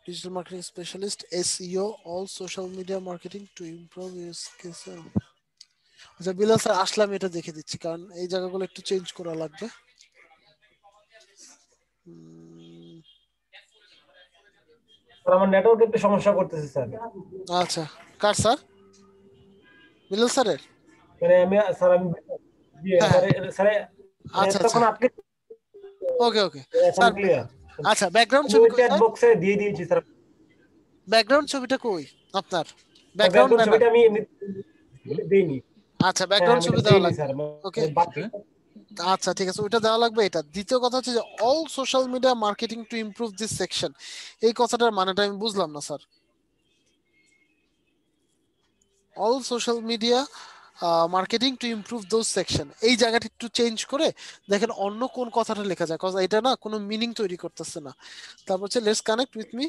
digital marketing specialist, SEO, all social media marketing to improve your skills. আচ্ছা বিলাল স্যার আসলাম, এটা দেখে দিচ্ছি, কারণ এই জায়গাগুলো একটু চেঞ্জ করা লাগবে। আমার নেটওয়ার্ক একটু সমস্যা করতেছে স্যার। আচ্ছা কার স্যার? বিলাল স্যারের? মানে আমি স্যার আমি জি স্যার আচ্ছা তখন আটকে। ওকে ওকে স্যার, আচ্ছা ব্যাকগ্রাউন্ড ছবি কই? চ্যাট বক্সে দিয়ে দিয়েছি স্যার। ব্যাকগ্রাউন্ড ছবিটা কই আপনার? ব্যাকগ্রাউন্ড ছবিটা আমি দেইনি। আচ্ছা ব্যাকগ্রাউন্ড ছবি দেওয়া লাগবে। স্যার ওকে আচ্ছা ঠিক আছে, ওইটা দেওয়া লাগবে। এটা দ্বিতীয় কথা হচ্ছে যে all social media marketing to improve this section, এই কথাটার মানেটা আমি বুঝলাম না sir. All social media marketing to improve those section, এই জায়গাটা একটু চেঞ্জ করে দেখেন অন্য কোন কথাটা লেখা যায়, কজ এটা না কোনো মিনিং তৈরি করতেছে না। তারপর হচ্ছে লেটস কানেক্ট উইথ মি,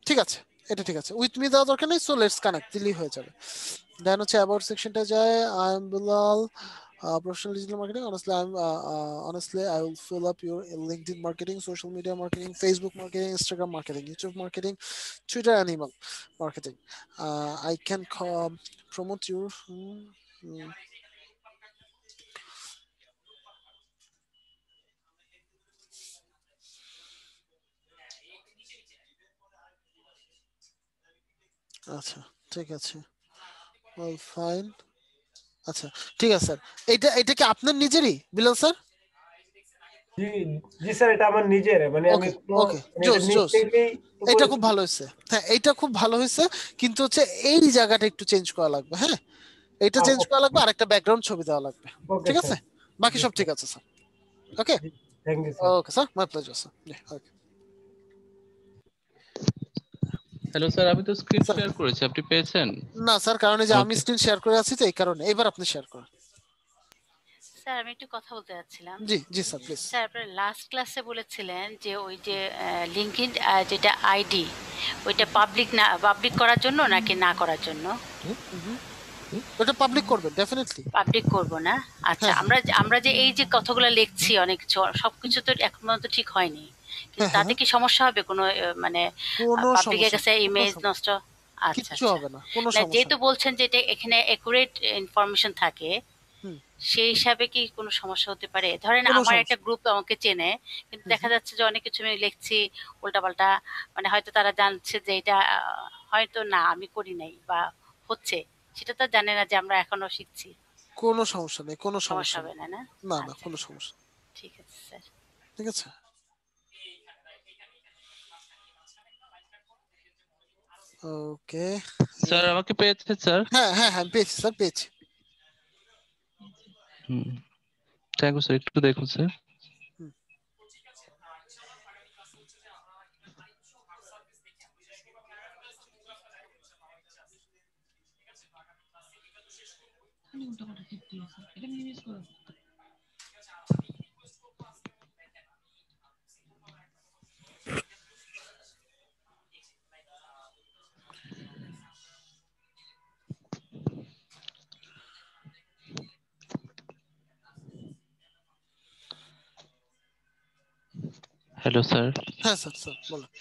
ঠিক আছে এটা ঠিক আছে, উইথ মি দেওয়া দরকার নেই, সো লেটস কানেক্ট দিলেই হয়ে যাবে। দেন হচ্ছে অ্যাবাউট সেকশনটা যায়, I am Bilal, professional digital marketing. Honestly, I will fill up your LinkedIn marketing, social media marketing, Facebook marketing, Instagram marketing, YouTube marketing, Twitter and email marketing. I can promote your. আচ্ছা ঠিক আছে, all fine. আচ্ছা ঠিক আছে sir, এটা কি আপনার নিজেরই বিলাল স্যার? জি জি স্যার, এটা আমার নিজের, মানে আমি ওকে জোস জোস, এটা খুব ভালো হয়েছে। হ্যাঁ এটা খুব ভালো হয়েছে, কিন্তু হচ্ছে এই জায়গাটা একটু চেঞ্জ করা লাগবে। হ্যাঁ এটা চেঞ্জ করা লাগবে, আর একটা ব্যাকগ্রাউন্ড ছবি দেওয়া লাগবে। ঠিক আছে, বাকি সব ঠিক আছে sir. Okay thank you sir. Okay sir, my pleasure sir. Okay hello sir, আমি তো স্ক্রিন শেয়ার করেছি, আপনি পেয়েছেন? না স্যার, কারণ এই যে আমি স্ক্রিন শেয়ার করে আছি তো এই কারণে। এবার আপনি শেয়ার করুন। স্যার আমি একটু কথা বলতে যাচ্ছিলাম। জি জি স্যার প্লিজ। স্যার আপনারা লাস্ট ক্লাসে বলেছিলেন যে ওই যে লিংকডইন যেটা আইডি, ওইটা পাবলিক না, পাবলিক করার জন্য নাকি না করার জন্য? ওটা পাবলিক করবে ডেফিনেটলি। পাবলিক করব না? আচ্ছা আমরা যে এই যে কথাগুলো লিখছি অনেক কিছু, সবকিছু তো এখন পর্যন্ত ঠিক হয়নি, কিন্তু তাতে কি সমস্যা হবে কোনো? মানে পাবলিকের কাছে ইমেজ নষ্ট? আচ্ছা কিছু হবে না, কোনো না, সমস্যা যেহেতু বলছেন যে এটা এখানে একুরেট ইনফরমেশন থাকে, সেই হিসাবে কি কোনো সমস্যা হতে পারে? ধরেন আমার একটা গ্রুপ আমাকে চেনে, কিন্তু দেখা যাচ্ছে যে অনেক কিছু আমি লিখছি উল্টাপাল্টা, মানে হয়তো তারা জানছে যে এটা হয়তো না আমি করি নাই বা হচ্ছে, সেটা তো জানে না যে আমরা এখনো শিখছি। কোনো সমস্যা নেই, কোনো সমস্যা হবে না? না না না কোনো সমস্যা। ঠিক আছে স্যার, ঠিক আছে। ওকে স্যার আমাকে পেয়েছেন স্যার? হ্যাঁ হ্যাঁ হ্যাঁ পেয়েছি স্যার, পেয়েছি। থ্যাংক ইউ স্যার, একটু দেখুন স্যার। Hello sir. হ্যাঁ স্যার, স্যার বলুন।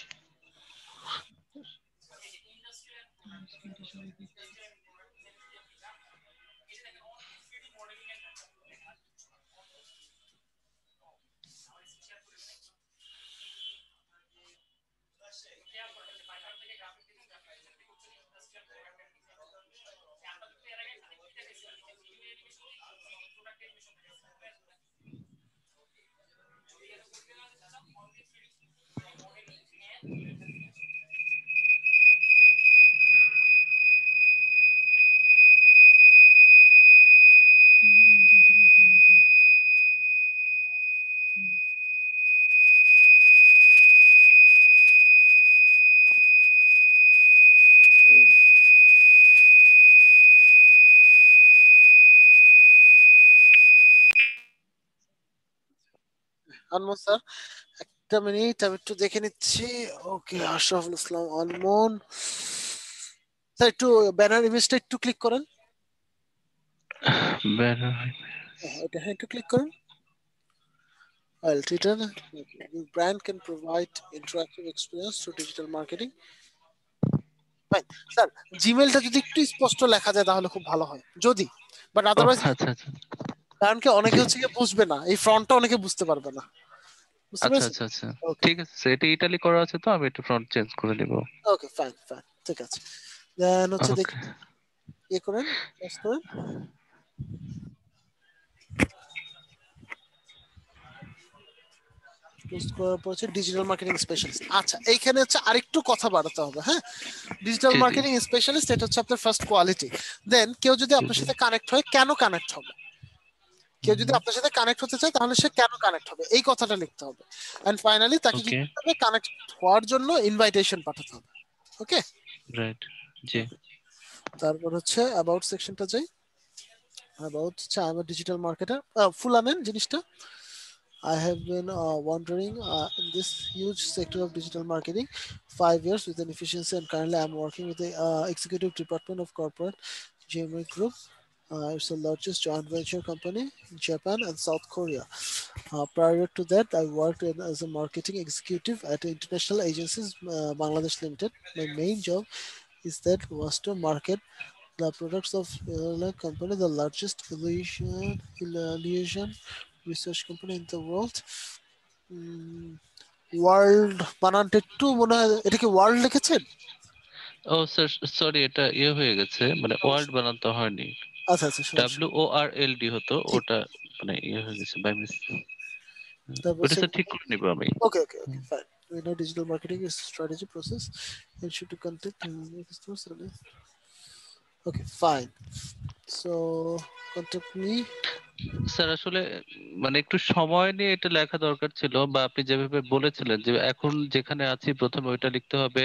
আনমোল স্যার একটা মিনিট, আমি একটু দেখে নিচ্ছি। ওকে, আশরাফুল ইসলাম আনমোল স্যার, একটু ব্যানার ইমেজটা একটু ক্লিক করেন। এটা হ্যাঁ, একটু ক্লিক করেন। I'll return. Your brand can provide interactive experience through digital marketing. Fine. Sir, জিমেলটা যদি একটু স্পষ্ট লেখা যায় তাহলে খুব ভালো হয়, যদি, বাট আদারওয়াইজ আচ্ছা আচ্ছা কারণ কি অনেকে হচ্ছে কি বুঝবে না, এই ফ্রন্টটা অনেকে বুঝতে পারবে না, বুঝতে আচ্ছা পেরেছেন? আচ্ছা আচ্ছা ঠিক আছে স্যার, এটা ইটালি করা আছে তো আমি একটু ফ্রন্ট চেঞ্জ করে নিব। ওকে ফাইন ফাইন, ঠিক আছে। দেন হচ্ছে ওকে ইয়ে করেন, press করেন। পোস্ট করার পর হচ্ছে ডিজিটাল মার্কেটিং স্পেশালিস্ট। আচ্ছা, এইখানে হচ্ছে আরেকটু কথা বাড়াতে হবে। হ্যাঁ, ডিজিটাল জি জি মার্কেটিং স্পেশালিস্ট, এটা হচ্ছে আপনার ফার্স্ট কোয়ালিটি। দেন কেউ যদি জি আপনার জি সাথে কানেক্ট হয়, কেন কানেক্ট হবে? কেউ যদি আপনার সাথে কানেক্ট হতে চায় তাহলে সে কেন কানেক্ট হবে, এই কথাটা লিখতে হবে। এন্ড ফাইনালি তাকে কি ওকে করতে হবে? কানেক্ট হওয়ার জন্য ইনভাইটেশন পাঠাতে হবে। ওকে, রাইট জি তারপর হচ্ছে অ্যাবাউট সেকশনটা যাই। অ্যাবাউট হচ্ছে I am a digital marketer, ফুল আনেন জিনিসটা। I have been wandering in this huge sector of digital marketing 5 years with an efficiency, and currently I'm working with the executive department of corporate GMA Group. It's the largest joint venture company in Japan and South Korea. Prior to that, I worked as a marketing executive at international agencies, Bangladesh Limited. My main job is that was to market the products of company, the largest illusion research company in the world. World বানানটা একটু মনে হয়, এটা কি world লিখেছেন? ও sir sorry, এটা ইয়ে হয়ে গেছে, মানে ওয়ার্ড বানাতে হয়নি, আচ্ছা আচ্ছা, WORLD হতো, ওটা মানে ইয়ে হয়ে গেছে বাই মিস। ওটা স্যার ঠিক করে নিব আমি। Okay okay okay fine. We know digital marketing is strategy process and should to contact customers. Okay, fine. So contact me. Sir আসলে মানে একটু সময় নিয়ে এটা লেখা দরকার ছিল, বা আপনি যেভাবে বলেছিলেন যে এখন যেখানে আছি প্রথমে ওইটা লিখতে হবে,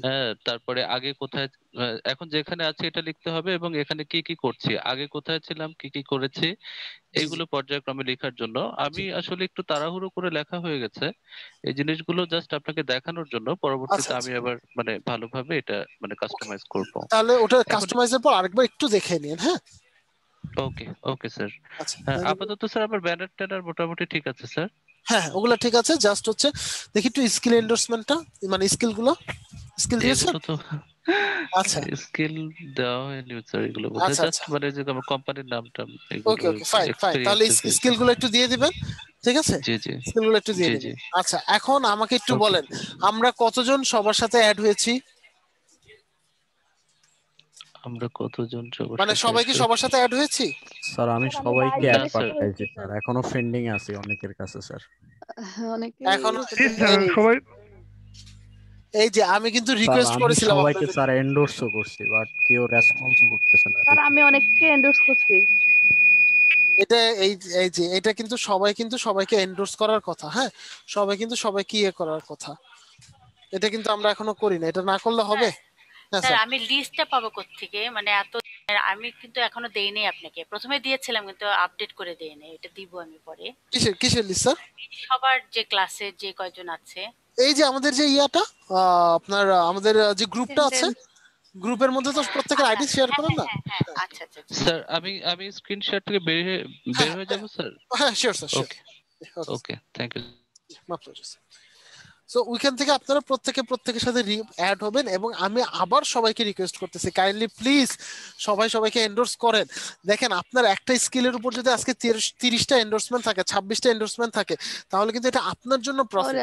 হ্যাঁ তারপরে আগে কোথায়, এখন যেখানে আছি এটা লিখতে হবে, এবং এখানে কি কি করছি, আগে কোথায় ছিলাম, কি কি করেছি, এইগুলো পর্যায়ক্রমে লেখার জন্য। আমি আসলে একটু তাড়াহুড়ো করে লেখা হয়ে গেছে, এই জিনিসগুলো জাস্ট আপনাকে দেখানোর জন্য, পরবর্তীতে আমি আবার মানে ভালোভাবে এটা মানে কাস্টমাইজ করব। তাহলে ওটা এখন কাস্টমাইজের পর আরেকবার একটু দেখে নিন। হ্যাঁ ওকে ওকে স্যার। আচ্ছা, আপাতত স্যার আমার ব্যানার ট্যানার মোটামুটি ঠিক আছে স্যার। হ্যাঁ ওগুলো ঠিক আছে, জাস্ট হচ্ছে দেখি একটু স্কিল এন্ডোর্সমেন্টটা, মানে স্কিল গুলো, স্কিল দিয়েছেন? এগুলো তো আচ্ছা, স্কিল দেওয়া হয়নি স্যার, এগুলো বোধহয় আচ্ছা জাস্ট আচ্ছা, মানে যে আমার কোম্পানির নামটা, ওকে এগুলো ওকে ফাইন ফাইন, তাহলে এক্সপেরিয়েন্স স্কিল গুলো একটু দিয়ে দিবেন। ঠিক আছে, জি জি স্কিল গুলো একটু দিয়ে জি জি দিবেন। আচ্ছা, এখন আমাকে একটু ওকে। বলেন আমরা কতজন সবার সাথে অ্যাড হয়েছি? আমরা কতজন সবার মানে সাথে সবাই কি add সবার সাথে হয়েছি? অ্যাড হয়েছি? স্যার আমি স্যার আমি সবাইকে লাইভ অ্যাড না স্যার, পাঠাইছি স্যার, এখনো পেন্ডিং আছে অনেকের কাছে স্যার। অনেকে এখন সবাই এই যে আমি কিন্তু স্যার রিকোয়েস্ট আমি করেছিলাম সবাইকে আপনাদের। স্যার এন্ডোর্সও করছি, বাট কেউ রেসপন্সও করতেছে না। স্যার আমি অনেককে এন্ডোর্স করছি। এটা এই এই যে এটা কিন্তু সবাই কিন্তু সবাইকে এন্ডোর্স করার কথা। হ্যাঁ, সবাই কিন্তু সবাইকে ইয়ে করার কথা, এটা কিন্তু আমরা এখনো করি না, এটা না করলে হবে। হ্যাঁ স্যার স্যার, আমি লিস্টটা পাবো কোত্থেকে, মানে এত আমি কিন্তু এখনো দেইনি আপনাকে, প্রথমে দিয়েছিলাম কিন্তু আপডেট করে দেইনি, এটা দিব আমি পরে। কিসের লিস্ট স্যার? সবার যে ক্লাসের যে কয়জন আছে, এই যে আমাদের যে ইয়াটা আপনার আমাদের যে গ্রুপটা আছে, গ্রুপের মধ্যে তো প্রত্যেকের আইডি শেয়ার করেন না? আচ্ছা আচ্ছা স্যার আমি স্ক্রিনশট থেকে বের হয়ে যাব স্যার। হ্যাঁ sure sir, okay okay, thank you. My pleasure. So ওইখান থেকে আপনারা প্রত্যেকের সাথে অ্যাড হবেন, এবং আমি আবার সবাইকে রিকোয়েস্ট করতেছি কাইন্ডলি প্লিজ সবাইকে এন্ডোর্স করেন। দেখেন আপনার একটা স্কিলের উপর যদি আজকে 30টা এন্ডোর্সমেন্ট থাকে, 26টা এন্ডোর্সমেন্ট থাকে, তাহলে কিন্তু এটা আপনার জন্য প্রফিট,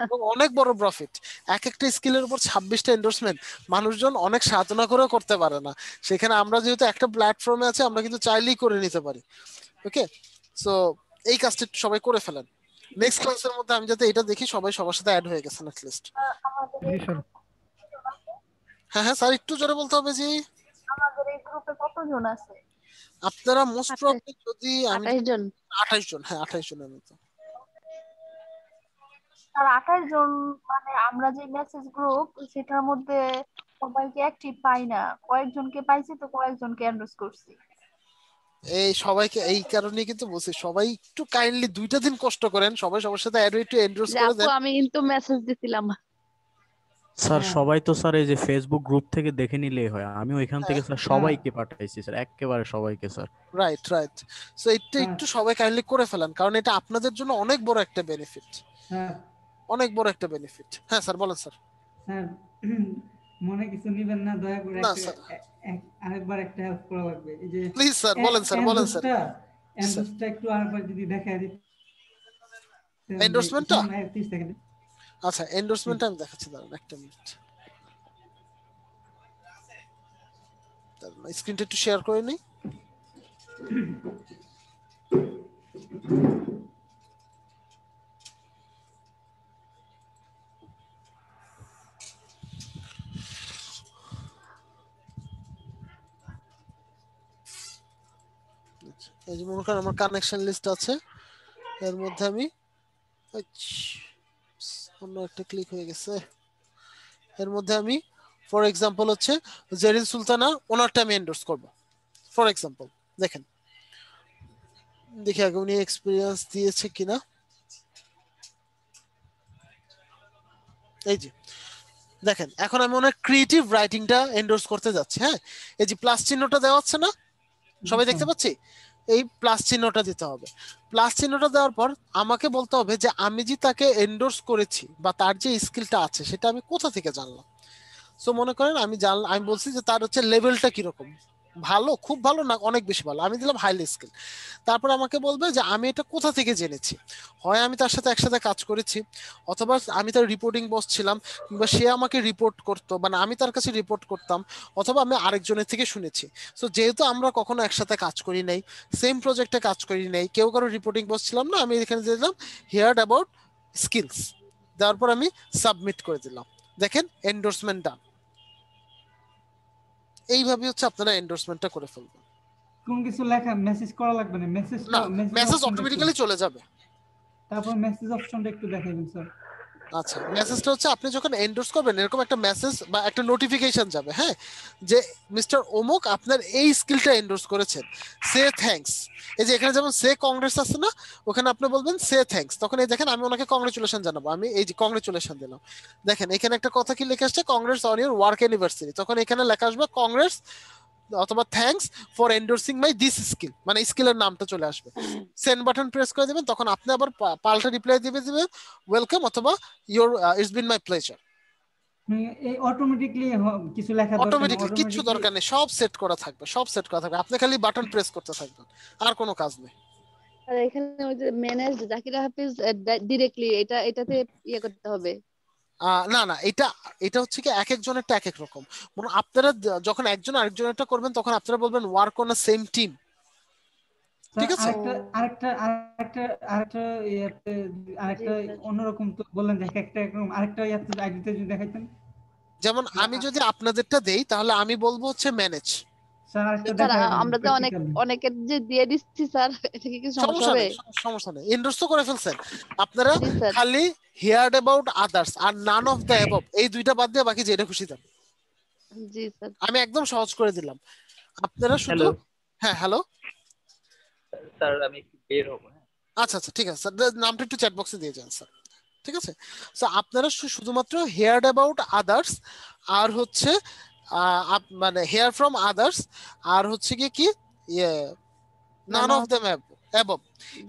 এবং অনেক বড় প্রফিট। একটা স্কিলের উপর 26টা এন্ডোর্সমেন্ট মানুষজন অনেক সাধনা করেও করতে পারে না। সেখানে আমরা যেহেতু একটা প্ল্যাটফর্মে আছে, আমরা কিন্তু চাইলেই করে নিতে পারি। ওকে, সো এই কাজটা সবাই করে ফেলেন। নেক্সট ক্লাসের মধ্যে আমি যাতে এটা দেখি সবাই সবার সাথে অ্যাড হয়ে গেছেন at least। হ্যাঁ স্যার, একটু জোরে বলতে হবে। জি, আমাদের এই গ্রুপে কতজন আছে? আপনারা মোস্ট প্রবাবলি যদি 28 জন। 28 জন, হ্যাঁ 28 জনের মতো। আর 28 জন মানে আমরা যে মেসেজ গ্রুপ সেটার মধ্যে সবাইকে অ্যাক্টিভ পাই না, কয়েকজনকে পাইছি তো কয়েকজনকে এন্ডোর্স করছি। এই সবাইকে এই কারণে কিন্তু বলছি সবাই একটু কাইন্ডলি 2টা দিন কষ্ট করেন, সবার সাথে অ্যাড একটু এন্ডোর্স করে দেন। আমি কিন্তু মেসেজ দিছিলাম স্যার। সবাই তো স্যার এই যে ফেসবুক গ্রুপ থেকে দেখে নিলেই হয়, আমি ওইখান থেকে স্যার সবাইকে পাঠাইছি স্যার, একেবারে সবাইকে স্যার। রাইট। সো এটা একটু সবাই কাইন্ডলি করে ফেলেন, কারণ এটা আপনাদের জন্য অনেক বড় একটা বেনিফিট। অনেক বড় একটা বেনিফিট। হ্যাঁ স্যার বলেন স্যার। স্যার মনে কিছু নেবেন না, দয়া করে আরেকবার একটা হেল্প করা লাগবে। এই যে প্লিজ স্যার বলেন স্যার। এন্ডোর্সটা একটু আরেকবার যদি দেখায় দিন। এন্ডোর্সমেন্টটা? 30 সেকেন্ড। আচ্ছা, এন্ডোর্সমেন্টটা আমি দেখাচ্ছি, দাঁড়ান একটা মিনিট। তাহলে স্ক্রিনটা একটু শেয়ার করে নিই। এই যে মনে করেন আমার কানেকশন লিস্ট আছে, এর মধ্যে আমি অন্য একটা ক্লিক হয়ে গেছে। এর মধ্যে আমি ফর এক্সাম্পল হচ্ছে জেরিন সুলতানা, ওনারটা আমি এন্ডোর্স করব ফর এক্সাম্পল। দেখি আগে উনি এক্সপিরিয়েন্স দিয়েছে কিনা। এই যে দেখেন, এখন আমি ওনার ক্রিয়েটিভ রাইটিংটা এন্ডোর্স করতে যাচ্ছি। হ্যাঁ, এই যে প্লাস চিহ্নটা দেওয়া আছে না, সবাই দেখতে পাচ্ছি? এই প্লাস চিহ্নটা দিতে হবে। প্লাস চিহ্নটা দেওয়ার পর আমাকে বলতে হবে যে আমি যে তাকে এন্ডোর্স করেছি বা তার যে স্কিলটা আছে সেটা আমি কোথা থেকে জানলাম। সো মনে করেন আমি বলছি যে তার হচ্ছে লেভেলটা কিরকম, ভালো, খুব ভালো না অনেক বেশি ভালো, আমি দিলাম হাইলি স্কিল। তারপর আমাকে বলবে যে আমি এটা কোথা থেকে জেনেছি। হয় আমি তার সাথে একসাথে কাজ করেছি, অথবা আমি তার রিপোর্টিং বস ছিলাম, কিংবা সে আমাকে রিপোর্ট করতো, মানে আমি তার কাছে রিপোর্ট করতাম, অথবা আমি আরেকজনের থেকে শুনেছি। সো যেহেতু আমরা কখনো একসাথে কাজ করি নাই, সেম প্রজেক্টে কাজ করি নাই, কেউ কারো রিপোর্টিং বস ছিলাম না, আমি এখানে দিলাম হিয়ার্ড অ্যাবাউট স্কিলস, দেওয়ার পর আমি সাবমিট করে দিলাম। দেখেন এন্ডোর্সমেন্ট ডান। এইভাবে হচ্ছে আপনারা এন্ডোর্সমেন্টটা করে ফেলবেন। কোন কিছু লেখা মেসেজ করা লাগবে না, মেসেজ অটোমেটিক্যালি চলে যাবে। তারপর মেসেজ অপশনটা একটু দেখাবেন স্যার। আচ্ছা, মেসেজটা হচ্ছে আপনি যখন এন্ডোর্স করবেন এরকম একটা মেসেজ বা একটা নোটিফিকেশন যাবে, হ্যাঁ, যে মিস্টার অমুক আপনার এই স্কিলটা এন্ডোর্স করেছেন, সে থ্যাঙ্কস। এই যে এখানে যেমন সে কংগ্রেস আছে না, ওখানে আপনি বলবেন সে থ্যাঙ্কস, তখন এই দেখেন আমি ওনাকে কংগ্রেচুলেশন জানাবো, আমি এই যে কংগ্রেচুলেশন দিলাম। দেখেন এখানে একটা কথা কি লেখা আসছে, Congress on your work anniversary, তখন এখানে লেখা আসবে কংগ্রেস অথবা thanks for এন্ডোর্সিং my this skill, মানে স্কিলের নামটা চলে আসবে। সেন্ড বাটন প্রেস করে দিবেন, তখন আপনি আবার পাল্টা রিপ্লাই দিবেন ওয়েলকাম অথবা your it's been my pleasure. এই অটোমেটিক্যালি কিছু লেখা দরকার নেই, অটোমেটিক্যালি কিছু দরকার নেই, সব সেট করা থাকবে, আপনি খালি বাটন প্রেস করতে থাকবেন, আর কোনো কাজ নেই। আর এখানে ওই যে ম্যানেজ জাকির হাফিজ ডাইরেক্টলি এটাতে ইয়ে করতে হবে। না এটা হচ্ছে কি এক একজনেরটা এক এক রকম। মানে আপনারা যখন একজন আরেকজনেরটা করবেন তখন আপনারা বলবেন work on a same team, ঠিক আছে? আরেকটা অন্যরকম তো বললেন যে একটা এরকম আরেকটা আইডিতে যদি দেখাইতেন। যেমন আমি যদি আপনাদেরটা দেই তাহলে আমি বলবো হচ্ছে ম্যানেজ। স্যার আমরা তো অনেকের যে দিয়ে দিচ্ছি স্যার, এটা কি কিছু সমস্যা হবে? সমস্যা নেই, এন্ডোর্স তো করে ফেলছেন আপনারা, খালি হিয়ার্ড অ্যাবাউট আদার্স আর নান অফ দ্য অ্যাবভ এই দুইটা বাদ দিয়ে বাকি যেটা খুশি দেন। জি স্যার, আমি একদম সহজ করে দিলাম। আপনারা শুধু হ্যাঁ হ্যালো স্যার আমি একটু বের হবো। আচ্ছা আচ্ছা ঠিক আছে স্যার, নামটা একটু চ্যাট বক্সে দিয়ে যান স্যার, ঠিক আছে। সো আপনারা শুধুমাত্র হেয়ার্ড অ্যাবাউট আদার্স আর হচ্ছে মানে হেয়ার ফ্রম আদার্স আর হচ্ছে কি ইয়ে নান অফ দেম অ্যাবভ,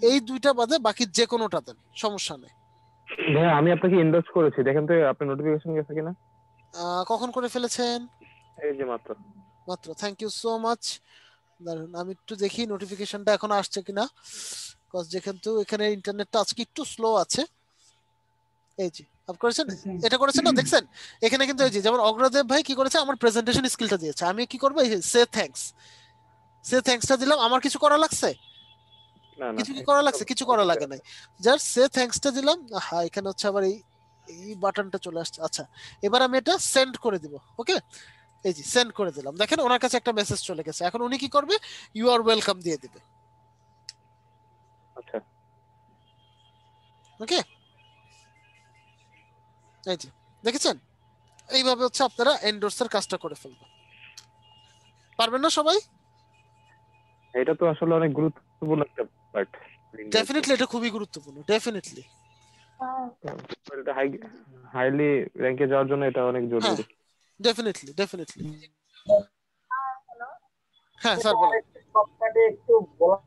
এই দুইটা বাদে বাকি যে কোনোটা দেন, সমস্যা নেই। ভাই আমি আপনাকে এন্ডোর্স করেছি, দেখেন তো আপনার নোটিফিকেশন গেছে কিনা। কখন করে ফেলেছেন? এই যে মাত্র। Thank you so much. দাঁড়ান আমি একটু দেখি নোটিফিকেশনটা এখন আসছে কিনা, কজ যেহেতু এখানে ইন্টারনেটটা আজকে একটু স্লো আছে। এই যে আপনি করেছেন, এটা করেছেন না, দেখছেন এখানে কিন্তু এই যে যেমন অগ্রদেব ভাই কি করেছে, আমার প্রেজেন্টেশন স্কিলটা দিয়েছে। আমি কি করব, এই সে থ্যাঙ্কসটা দিলাম। আমার কিছু করা লাগছে? কিছু কি করা লাগছে? কিছু করা লাগে নাই, জাস্ট সে থ্যাঙ্কসটা দিলাম। হ্যাঁ এখানে হচ্ছে আবার এই বাটনটা চলে আসছে। আচ্ছা এবার আমি এটা সেন্ড করে দিব। ওকে এই যে সেন্ড করে দিলাম, দেখেন ওনার কাছে একটা মেসেজ চলে গেছে। এখন উনি কি করবে, ইউ আর ওয়েলকাম দিয়ে দিবে। আচ্ছা ওকে এই যে দেখেছেন, এইভাবে হচ্ছে আপনারা এন্ডোর্সের কাজটা করে ফেলবেন। পারবেন না সবাই? এটা তো আসলে অনেক গুরুত্বপূর্ণ একটা পার্ট। ডেফিনেটলি এটা খুবই গুরুত্বপূর্ণ, ডেফিনেটলি এটা হাইলি র‍্যাঙ্কে যাওয়ার জন্য এটা অনেক জরুরি। ডেফিনেটলি হ্যাঁ স্যার বলেন। সবটাকে একটু বলা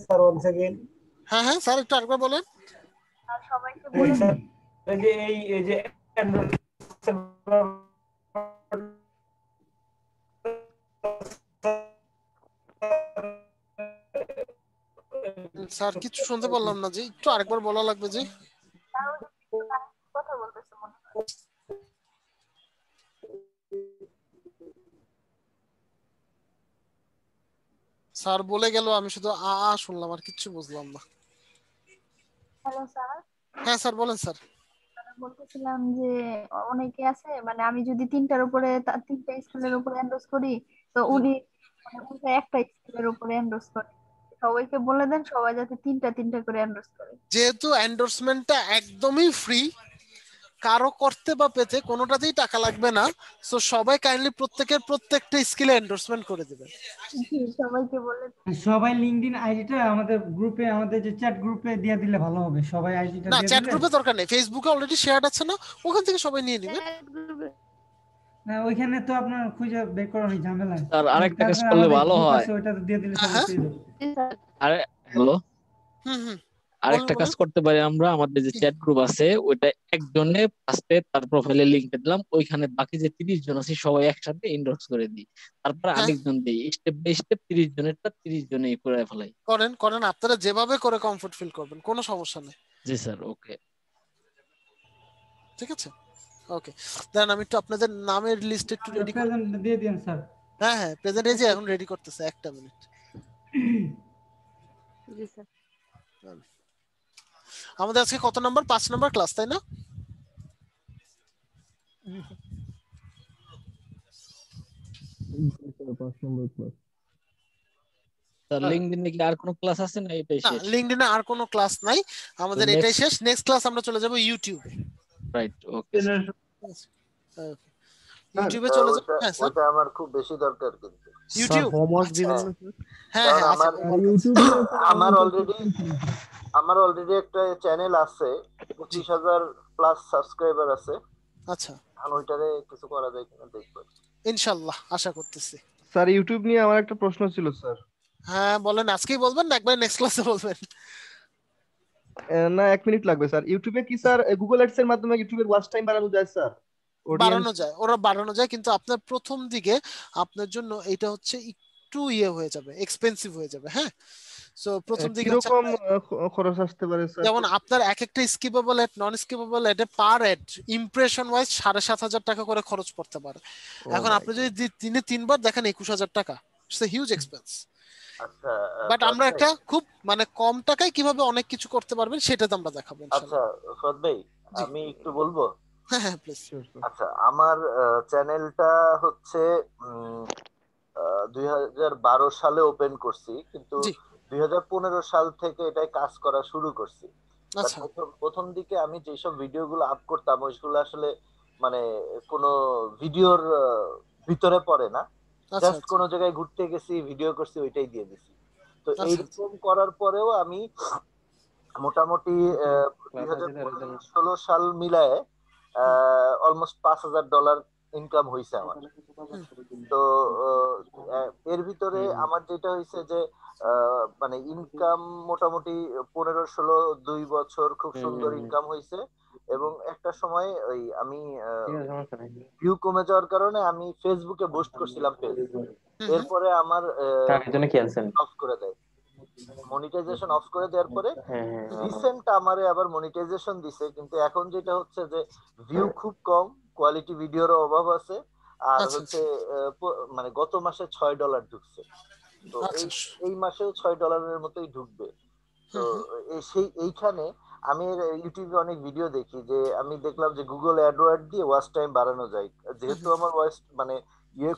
স্যার ওয়ান সেকেন্ড। হ্যাঁ স্যার একটু আরেকবার বলেন। আর সবাইকে বলে এই যে এই যে স্যার কিছু শুনতে পারলাম না, যে একটু আরেকবার বলা লাগবে। যে কথা বলতেছে মনে হয়। স্যার বলে গেল, আমি শুধু শুনলাম আর কিচ্ছু বুঝলাম না। Hello sir. হ্যাঁ স্যার বলেন স্যার। বলতেছিলাম যে অনেকে আছে, মানে আমি যদি তিনটার উপরে তিনটা স্কিলের উপরে এন্ডোর্স করি, তো উনি মানে উল্টা একটা স্কিলের উপরে এন্ডোর্স করে। সবাইকে বলে দেন সবাই যাতে তিনটা করে এন্ডোর্স করে। যেহেতু এন্ডোর্সমেন্টটা একদমই ফ্রি, কারো করতে বা পেতে কোনোটাতেই টাকা লাগবে না, সো সবাই কাইন্ডলি প্রত্যেকটা স্কিলে এন্ডোর্সমেন্ট করে দিবেন। সবাইকে বলে সবাই লিংকডইন আইডিটা আমাদের গ্রুপে, আমাদের যে চ্যাট গ্রুপে দিয়ে দিলে ভালো হবে। সবাই আইডিটা না দিয়ে চ্যাট দিলে গ্রুপে দরকার নেই, ফেসবুকে অলরেডি শেয়ার্ড আছে না, ওখান থেকে সবাই নিয়ে নেবে। না ওইখানে তো আপনার খুঁজে বের করা অনেক ঝামেলা। স্যার আরেকটা কাজ করলে ভালো হয়। ওইটা দিয়ে দিলে সবাই পেয়ে যাবে। আরে হ্যালো আরেকটা কাজ করতে পারি আমরা, আমাদের যে চ্যাট গ্রুপ আছে ওইটা একজনে ফার্স্টে তার প্রোফাইলে লিংকটা দিলাম, ওইখানে বাকি যে 30 জন আছে সবাই একসাথে এন্ডোর্স করে দিই, তারপর আরেকজন দেই, স্টেপ বাই স্টেপ 30 জনেরটা 30 জনেই করে ফেলাই। করেন আপনারা যেভাবে করে কমফর্ট ফিল করবেন, কোনো সমস্যা নেই। জি স্যার ওকে ঠিক আছে ওকে। দেন আমি একটু আপনাদের নামের লিস্ট একটু রেডি করে দিয়ে দিন স্যার। হ্যাঁ প্রেজেন্ট এই যে এখন রেডি করতেছে, একটা মিনিট। জি স্যার। আমাদের আজকে কত নাম্বার? 5 নাম্বার ক্লাস, তাই না? স্যার লিংকডইনে কি আর কোনো ক্লাস আছে না এটাই শেষ? লিংকডইনে আর কোনো ক্লাস নাই, আমাদের এটাই শেষ। নেক্সট ক্লাস আমরা চলে যাব ইউটিউবে। রাইট ওকে ইউটিউবে চলে যাব। হ্যাঁ স্যার ওটা আমার খুব বেশি দরকার কিন্তু ইউটিউব হোমওয়ার্ক দিবেন না হ্যাঁ আমার অলরেডি একটা চ্যানেল আছে, 25,000 প্লাস সাবস্ক্রাইবার আছে। আচ্ছা এখন ওইটারে কিছু করা যায় কিনা দেখব ইনশাআল্লাহ, আশা করতেছি। স্যার ইউটিউব নিয়ে আমার একটা প্রশ্ন ছিল স্যার। হ্যাঁ বলেন, আজকেই বলবেন না একবার নেক্সট ক্লাসে বলবেন? না 1 মিনিট লাগবে স্যার। ইউটিউবে কি স্যার গুগল অ্যাডস এর মাধ্যমে ইউটিউবের ওয়াচ টাইম বাড়ানো যায় স্যার? বাড়ানো যায় কিন্তু আপনার প্রথম দিকে আপনার জন্য এটা হচ্ছে একটু হয়ে যাবে, এক্সপেন্সিভ হয়ে যাবে। হ্যাঁ সো প্রথম দিকে কিরকম খরচ আসতে পারে স্যার? যেমন আপনার এক একটা skippable ad, non skippable ad per ad impression wise 7,500 টাকা করে খরচ পড়তে পারে। এখন আপনি যদি দিনে 3 বার দেখেন 21,000 টাকা, ইটস এ হিউজ এক্সপেন্স। আচ্ছা বাট আমরা একটা খুব মানে কম টাকায় কিভাবে অনেক কিছু করতে পারবেন সেটা তো আমরা দেখাবো ইনশাআল্লাহ। আচ্ছা ফদ ভাই আমি একটু বলবো? হ্যাঁ প্লিজ। আচ্ছা আমার চ্যানেলটা হচ্ছে 2012 সালে ওপেন করছি, কিন্তু 2015 সাল থেকে এটাই কাজ করা শুরু করছি। প্রথম দিকে আমি যেসব ভিডিওগুলো আপ করতাম ওইগুলো আসলে মানে কোনো ভিডিওর ভিতরে পড়ে না, জাস্ট কোন জায়গায় ঘুরতে গেছি, ভিডিও করছি, ওইটাই দিয়ে দিছি। তো এইরকম করার পরেও আমি মোটামুটি 2016 সাল মিলায়ে অলমোস্ট $5,000 ইনকাম হইছে আমার। তো এর ভিতরে আমার যেটা হইছে যে মানে ইনকাম মোটামুটি 15-16 2 বছর খুব সুন্দর ইনকাম হইছে। এবং একটা সময় ওই আমি ভিউ কমে যাওয়ার কারণে আমি ফেসবুকে পোস্ট করছিলাম পেজ, এরপরে আমার অফ করে দেয়, মনিটাইজেশন অফ করে দেওয়ার পরে রিসেন্ট আমারে আবার মনিটাইজেশন দিছে। কিন্তু এখন যেটা হচ্ছে যে ভিউ খুব কম, কোয়ালিটি ভিডিওর অভাব আছে, আর হচ্ছে মানে গত মাসে $6 ঢুকছে, তো এই মাসেও $6 মতোই ঢুকবে। তো এইখানে আমি ইউটিউবে অনেক ভিডিও দেখি, যে আমি দেখলাম যে গুগল অ্যাডওয়ার্ড দিয়ে ওয়াচ টাইম বাড়ানো যায়, যেহেতু আমার ওয়াচ মানে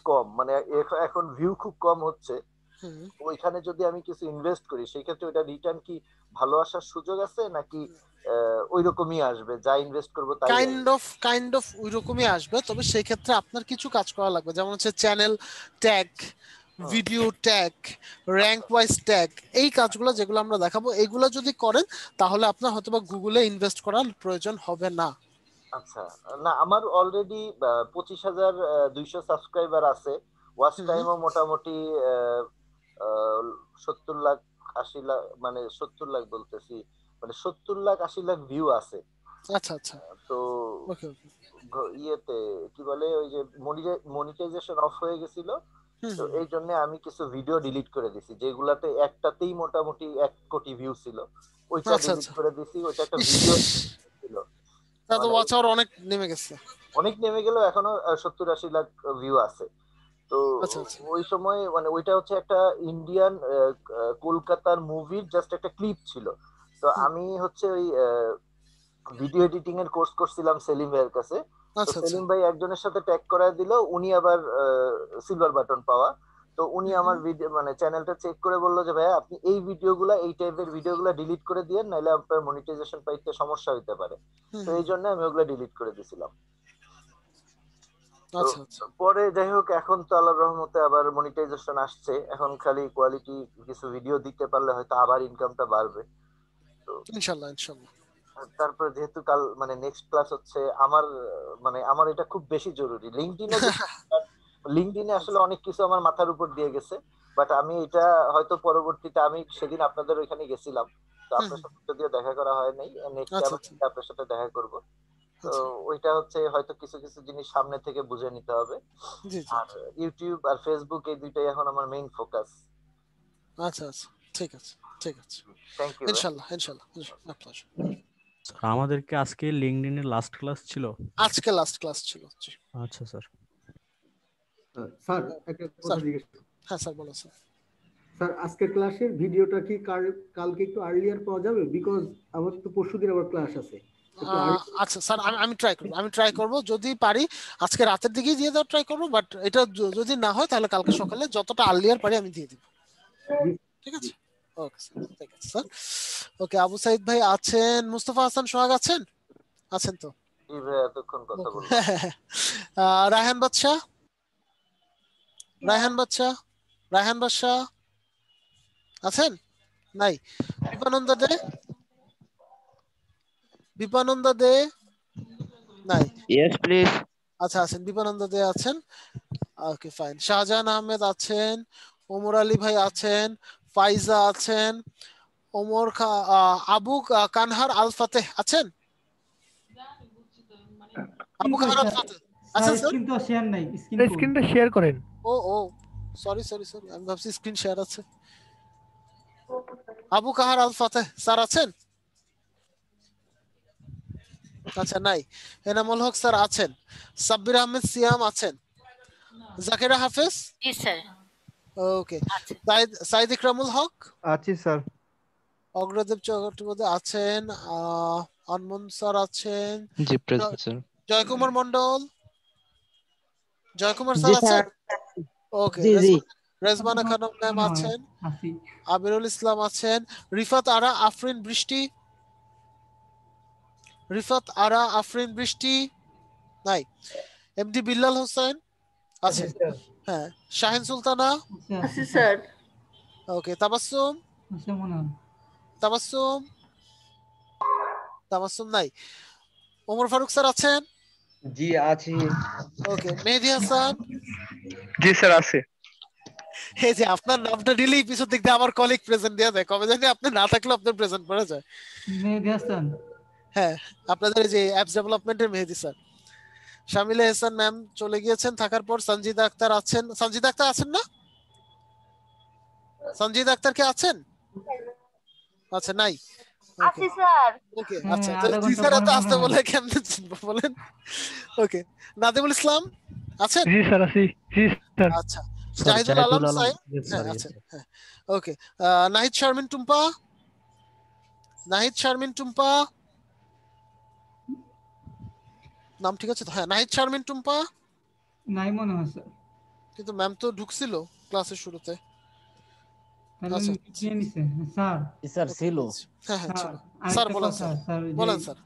কম, মানে এখন ভিউ খুব কম হচ্ছে, ওইখানে যদি আমি কিছু ইনভেস্ট করি সেই ক্ষেত্রে ওটা রিটার্ন কি ভালো আসার সুযোগ আছে, নাকি ওইরকমই আসবে, যা ইনভেস্ট করব তাই কাইন্ড অফ ওইরকমই আসবে। তবে সেই ক্ষেত্রে আপনার কিছু কাজ করা লাগবে, যেমন হচ্ছে channel tag, video tag, rank wise tag, এই কাজগুলো যেগুলো আমরা দেখাবো, এগুলো যদি করেন তাহলে আপনার হয়তোবা গুগলে ইনভেস্ট করার প্রয়োজন হবে না। আচ্ছা, না আমার অলরেডি 25,200 সাবস্ক্রাইবার আছে, ওয়াচ টাইমও মোটামুটি 70 লাখ 80 লাখ, মানে 70 লাখ বলতেছি, মানে 70 লাখ 80 লাখ ভিউ আছে। আচ্ছা আচ্ছা, তো ওকে ইয়েতে কি বলে, ওই যে মনিটাইজেশন অফ হয়ে গেছিল, তো এই জন্য আমি কিছু ভিডিও ডিলিট করে দিছি, যেগুলাতে একটাতেই মোটামুটি 1 কোটি ভিউ ছিল, ওইটা ডিলিট করে দিছি। ওইটা একটা ভিডিও ছিল, তাতে ওয়াচ আওয়ার অনেক নেমে গেছে, অনেক নেমে গেল, এখনো 70-80 লাখ ভিউ আছে। তো ওই সময় মানে ওইটা হচ্ছে একটা ইন্ডিয়ান কলকাতার মুভির জাস্ট একটা ক্লিপ ছিল। তো আমি হচ্ছে ওই ভিডিও এডিটিং এর কোর্স করছিলাম সেলিম ভাইয়ের কাছে, তো সেলিম ভাই একজনের সাথে ট্যাগ করায় দিল, উনি আবার সিলভার বাটন পাওয়া, তো উনি আমার ভিডিও মানে চ্যানেলটা চেক করে বললো যে ভাই আপনি এই ভিডিওগুলা, এই টাইপের ভিডিওগুলা ডিলিট করে দিয়েন, নাহলে আপনার মনিটাইজেশন পাইতে সমস্যা হইতে পারে। তো এই জন্য আমি ওগুলা ডিলিট করে দিছিলাম। পরে যাই হোক, এখন তো আল্লাহর রহমতে আবার মনিটাইজেশন আসছে, এখন খালি কোয়ালিটি কিছু ভিডিও দিতে পারলে হয়তো আবার ইনকামটা বাড়বে। তো ইনশাআল্লাহ ইনশাআল্লাহ। তারপর যেহেতু কাল মানে নেক্সট ক্লাস হচ্ছে আমার, মানে আমার এটা খুব বেশি জরুরি। লিঙ্কডইনে আসলে অনেক কিছু আমার মাথার উপর দিয়ে গেছে, বাট আমি এটা হয়তো পরবর্তীতে, আমি সেদিন আপনাদের ওইখানে গেছিলাম, তো আপনার সাথে যদিও দেখা করা হয় নাই, নেক্সট টাইম আপনার সাথে দেখা করব। তো ওইটা হচ্ছে হয়তো কিছু কিছু জিনিস সামনে থেকে বুঝে নিতে হবে। আর ইউটিউব আর ফেসবুক, এই দুইটাই এখন আমার মেইন ফোকাস। আচ্ছা আচ্ছা, ঠিক আছে ঠিক আছে, থ্যাংক ইউ। ইনশাআল্লাহ ইনশাআল্লাহ, স্যার আমাদেরকে আজকে লিংকডইনের লাস্ট ক্লাস ছিল? আজকে লাস্ট ক্লাস ছিল। আচ্ছা স্যার। স্যার একটা কথা জিজ্ঞেস। হ্যাঁ স্যার বলো স্যার। স্যার আজকে ক্লাসের ভিডিওটা কি কালকে একটু আর্লিয়ার পাওয়া যাবে? বিকজ আমার তো পরশুদিন আবার ক্লাস আছে। আচ্ছা স্যার, আমি ট্রাই করব, যদি পারি আজকে রাতের দিকেই দিয়ে দেওয়ার ট্রাই করব, বাট এটা যদি না হয় তাহলে কালকে সকালে যতটা আর্লিয়ার পারি আমি দিয়ে দিব। ঠিক আছে, ওকে স্যার, ঠিক আছে স্যার। ওকে, আবু সাইদ ভাই আছেন, মুস্তাফা হাসান সোহাগ আছেন তো? জি ভাই, এতক্ষণ কথা বললাম। রায়হান বাদশা আছেন? নাই। বিপানন্দ দে নাই। Yes please. আচ্ছা আছেন, বিপানন্দ দে আছেন, ওকে ফাইন। শাহজাহান আহমেদ আছেন, ওমর আলী ভাই আছেন, ফাইজা আছেন, আবু কানহার আল ফাতেহ আছেন? আবু কানহার আল ফাতেহ আছেন স্যার? স্ক্রিন তো শেয়ার নাই, স্ক্রিনটা শেয়ার করেন। ও সরি, আমি ভাবছি স্ক্রিন শেয়ার আছে। আবু কাহার আল ফাতেহ স্যার আছেন? আচ্ছা নাই। এনামুল হক স্যার আছেন, সাব্বির আহমেদ সিয়াম আছেন, জাকিরা হাফেজ? জি স্যার। ওকে, সাইদ ইকরামুল হক? আছি স্যার। অগ্রদেব চট্টোপাধ্যায় আছেন, আনমন স্যার আছেন, জি present sir. Joykumar Mondal? Joykumar sir আছেন? ওকে, রেজমানা খানম ম্যাম আছেন, আবিরুল ইসলাম আছেন, রিফাত আরা আফরিন বৃষ্টি নাই, এমডি বিল্লাল হোসেন আছেন, হ্যাঁ শাহিন সুলতানা আছি স্যার। ওকে তাবাসসুম তাবাসসুম তাবাসসুম নাই। ওমর ফারুক স্যার আছেন? জি আছি। ওকে মেহেদী হাসান? জি স্যার আছে। এই যে আপনার নামটা নিলেই পিছন দিক দিয়ে আমার কলিগ প্রেজেন্ট দেয়া যায়, কবে জানি আপনি না থাকলে আপনার প্রেজেন্ট পড়ে যায়। মেহেদী হাসান। হ্যাঁ আপনাদের এই যে অ্যাপস ডেভেলপমেন্টের মেহেদী স্যার। শামিলা হাসান ম্যাম চলে গিয়েছেন, থাকার পর সঞ্জিদা আক্তার আছেন। সঞ্জিদা আক্তার আছেন না? সঞ্জিদা আক্তার কে আছেন? আচ্ছা নাই। আছি স্যার। ওকে আচ্ছা তো জি স্যার এত আসতে বলে কেমনে চিনবো বলেন? ওকে নাদিমুল ইসলাম আছেন? জি স্যার আছি। জি স্যার। আচ্ছা জাহিদুল আলম সাহেব হ্যাঁ আছেন। হ্যাঁ ওকে নাহিদ শারমিন টুম্পা? নাহিদ শারমিন টুম্পা নাম ঠিক আছে তো? হ্যাঁ নাহিদ শারমিন টুম্পা নাই মনে হয় স্যার। কিন্তু ম্যাম তো ঢুকছিল ক্লাসের শুরুতে। তাহলে নিয়ে নিছে স্যার। স্যার ছিল। হ্যাঁ হ্যাঁ ছিল। স্যার স্যার বলেন স্যার বলেন স্যার।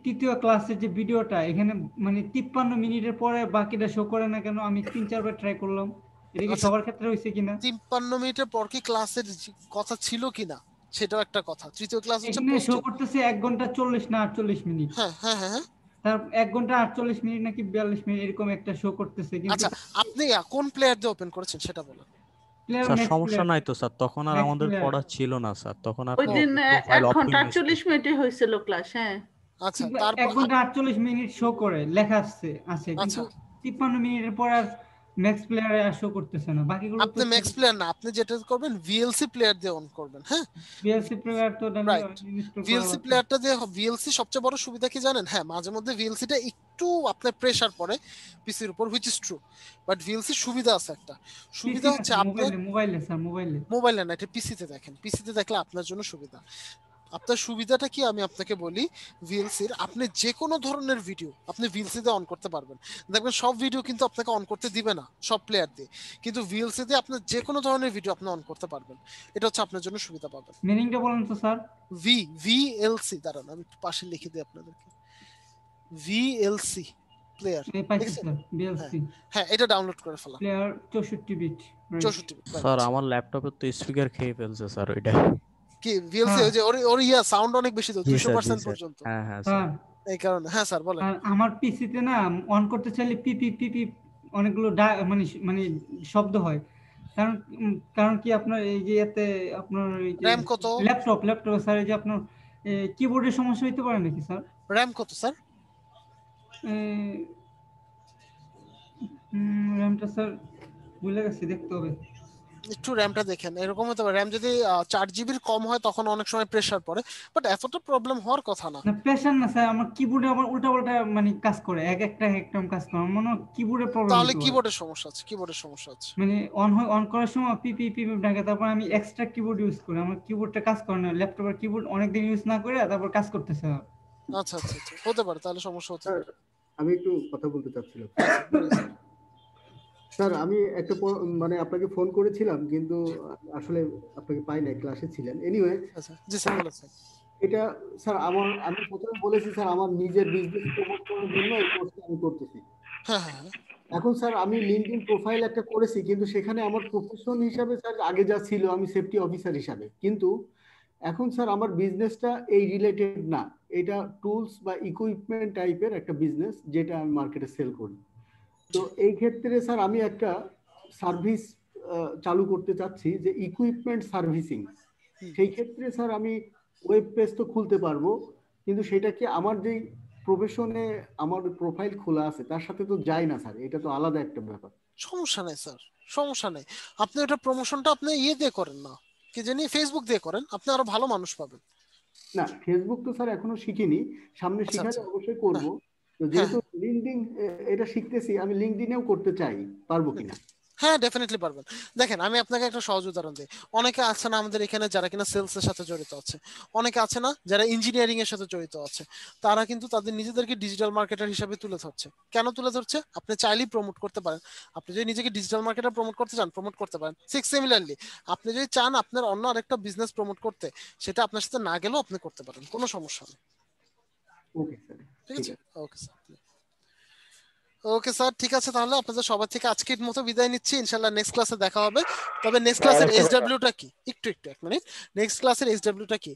তৃতীয় ক্লাসের যে ভিডিওটা এখানে মানে 53 মিনিটের পরে বাকিটা শো করে না কেন? আমি 3-4 বার ট্রাই করলাম, এটা কি সবার ক্ষেত্রে হইছে কিনা? 53 মিনিটের পর কি ক্লাসের কথা ছিল কিনা সেটাও একটা কথা। তৃতীয় ক্লাস হচ্ছে এখানে শো করতেছে 1 ঘন্টা 40 না 48 মিনিট। হ্যাঁ হ্যাঁ হ্যাঁ তার 1 ঘন্টা 48 মিনিট নাকি 42 মিনিট এরকম একটা শো করতেছে। কিন্তু আচ্ছা আপনি কোন প্লেয়ার দিয়ে ওপেন করেছেন সেটা বলুন। স্যার সমস্যা নাই তো স্যার, তখন আর আমাদের পড়া ছিল না স্যার, তখন আর ওই দিন 1 ঘন্টা 48 মিনিটে হয়েছিল ক্লাস। হ্যাঁ আচ্ছা তারপর 1 ঘন্টা 48 মিনিট শো করে লেখা আছে কিন্তু 53 মিনিটের পর আর ম্যাক্স প্লেয়ারে আর শো করতেছে না। বাকিগুলো আপনি ম্যাক্স প্লেয়ার না, আপনি যেটা করবেন ভিএলসি প্লেয়ার দিয়ে অন করবেন। হ্যাঁ ভিএলসি প্লেয়ার তো ভিএলসি প্লেয়ারটা দিয়ে ভিএলসি সবচেয়ে বড় সুবিধা কি জানেন? হ্যাঁ মাঝে মধ্যে ভিএলসিটা একটু আপনার প্রেসার পড়ে পিসির উপর, which is true, but VLC সুবিধা আছে একটা। সুবিধা হচ্ছে আপনি মোবাইলে না, এটা পিসিতে দেখেন। পিসিতে দেখলে আপনার জন্য সুবিধা। আপনার সুবিধাটা কি আমি আপনাকে বলি, ভিএলসির আপনি যে কোনো ধরনের ভিডিও আপনি ভিএলসি দিয়ে অন করতে পারবেন। দেখবেন সব ভিডিও কিন্তু আপনাকে অন করতে দিবে না সব প্লেয়ার দিয়ে, কিন্তু ভিএলসি দিয়ে আপনি যে কোনো ধরনের ভিডিও আপনি অন করতে পারবেন। এটা হচ্ছে আপনার জন্য সুবিধা পাবেন। মিনিংটা বলেন তো স্যার। ভিএলসি দাঁড়ান আমি একটু পাশে লিখে দিই আপনাদেরকে। ভিএলসি প্লেয়ার ভিএলসি হ্যাঁ এটা ডাউনলোড করে ফেলা। Player 64 bit. 64 বিট স্যার আমার ল্যাপটপে তো স্পিকার খেয়ে ফেলছে স্যার ওইটা। কি ভিএলসি ওই যে ওর সাউন্ড অনেক বেশি তো 200% পর্যন্ত। হ্যাঁ হ্যাঁ স্যার এই কারণে। হ্যাঁ স্যার বলেন। আমার পিসিতে না অন করতে চাইলে পিপি পিপি অনেকগুলো মানে শব্দ হয়। কারণ কি আপনার এই যে এতে আপনার র‍্যাম কত? ল্যাপটপ স্যার এই যে আপনার কিবোর্ডের সমস্যা হইতে পারে নাকি স্যার? র‍্যাম কত স্যার? র‍্যামটা স্যার ভুলে গেছি, দেখতে হবে। একটু র‍্যামটা দেখেন, এরকম হতে পারে র‍্যাম যদি 4 জিবির কম হয় তখন অনেক সময় প্রেসার পড়ে, বাট এতটা প্রবলেম হওয়ার কথা না। না প্রেসার না স্যার, আমার কিবোর্ডে আমার উল্টাপাল্টা মানে কাজ করে, একটা কাজ করে মনে হয় কিবোর্ডে প্রবলেম। তাহলে কিবোর্ডের সমস্যা আছে, কিবোর্ডের সমস্যা আছে। মানে অন করার সময় পিপি পিপি ডাকে, তারপর আমি এক্সট্রা কিবোর্ড ইউজ করি, আমার কিবোর্ডটা কাজ করে না। ল্যাপটপের কিবোর্ড অনেকদিন ইউজ না করে তারপর কাজ করতেছে। আচ্ছা আচ্ছা আচ্ছা হতে পারে, তাহলে সমস্যা হতে পারে। আমি একটু কথা বলতে চাচ্ছিলাম স্যার। আমি একটা মানে আপনাকে ফোন করেছিলাম কিন্তু আসলে আপনাকে পাই নাই, ক্লাসে ছিলেন। এনিওয়ে আচ্ছা জি স্যার বলেছেন। এটা স্যার আমি প্রথমে বলেছি স্যার আমার নিজের বিজনেস প্রমোট করার জন্য এই কোর্সটা আমি করতেছি। হ্যাঁ হ্যাঁ এখন স্যার আমি লিঙ্কডইন প্রোফাইল একটা করেছি, কিন্তু সেখানে আমার প্রফেশন হিসাবে স্যার আগে যা ছিল আমি সেফটি অফিসার হিসাবে, কিন্তু এখন স্যার আমার বিজনেসটা এই রিলেটেড না, এটা টুলস বা ইকুইপমেন্ট টাইপের একটা বিজনেস যেটা আমি মার্কেটে সেল করি। তো এই ক্ষেত্রে স্যার আমি একটা সার্ভিস চালু করতে চাচ্ছি যে ইকুইপমেন্ট সার্ভিসিং। সেই ক্ষেত্রে স্যার আমি ওয়েব পেজ তো খুলতে পারবো, কিন্তু সেটা কি আমার যেই প্রফেশনে আমার প্রোফাইল খোলা আছে তার সাথে তো যায় না স্যার, এটা তো আলাদা একটা ব্যাপার। সমস্যা নাই স্যার, সমস্যা নাই। আপনি ওটা প্রমোশনটা আপনি দিয়ে করেন না, কি জানি ফেসবুক দিয়ে করেন, আপনি আরো ভালো মানুষ পাবেন। না ফেসবুক তো স্যার এখনো শিখিনি, সামনে শিখালে অবশ্যই করবো। তো যেহেতু লিঙ্কডইন এটা শিখতেছি, আমি লিঙ্কডইনেও করতে চাই, পারবো কিনা? হ্যাঁ ডেফিনেটলি পারবেন। দেখেন আমি আপনাকে একটা সহজ উদাহরণ দিই। অনেকে আছে না আমাদের এখানে যারা কিনা সেলস এর সাথে জড়িত আছে, অনেকে আছে না যারা ইঞ্জিনিয়ারিং এর সাথে জড়িত আছে, তারা কিন্তু তাদের নিজেদেরকে ডিজিটাল মার্কেটার হিসেবে তুলে ধরছে। কেন তুলে ধরছে? আপনি চাইলেই প্রমোট করতে পারেন। আপনি যদি নিজেকে ডিজিটাল মার্কেটার প্রমোট করতে চান, প্রমোট করতে পারেন। ঠিক সিমিলারলি আপনি যদি চান আপনার অন্য আরেকটা বিজনেস প্রমোট করতে, সেটা আপনার সাথে না গেলেও আপনি করতে পারেন, কোনো সমস্যা নেই। ওকে স্যার, ঠিক আছে। Okay sir. ওকে স্যার, ঠিক আছে, তাহলে আপনাদের সবার থেকে আজকের মতো বিদায় নিচ্ছি। ইনশাআল্লাহ নেক্সট ক্লাসে দেখা হবে। তবে নেক্সট ক্লাসের এইচডব্লিউটা কি, একটু এক মিনিট, নেক্সট ক্লাসের এইচডব্লিউটা কি,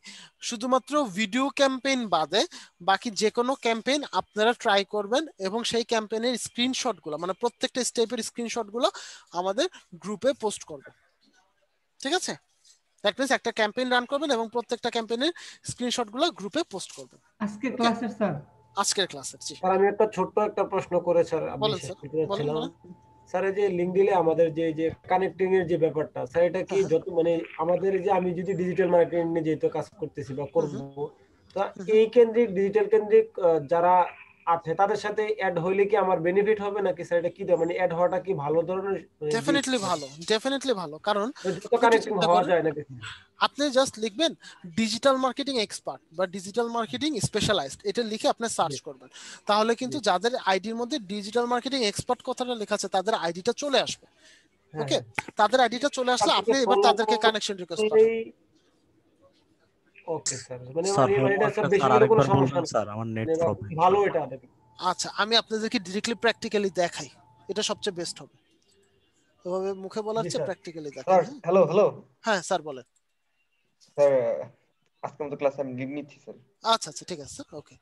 শুধুমাত্র ভিডিও ক্যাম্পেইন বাদে বাকি যে কোনো ক্যাম্পেইন আপনারা ট্রাই করবেন এবং সেই ক্যাম্পেইনের স্ক্রিনশটগুলো, মানে প্রত্যেকটা স্টেপের স্ক্রিনশটগুলো আমাদের গ্রুপে পোস্ট করবেন, ঠিক আছে? দ্যাট মিন্স একটা ক্যাম্পেইন রান করবেন এবং প্রত্যেকটা ক্যাম্পেইনের স্ক্রিনশটগুলো গ্রুপে পোস্ট করবেন। আজকে ক্লাসের স্যার, আজকের ক্লাসের জি স্যার আমি একটা ছোট্ট একটা প্রশ্ন করে স্যার আমি বলেন শেষ স্যার, করতে যাচ্ছিলাম। বলেন। স্যার এই যে লিংক দিলে আমাদের যে কানেক্টিং এর যে ব্যাপারটা স্যার, এটা কি যত মানে আমাদের যে আমি যদি ডিজিটাল মার্কেটিং নিয়ে যেহেতু কাজ করতেছি বা করব, তো এই কেন্দ্রিক ডিজিটাল কেন্দ্রিক যারা আছে তাদের সাথে অ্যাড হইলে কি আমার বেনিফিট হবে নাকি স্যার? এটা কি মানে অ্যাড হওয়াটা কি ভালো ধরনের? ডেফিনেটলি ভালো, ডেফিনেটলি ভালো, কারণ যত কানেক্টিং হওয়া যায় নাকি আপনি জাস্ট লিখবেন ডিজিটাল মার্কেটিং এক্সপার্ট বা ডিজিটাল মার্কেটিং স্পেশালাইজড, এটা লিখে আপনি সার্চ করবেন, তাহলে কিন্তু যাদের আইডির মধ্যে ডিজিটাল মার্কেটিং এক্সপার্ট কথাটা লেখা আছে তাদের আইডিটা চলে আসবে। ওকে, তাদের আইডিটা চলে আসলে আপনি এবার তাদেরকে কানেকশন রিকোয়েস্ট পাঠাবেন। ওকে স্যার, মানে এটা স্যার বেশি করে কোনো সমস্যা নেই স্যার, আমার নেট প্রবলেম ভালো এটা। আচ্ছা, আমি আপনাদেরকে ডাইরেক্টলি প্র্যাকটিক্যালি দেখাই, এটা সবচেয়ে বেস্ট হবে। এভাবে মুখে বলার চেয়ে প্র্যাকটিক্যালি দেখাই। স্যার হ্যালো হ্যাঁ স্যার বলেন। স্যার আজকে আমাদের ক্লাসে আমি লিভ নিচ্ছি স্যার। আচ্ছা আচ্ছা ঠিক আছে স্যার, ওকে।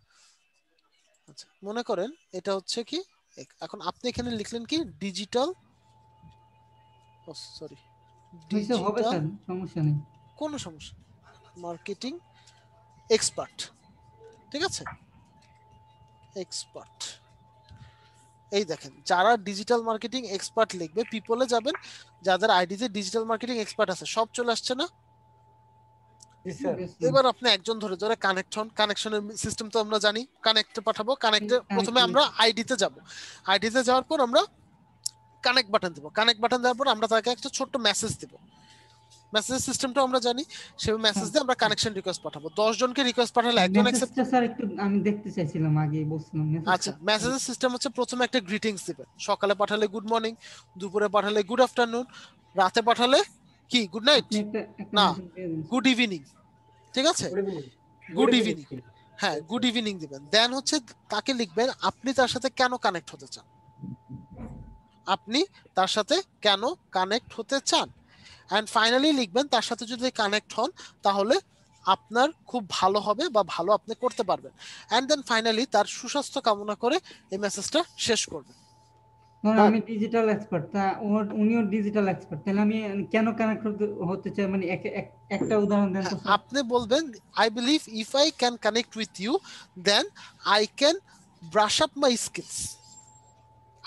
আচ্ছা, মনে করেন এটা হচ্ছে কি, এখন আপনি এখানে লিখলেন কি ডিজিটাল, ও সরি, হবে স্যার, সমস্যা নেই, কোনো সমস্যা, মার্কেটিং এক্সপার্ট, ঠিক আছে, এক্সপার্ট। এই দেখেন, যারা ডিজিটাল মার্কেটিং এক্সপার্ট লিখবে পিপলে যাবেন, যাদের আইডিতে ডিজিটাল মার্কেটিং এক্সপার্ট আছে সব চলে আসছে না? এবার আপনি একজন ধরে ধরে কানেক্ট হন। কানেকশনের সিস্টেম তো আমরা জানি, কানেক্টে পাঠাবো। কানেক্টে প্রথমে আমরা আইডিতে যাব, আইডিতে যাওয়ার পর আমরা কানেক্ট বাটন দেব। কানেক্ট বাটন দেওয়ার পর আমরা তাকে একটা ছোট্ট মেসেজ দেব। মেসেজ সিস্টেমটা আমরা জানি, সেই মেসেজ দিয়ে আমরা কানেকশন রিকোয়েস্ট পাঠাবো। 10 জনকে রিকোয়েস্ট পাঠালে একজন অ্যাকসেপ্ট। স্যার একটু আমি দেখতে চাইছিলাম, আগে বলছিলাম। আচ্ছা, মেসেজের সিস্টেম হচ্ছে প্রথমে একটা গ্রিটিংস দিবেন। সকালে পাঠালে গুড মর্নিং, দুপুরে পাঠালে গুড আফটারনুন, রাতে পাঠালে কি গুড নাইট, না গুড ইভিনিং, ঠিক আছে, গুড ইভিনিং। হ্যাঁ, গুড ইভিনিং দিবেন। দেন হচ্ছে তাকে লিখবেন আপনি তার সাথে কেন কানেক্ট হতে চান, আপনি তার সাথে কেন কানেক্ট হতে চান। এন্ড ফাইনালি লিখবেন তার সাথে যদি কানেক্ট হন তাহলে আপনার খুব ভালো হবে বা ভালো আপনি করতে পারবেন। এন্ড দেন ফাইনালি তার সুস্বাস্থ্য কামনা করে এই মেসেজটা শেষ করবেন। আমি ডিজিটাল এক্সপার্ট, তা উনিও ডিজিটাল এক্সপার্ট, তাহলে আমি কেন কানেক্ট হতে চাই, মানে একটা উদাহরণ দেন তো। আপনি বলবেন I believe if I can connect with you then I can brush up my skills,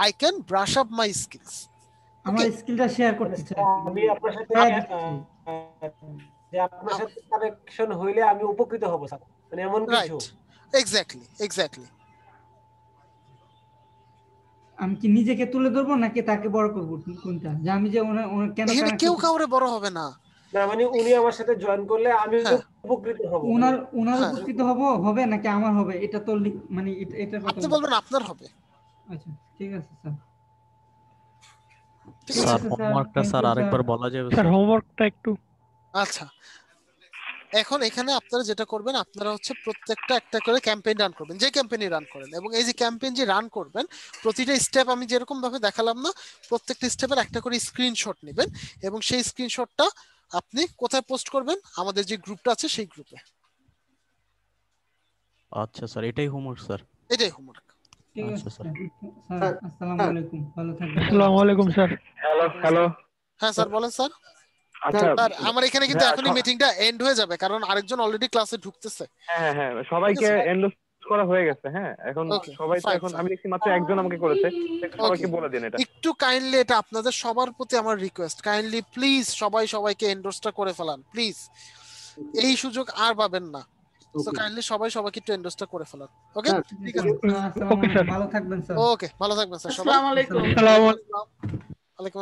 I can brush up my skills. আমার স্কিলটা শেয়ার করতে চাই, আমি আপনার সাথে যে আপনার সাথে কানেকশন হইলে আমি উপকৃত হব স্যার, মানে এমন কিছু। এক্স্যাক্টলি। আমি কি নিজেকে তুলে ধরবো নাকি তাকে বড় করব, কোনটা? যে আমি যে কেন এখানে কেউ কাউরে বড় হবে না, না মানে উনি আমার সাথে জয়েন করলে আমি উপকৃত হব, উনার উপকৃত হবে নাকি আমার হবে, এটা তো মানে এটা আপনি বলবেন আপনার হবে। আচ্ছা ঠিক আছে স্যার। স্যার হোমওয়ার্কটা স্যার আরেকবার বলা যাবে স্যার? হোমওয়ার্কটা একটু। আচ্ছা, এখন এখানে আপনারা যেটা করবেন, আপনারা হচ্ছে প্রত্যেকটা একটা করে ক্যাম্পেইন রান করবেন, যে ক্যাম্পেইনই রান করেন, এবং এই যে ক্যাম্পেইন যে রান করবেন প্রতিটা স্টেপ আমি যেরকম ভাবে দেখালাম না, প্রত্যেকটা স্টেপের একটা করে স্ক্রিনশট নেবেন এবং সেই স্ক্রিনশটটা আপনি কোথায় পোস্ট করবেন, আমাদের যে গ্রুপটা আছে সেই গ্রুপে। আচ্ছা স্যার, এটাই হোমওয়ার্ক স্যার? এটাই হোমওয়ার্ক। ঠিক আছে স্যার, আসসালামু আলাইকুম, ভালো থাকবেন। আসসালামু আলাইকুম স্যার। হ্যালো। হ্যাঁ স্যার বলেন স্যার। আচ্ছা স্যার আমার এখানে কিন্তু এখনই মিটিংটা এন্ড হয়ে যাবে, কারণ আরেকজন অলরেডি ক্লাসে ঢুকতেছে। হ্যাঁ সবাইকে এন্ডোর্স করা হয়ে গেছে। হ্যাঁ এখন সবাই তো, এখন আমি দেখছি মাত্র একজন আমাকে করেছে, সবাইকে বলে দিন এটা একটু কাইন্ডলি। এটা আপনাদের সবার প্রতি আমার রিকোয়েস্ট, কাইন্ডলি প্লিজ সবাইকে এন্ডোর্সটা করে ফেলান প্লিজ, এই সুযোগ আর পাবেন না। সো কাইন্ডলি সবাইকে একটু এন্ডোর্সটা করে ফেলান। ওকে ঠিক আছে, ওকে স্যার, ভালো থাকবেন স্যার। ওকে ভালো থাকবেন স্যার সবাই। আসসালামু আলাইকুম। আসসালামু আলাইকুম।